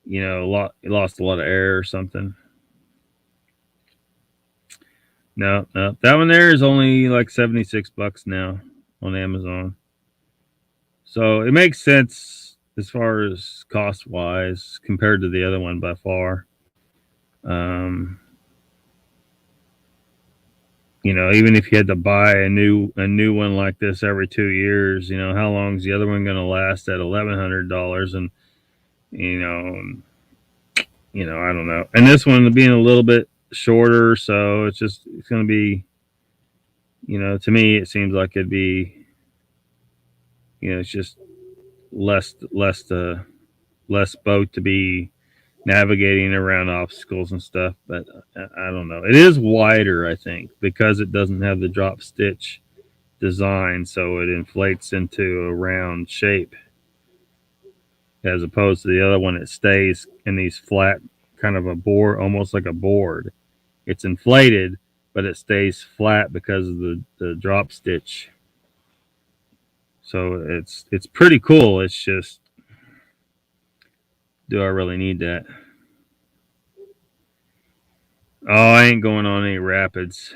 lost a lot of air or something. No, no, that one there is only like $76 now on Amazon. So it makes sense as far as cost wise compared to the other one by far. Um, even if you had to buy a new one like this every 2 years, how long is the other one going to last at $1,100? And you know, I don't know. And this one being a little bit shorter, so it's going to be, to me it seems like it'd be, it's just less boat to be navigating around obstacles and stuff. But I don't know. It is wider, I think, because it doesn't have the drop stitch design, so it inflates into a round shape, as opposed to the other one. It stays in these flat, kind of a board, almost like a board. It's inflated, but it stays flat because of the drop stitch. So it's pretty cool. It's just, do I really need that? Oh, I ain't going on any rapids.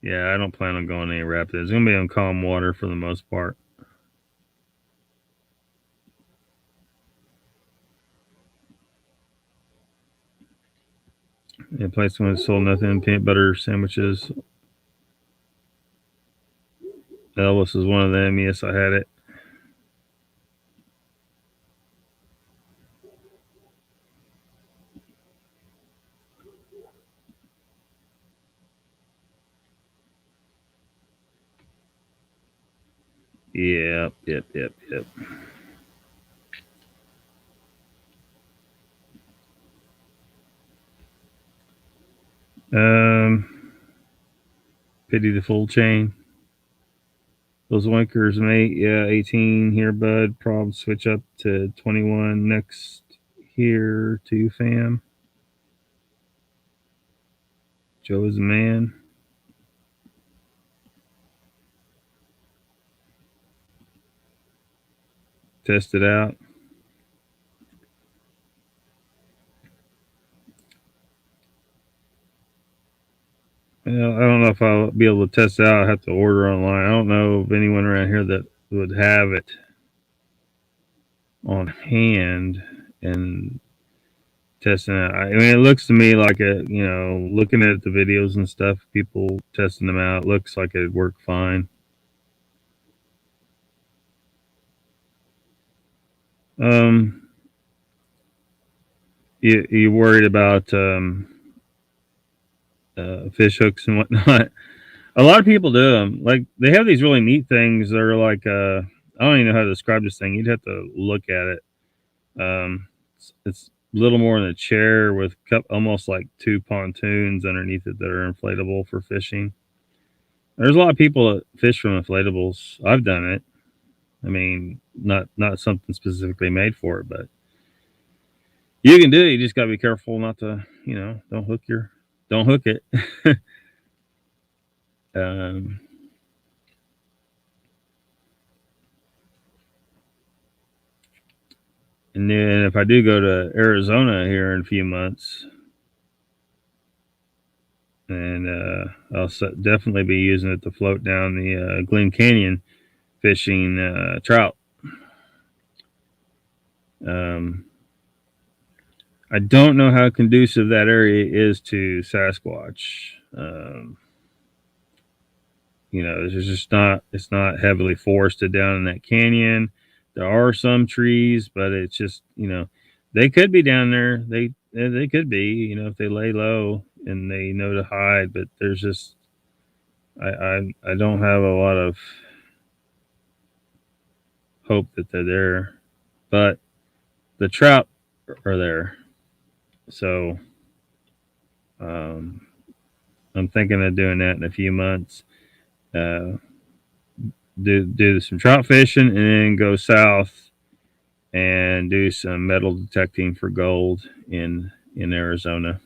Yeah, I don't plan on going any rapids. It's gonna be on calm water for the most part. Yeah, place one sold nothing peanut butter sandwiches. Elvis is one of them. Yes, I had it. Yep. Pity the full chain. Those winkers, mate. Yeah, 18 here, bud. Prob switch up to 21 next here to fam. Joe is a man. Test it out. Well, I don't know if I'll be able to test it out. I have to order online. I don't know of anyone around here that would have it on hand and testing it. I mean, it looks to me like looking at the videos and stuff, people testing them out, looks like it'd work fine. You worried about fish hooks and whatnot? A lot of people do them. Like, they have these really neat things that are like, I don't even know how to describe this thing. You'd have to look at it. It's a little more in a chair with almost like 2 pontoons underneath it that are inflatable for fishing. There's a lot of people that fish from inflatables. I've done it. I mean, not something specifically made for it, but you can do it. You just gotta be careful not to, don't hook it. um, and then if I do go to Arizona here in a few months, and I'll definitely be using it to float down the Glen Canyon fishing trout. I don't know how conducive that area is to Sasquatch. There's just not. It's not heavily forested down in that canyon. There are some trees, but it's just they could be down there. They could be if they lay low and they know to hide. But there's just I don't have a lot of hope that they're there. But the trout are there, so um, I'm thinking of doing that in a few months. Uh, do some trout fishing and then go south and do some metal detecting for gold in Arizona.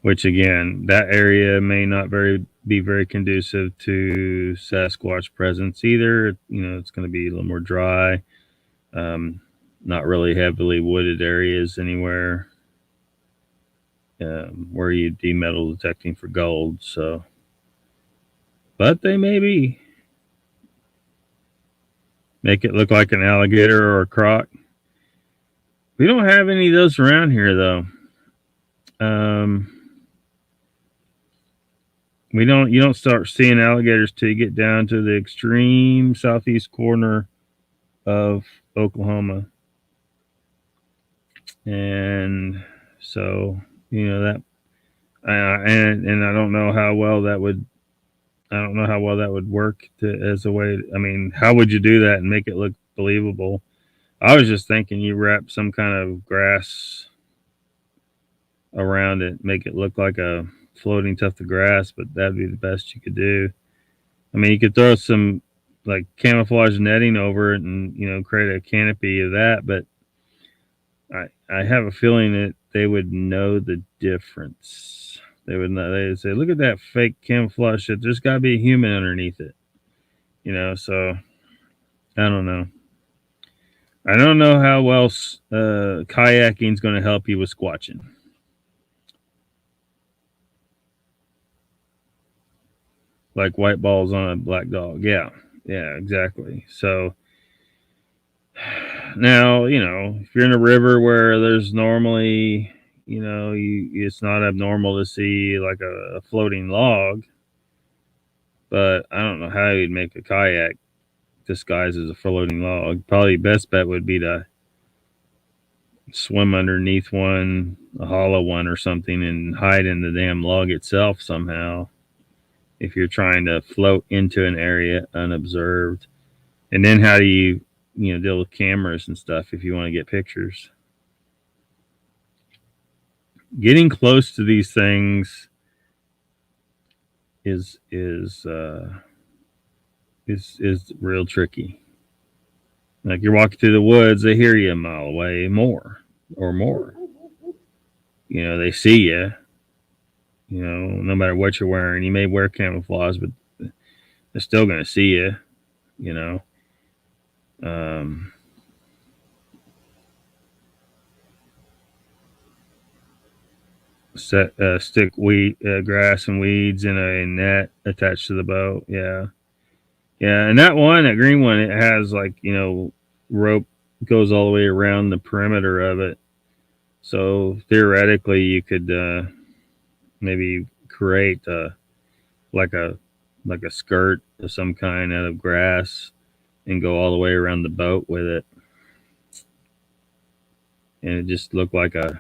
Which again, that area may not be very conducive to Sasquatch presence either. It's going to be a little more dry. Not really heavily wooded areas anywhere where you'd be metal detecting for gold. So, but they may be. Make it look like an alligator or a croc. We don't have any of those around here, though. We don't. You don't start seeing alligators till you get down to the extreme southeast corner of Oklahoma, and so that. And I don't know how well that would. I don't know how well that would work as a way. I mean, how would you do that and make it look believable? I was just thinking you wrap some kind of grass around it, make it look like a floating tuft of grass, but that'd be the best you could do. I mean, you could throw some like camouflage netting over it and create a canopy of that, but I have a feeling that they would know the difference. They would know. They'd say, "Look at that fake camouflage shit. There's got to be a human underneath it." So I don't know. I don't know how well kayaking is going to help you with squatching. Like white balls on a black dog. Yeah, exactly. So now, if you're in a river where there's normally, it's not abnormal to see like a floating log, but I don't know how you'd make a kayak disguised as a floating log. Probably best bet would be to swim underneath one, a hollow one or something, and hide in the damn log itself somehow. If you're trying to float into an area unobserved, and then how do you deal with cameras and stuff if you want to get pictures? Getting close to these things is real tricky. Like you're walking through the woods, they hear you a mile away or more. They see you. No matter what you're wearing, you may wear camouflage, but they're still going to see you. You know, um, stick grass and weeds in a net attached to the boat. Yeah, and that green one, it has like rope goes all the way around the perimeter of it. So theoretically, you could maybe create like a like a skirt of some kind out of grass and go all the way around the boat with it, and it just looked like a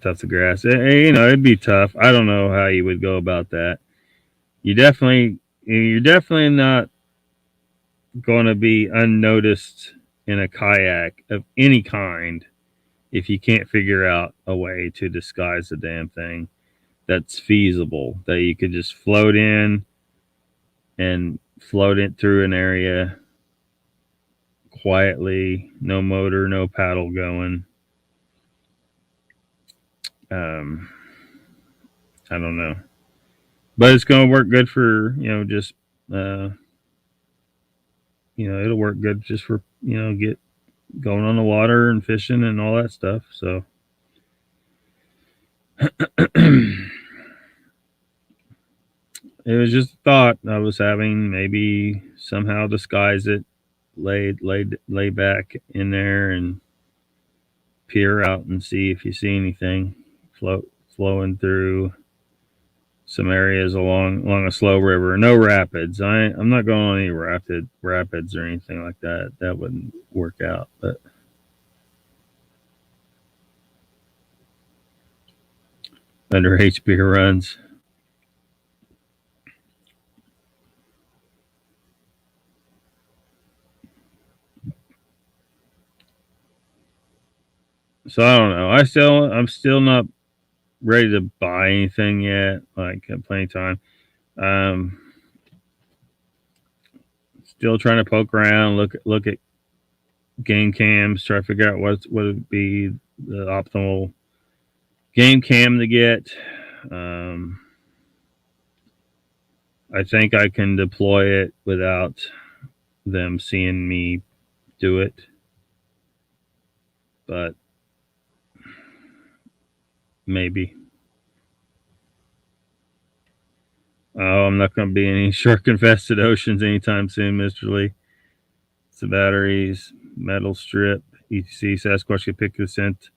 tuft of grass. It'd be tough. I don't know how you would go about that. You're definitely not going to be unnoticed in a kayak of any kind if you can't figure out a way to disguise the damn thing that's feasible, that you could just float in and float it through an area quietly, no motor, no paddle going. I don't know, but it's going to work good for just it'll work good just for get going on the water and fishing and all that stuff. So it was just a thought I was having. Maybe somehow disguise it, lay back in there and peer out and see if you see anything flowing through some areas along a slow river. No rapids. I'm not going on any rapids or anything like that. That wouldn't work out. But underage beer runs. So I don't know. I'm still not ready to buy anything yet. Like plenty of time. Um, Still trying to poke around, look at game cams, try to figure out what would be the optimal game cam to get. Um, I think I can deploy it without them seeing me do it, but maybe. Oh, I'm not going to be in any shark infested oceans anytime soon, Mr. Lee. It's the batteries, metal strip, ETC Sasquatch can pick the scent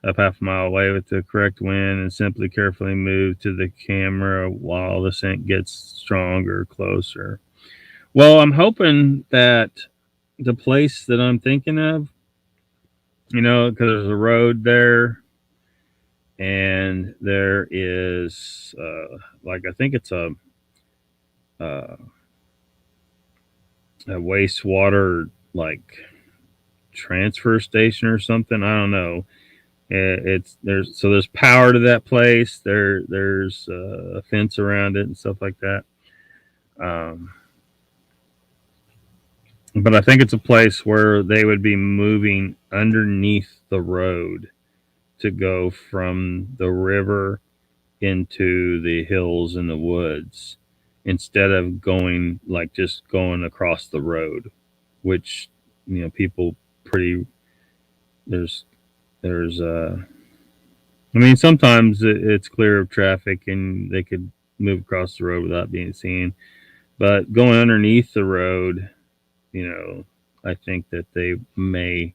up half a mile away with the correct wind and simply carefully move to the camera while the scent gets stronger, closer. Well, I'm hoping that the place that I'm thinking of, because there's a road there and there is, like, I think it's uh, a wastewater, like, transfer station or something. I don't know. There's power to that place. There's a fence around it and stuff like that. Um, but I think it's a place where they would be moving underneath the road to go from the river into the hills and the woods instead of just going across the road, which people pretty there's I mean, sometimes it's clear of traffic and they could move across the road without being seen. But going underneath the road, I think that they may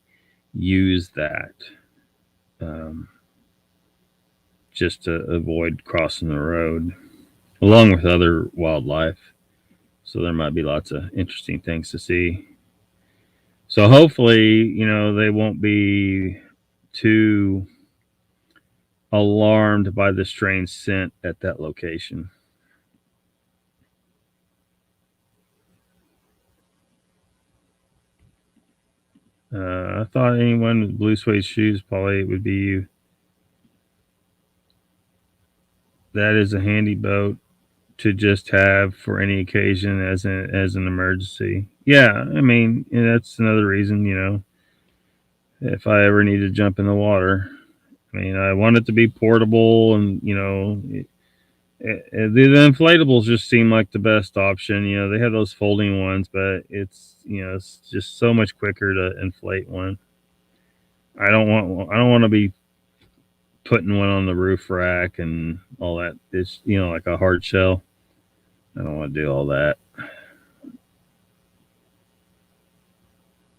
use that um, just to avoid crossing the road, along with other wildlife. So there might be lots of interesting things to see. So hopefully, they won't be too alarmed by the strange scent at that location. I thought anyone with blue suede shoes, Polly, it would be you. That is a handy boat to just have for any occasion as an emergency. Yeah, I mean that's another reason. If I ever need to jump in the water, I mean I want it to be portable, and the inflatables just seem like the best option. They have those folding ones, but it's just so much quicker to inflate one. I don't want to be putting one on the roof rack and all that. It's like a hard shell. I don't want to do all that.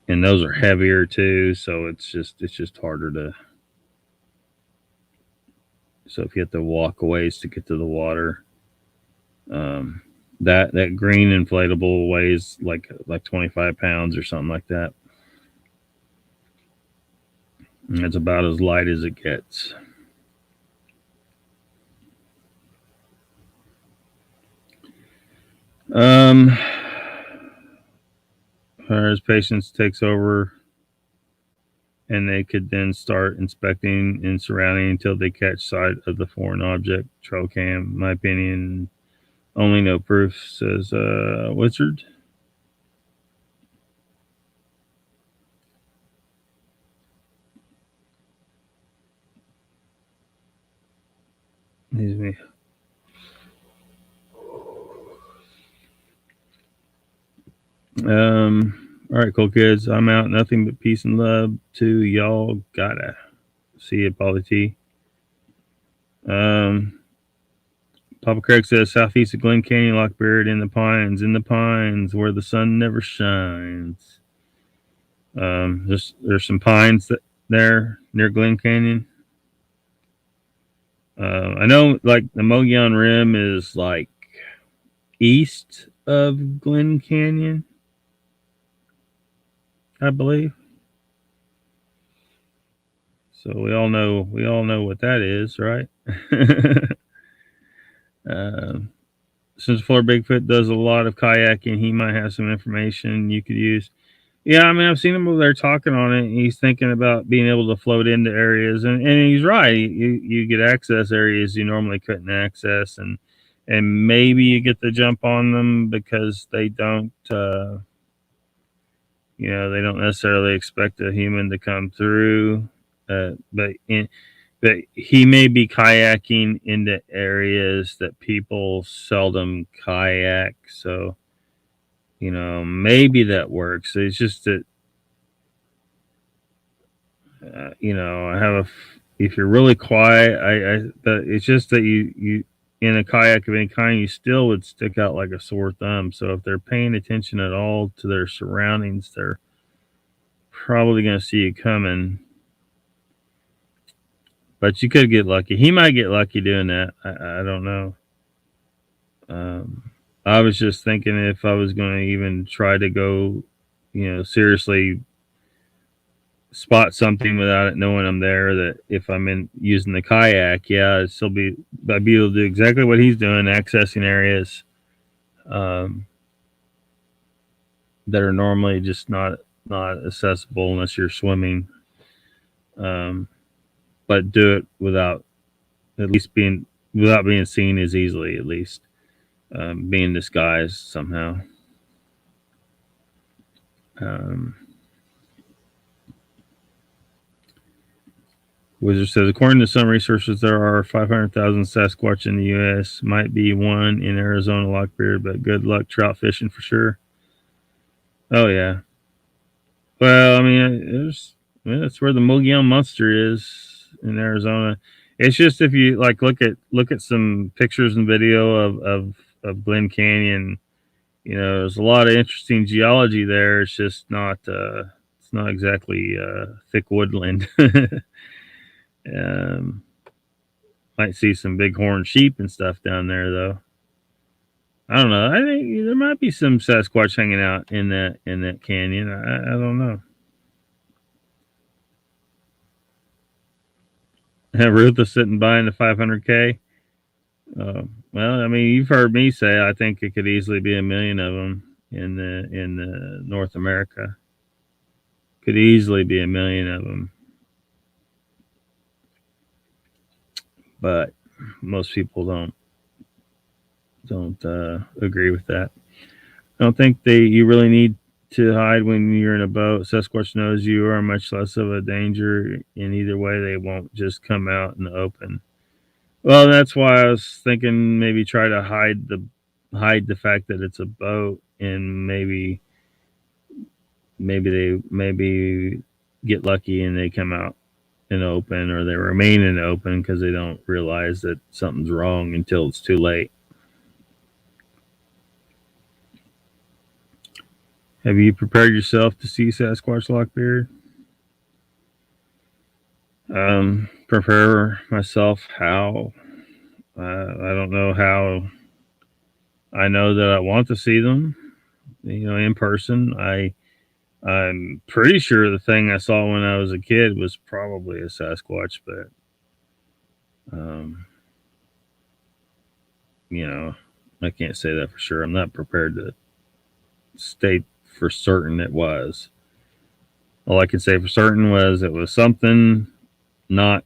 And those are heavier too, so it's just harder to. So if you have to walk a ways to get to the water, that green inflatable weighs like 25 pounds or something like that. And it's about as light as it gets. As patience takes over, and they could then start inspecting and surrounding until they catch sight of the foreign object. Trail cam, in my opinion, only no proof, says Wizard. Excuse me. All right, cool kids. I'm out. Nothing but peace and love to y'all. Gotta see you, Polly T. Papa Craig says southeast of Glen Canyon, Lockbeard, in the pines where the sun never shines. There's some pines there near Glen Canyon. I know like the Mogollon Rim is like east of Glen Canyon, I believe. So we all know what that is, right? Since Florida Bigfoot does a lot of kayaking, he might have some information you could use. Yeah, I mean, I've seen him over there talking on it. He's thinking about being able to float into areas, and he's right. You get access areas you normally couldn't access, and maybe you get the jump on them because they don't, they don't necessarily expect a human to come through. But he may be kayaking into areas that people seldom kayak, so maybe that works. It's just that I have if you're really quiet, but it's just that you in a kayak of any kind, you still would stick out like a sore thumb. So if they're paying attention at all to their surroundings, they're probably going to see you coming. But you could get lucky. He might get lucky doing that. I don't know. I was just thinking if I was going to even try to go, seriously spot something without it knowing I'm there, that if I'm in using the kayak, I'd be able to do exactly what he's doing, accessing areas that are normally just not accessible unless you're swimming. But do it without being seen as easily, at least being disguised somehow. Wizard says, according to some researchers, there are 500,000 Sasquatch in the U.S. Might be one in Arizona, Lockbeard, but good luck trout fishing for sure. Oh yeah. Well, I mean, that's where the Mogollon Monster is in Arizona. It's just if you like look at some pictures and video of Glen Canyon, there's a lot of interesting geology there. It's just not it's not exactly thick woodland. Might see some bighorn sheep and stuff down there though. I don't know. I think there might be some Sasquatch hanging out in that canyon. I don't know. Ruth is sitting buying the 500K. Well, I mean, you've heard me say I think it could easily be 1 million of them in the North America. Could easily be 1 million of them, but most people don't agree with that. I don't think you really need to hide when you're in a boat. Sasquatch knows you are much less of a danger in either way. They won't just come out in the open. Well, that's why I was thinking maybe try to hide the fact that it's a boat, and maybe they get lucky and they come out in the open, or they remain in the open because they don't realize that something's wrong until it's too late. Have you prepared yourself to see Sasquatch, Lockbeard? Prepare myself how? I don't know how. I know that I want to see them, in person. I'm pretty sure the thing I saw when I was a kid was probably a Sasquatch, but I can't say that for sure. I'm not prepared to state for certain it was. All I can say for certain was it was something not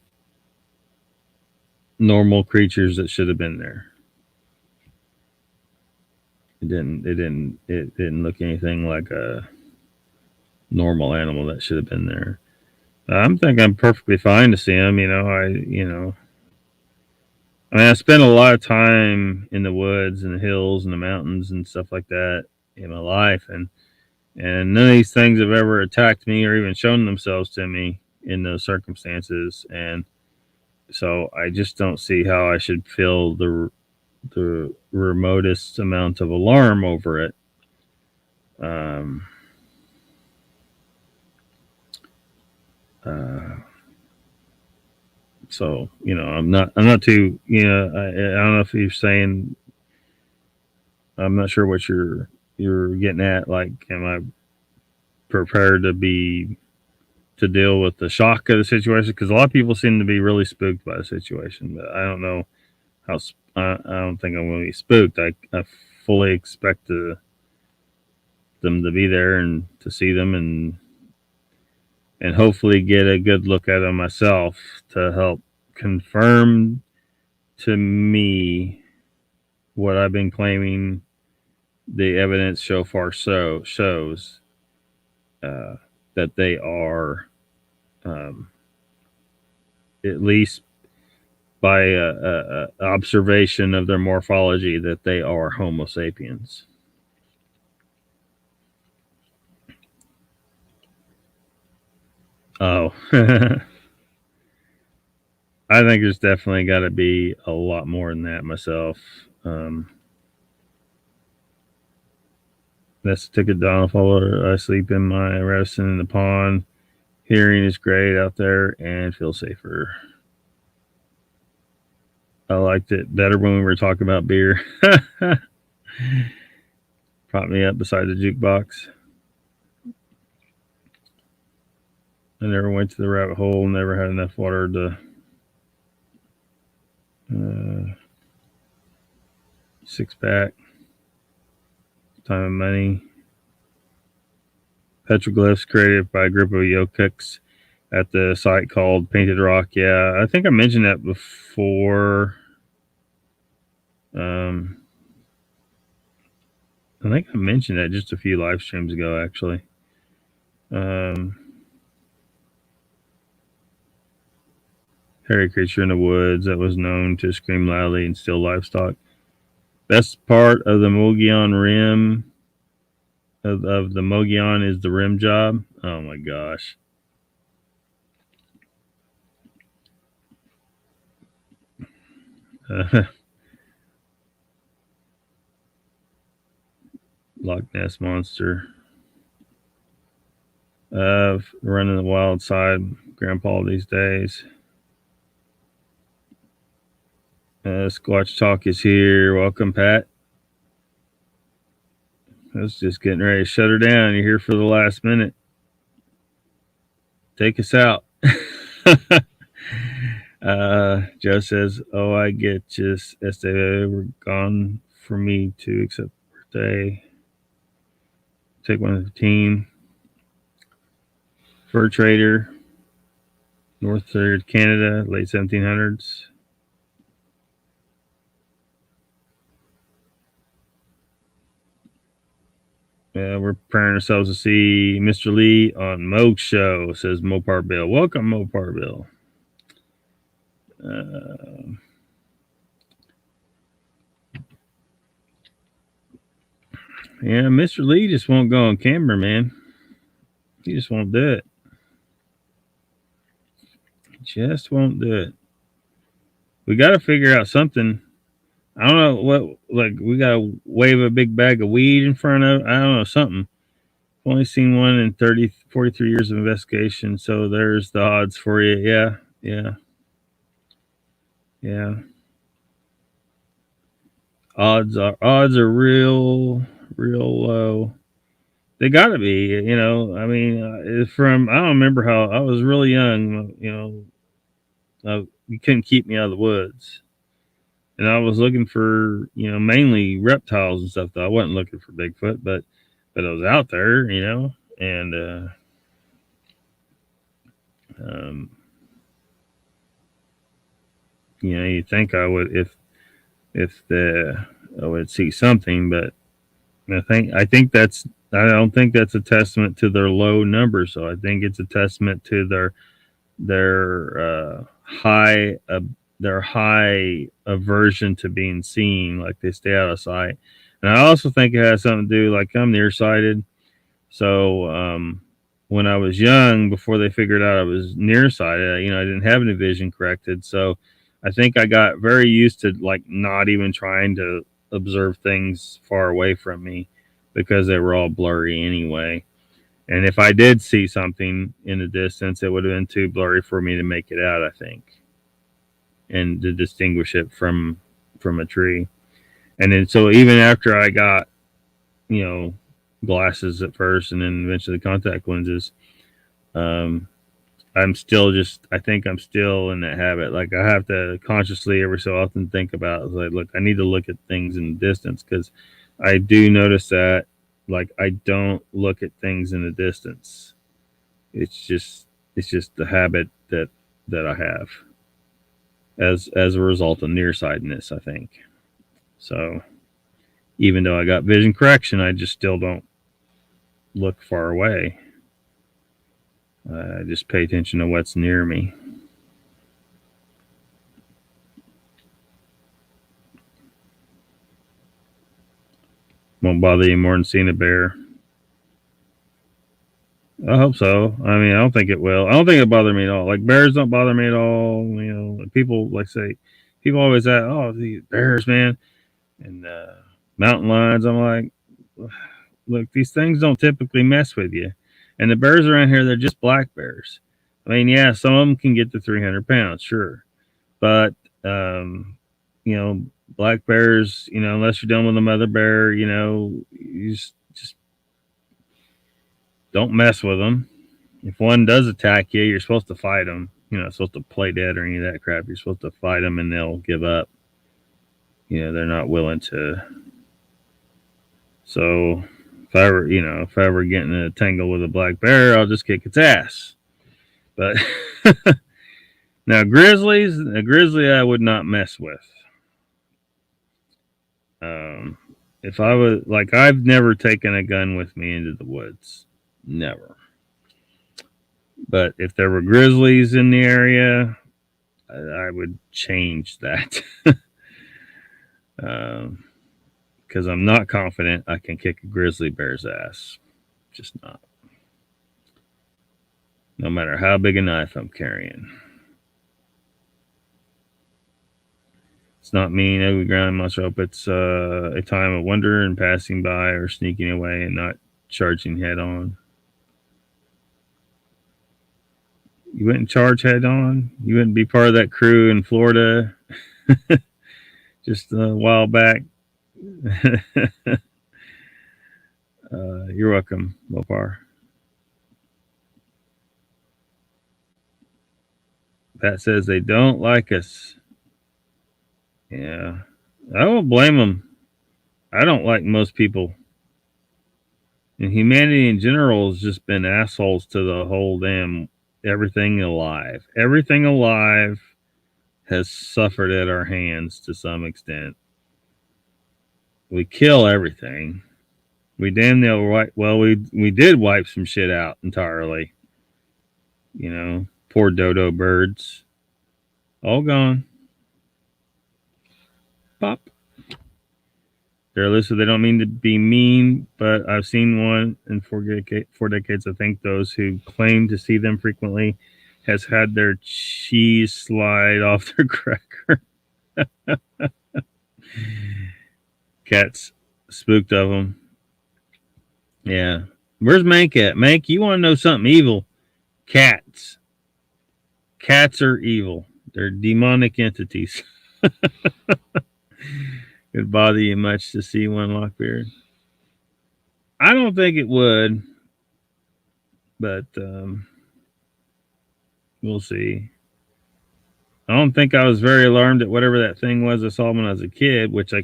normal creatures that should have been there. It didn't look anything like a normal animal that should have been there. I'm thinking I'm perfectly fine to see them. I spent a lot of time in the woods and the hills and the mountains and stuff like that in my life, and none of these things have ever attacked me or even shown themselves to me in those circumstances. And so I just don't see how I should feel the remotest amount of alarm over it. Um, uh, so I'm not too I don't know if you're saying, I'm not sure what you're getting at. Like, am I prepared to deal with the shock of the situation? Because a lot of people seem to be really spooked by the situation, but I don't know how. I don't think I'm going to be spooked. I fully expect them to be there and to see them, and hopefully get a good look at them myself to help confirm to me what I've been claiming the evidence so far shows, uh, that they are, um, at least by observation of their morphology, that they are Homo sapiens. Oh, I think there's definitely got to be a lot more than that myself. That's a ticket downfall. I sleep in my resting in the pond. Hearing is great out there and feel safer. I liked it better when we were talking about beer. Propped me up beside the jukebox. I never went to the rabbit hole. Never had enough water to. Uh, 6-pack. Time and money. Petroglyphs created by a group of yokuks at the site called Painted Rock. Yeah, I think I mentioned that before. Um, I think I mentioned that just a few live streams ago, actually. Hairy creature in the woods that was known to scream loudly and steal livestock. Best part of the Mogollon rim of the Mogollon is the rim job. Oh my gosh. Loch Ness monster. Running the wild side, Grandpa these days. Squatch Talk is here. Welcome, Pat. I was just getting ready to shut her down. You're here for the last minute. Take us out. Joe says, "Oh, I get just they were gone for me to accept birthday. Take one of the team. Fur trader, North Third Canada, late 1700s. We're preparing ourselves to see Mr. Lee on Moog Show," says Mopar Bill. Welcome, Mopar Bill. Yeah, Mr. Lee just won't go on camera, man. He just won't do it. Just won't do it. We got to figure out something. I don't know what, like, we got to wave a big bag of weed in front of, I don't know, something. I've only seen one in 43 years of investigation, so there's the odds for you. Yeah. Odds are real low. They got to be, I mean, from, I don't remember how, I was really young, you couldn't keep me out of the woods. And I was looking for, mainly reptiles and stuff, though. I wasn't looking for Bigfoot, but I was out there, and, you think I would, if I would see something, but I don't think that's a testament to their low numbers. So I think it's a testament to their high aversion to being seen, like they stay out of sight. And I also think it has something to do, like, I'm nearsighted, so when I was young, before they figured out I was nearsighted, I didn't have any vision corrected, so I think I got very used to like not even trying to observe things far away from me because they were all blurry anyway. And if I did see something in the distance, it would have been too blurry for me to make it out, I think, and to distinguish it from a tree. And then so even after I got, you know, glasses at first and then eventually contact lenses, um, I'm still just I think I'm still in that habit. Like I have to consciously every so often think about like, look, I need to look at things in the distance because I do notice that like I don't look at things in the distance. It's just the habit that I have as a result of nearsightedness, I think. So even though I got vision correction, I just still don't look far away. I just pay attention to what's near me. Won't bother you more than seeing a bear. I hope so. I mean, I don't think it will. I don't think it bother me at all. Like bears don't bother me at all. You know, people like say, people always say, "Oh, these bears, man," and mountain lions. I'm like, look, these things don't typically mess with you. And the bears around here, they're just black bears. I mean, yeah, some of them can get to 300 pounds, sure, but um, you know, black bears, you know, unless you're dealing with a mother bear, you know, you just don't mess with them. If one does attack you, you're supposed to fight them. You're not supposed to play dead or any of that crap. You're supposed to fight them, and they'll give up. You know, they're not willing to. So if I ever get in a tangle with a black bear, I'll just kick its ass. But now grizzlies, a grizzly I would not mess with. Um, if I was like, I've never taken a gun with me into the woods, never. But if there were grizzlies in the area, I would change that. Because I'm not confident I can kick a grizzly bear's ass. Just not. No matter how big a knife I'm carrying. It's not mean, ugly ground must hope. It's a time of wonder and passing by or sneaking away and not charging head on. You wouldn't charge head on? You wouldn't be part of that crew in Florida just a while back? You're welcome, Mopar. Pat says they don't like us. Yeah. I don't blame them. I don't like most people. And humanity in general has just been assholes to the whole damn everything alive. Everything alive has suffered at our hands to some extent. We kill everything. We damn near we did wipe some shit out entirely. You know, poor dodo birds. All gone. Pop. They're elusive. They don't mean to be mean, but I've seen one in 4 decades. I think those who claim to see them frequently has had their cheese slide off their cracker. Cats spooked of them. Yeah. Where's Mank at? Mank, you want to know something evil? Cats. Cats are evil. They're demonic entities. It'd bother you much to see one Lockbeard? I don't think it would, but we'll see. I don't think I was very alarmed at whatever that thing was I saw when I was a kid, which I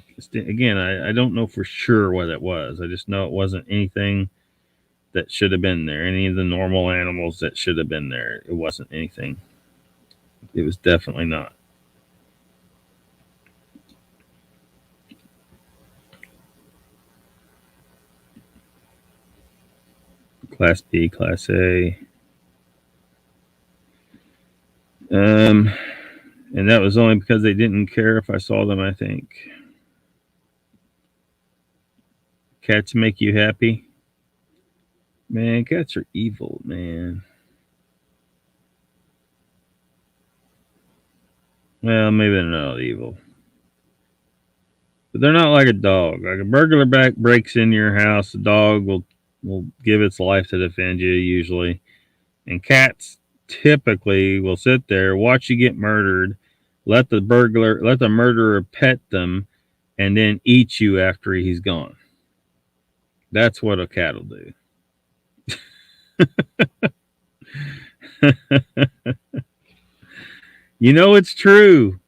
don't know for sure what it was. I just know it wasn't anything that should have been there. Any of the normal animals that should have been there. It wasn't anything. It was definitely not. Class B, Class A. And that was only because they didn't care if I saw them, I think. Cats make you happy? Man, cats are evil, man. Well, maybe they're not evil. But they're not like a dog. Like a burglar breaks into your house, the dog will give its life to defend you usually. And cats typically will sit there, watch you get murdered, let the murderer pet them, and then eat you after he's gone. That's what a cat will do. You know it's true.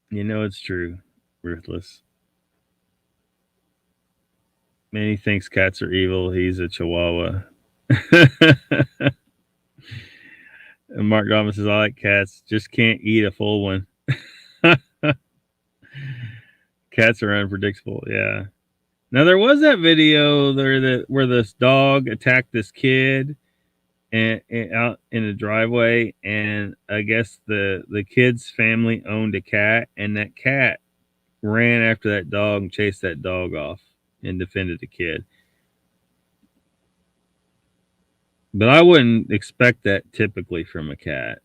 You know it's true. Ruthless. Manny thinks cats are evil. He's a chihuahua. And Mark Gomes says, I like cats, just can't eat a full one. Cats are unpredictable. Yeah. Now there was that video where this dog attacked this kid and out in the driveway, and I guess the kid's family owned a cat, and that cat ran after that dog and chased that dog off and defended the kid. But I wouldn't expect that typically from a cat.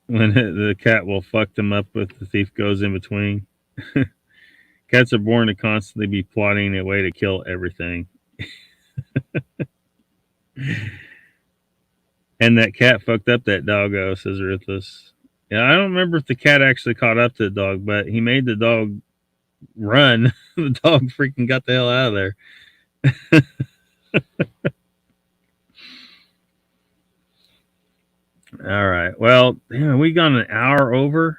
When the cat will fuck them up if the thief goes in between. Cats are born to constantly be plotting a way to kill everything. And that cat fucked up that doggo, says Ruthless. Yeah, I don't remember if the cat actually caught up to the dog, but he made the dog run. The dog freaking got the hell out of there. All right. Well, we got an hour over.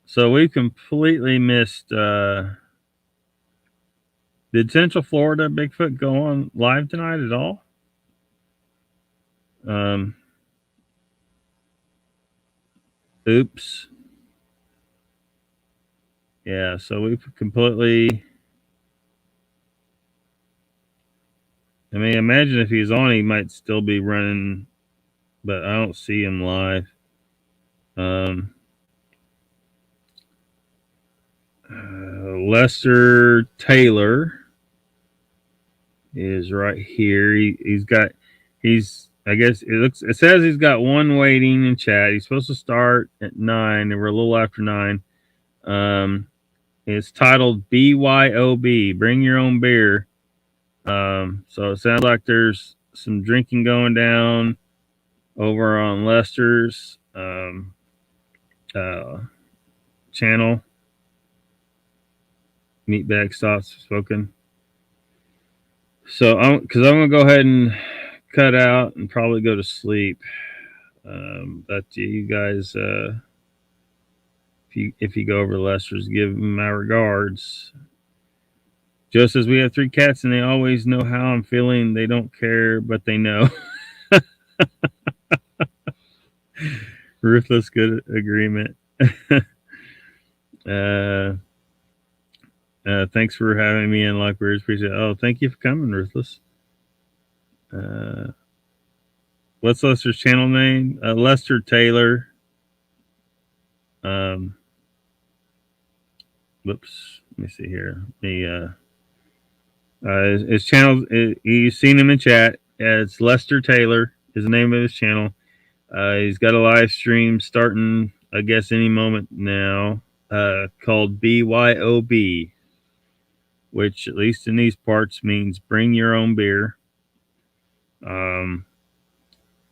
So we completely missed. Did Central Florida Bigfoot go on live tonight at all? Oops. Yeah, so we've completely. I mean, imagine if he's on, he might still be running, but I don't see him live. Lester Taylor is right here. I guess it says he's got one waiting in chat. He's supposed to start at 9, and we're a little after 9. It's titled BYOB, Bring Your Own Beer. So it sounds like there's some drinking going down over on Lester's channel. Meatbag Soft Spoken. So because I'm gonna go ahead and cut out and probably go to sleep. But you guys, if you go over to Lester's, give them my regards. Joe says we have 3 cats and they always know how I'm feeling. They don't care, but they know. Ruthless, good agreement. Thanks for having me in, Lockbeard. Appreciate it. Oh, thank you for coming, Ruthless. What's Lester's channel name? Lester Taylor. Whoops. Let me see here. His channel. You've seen him in chat. It's Lester Taylor is the name of his channel. He's got a live stream starting, I guess, any moment now, called BYOB, which, at least in these parts, means bring your own beer.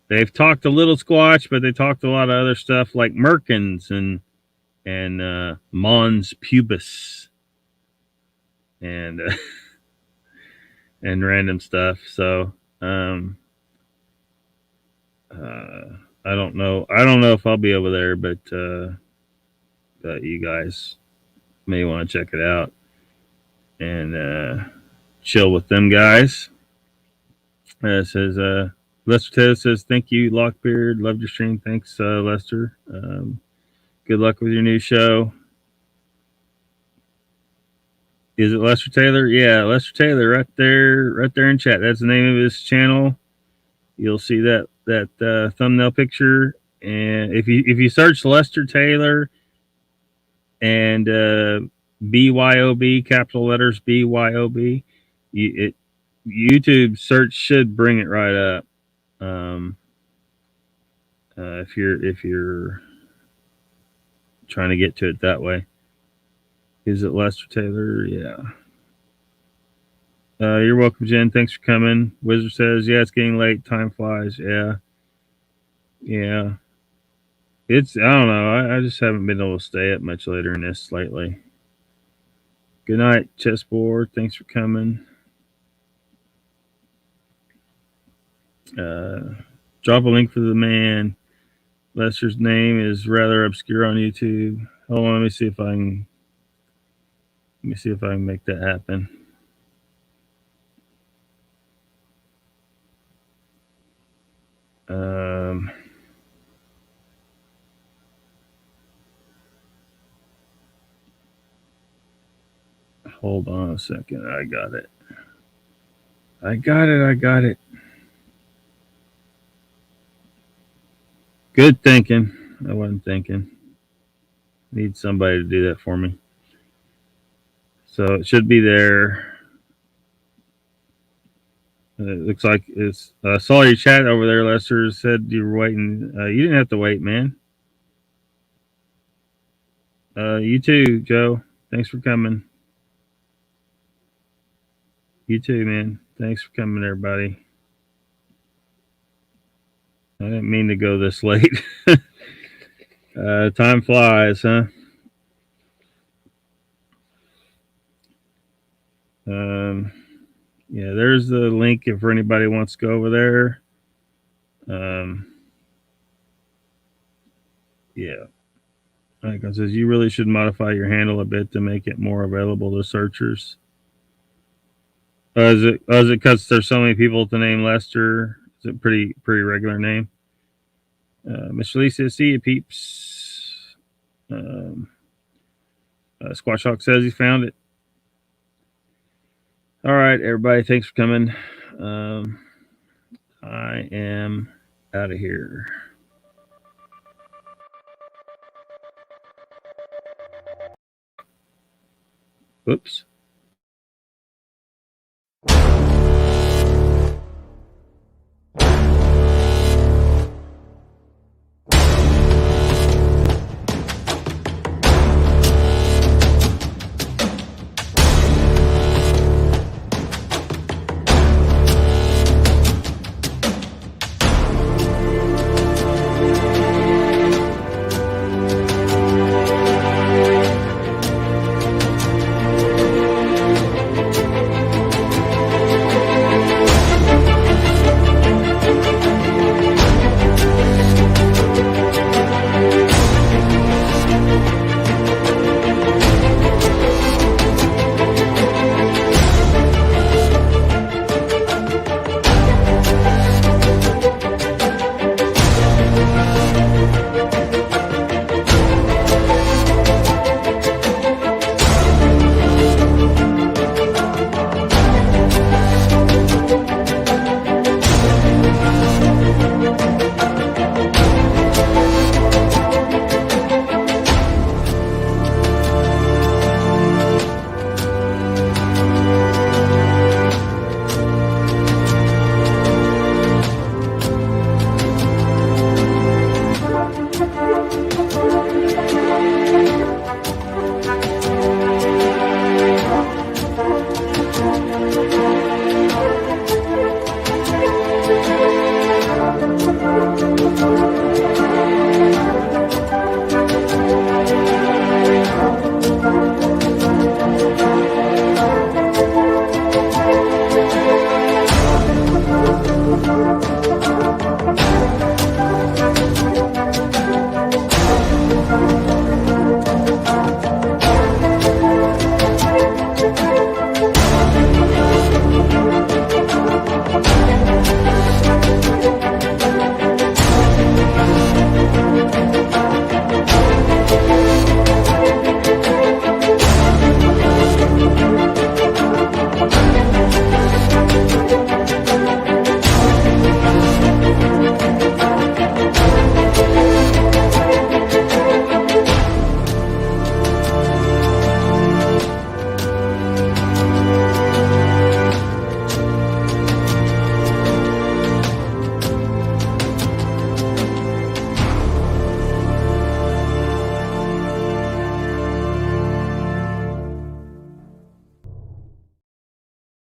They've talked a little Squatch, but they talked a lot of other stuff like Merkins and Mons Pubis and and random stuff. So I don't know. I don't know if I'll be over there, but you guys may want to check it out and chill with them guys. It says Lester Taylor says, thank you, Lockbeard. Loved your stream. Thanks, Lester. Good luck with your new show. Is it Lester Taylor? Yeah, Lester Taylor right there in chat. That's the name of his channel. You'll see that thumbnail picture. And if you search Lester Taylor and BYOB, capital letters BYOB, YouTube search should bring it right up. If you're trying to get to it that way. Is it Lester Taylor? Yeah. You're welcome, Jen. Thanks for coming. Wizard says, yeah, it's getting late. Time flies. Yeah. Yeah. I don't know. I just haven't been able to stay up much later in this lately. Good night, chessboard. Thanks for coming. Drop a link for the man. Lester's name is rather obscure on YouTube. Hold on, let me see if I can make that happen. Hold on a second. I got it. Good thinking. I wasn't thinking. Need somebody to do that for me. So it should be there. It looks like it's. I saw your chat over there, Lester. Said you were waiting. You didn't have to wait, man. You too, Joe. Thanks for coming. You too, man. Thanks for coming, everybody. I didn't mean to go this late. Time flies, huh? Yeah, there's the link if anybody wants to go over there. Yeah. Like I says, you really should modify your handle a bit to make it more available to searchers. Is it because there's so many people with the name Lester? Is it pretty regular name? Mr. Lee says, see you, peeps. Squash Hawk says he found it. All right, everybody. Thanks for coming. I am out of here. Whoops.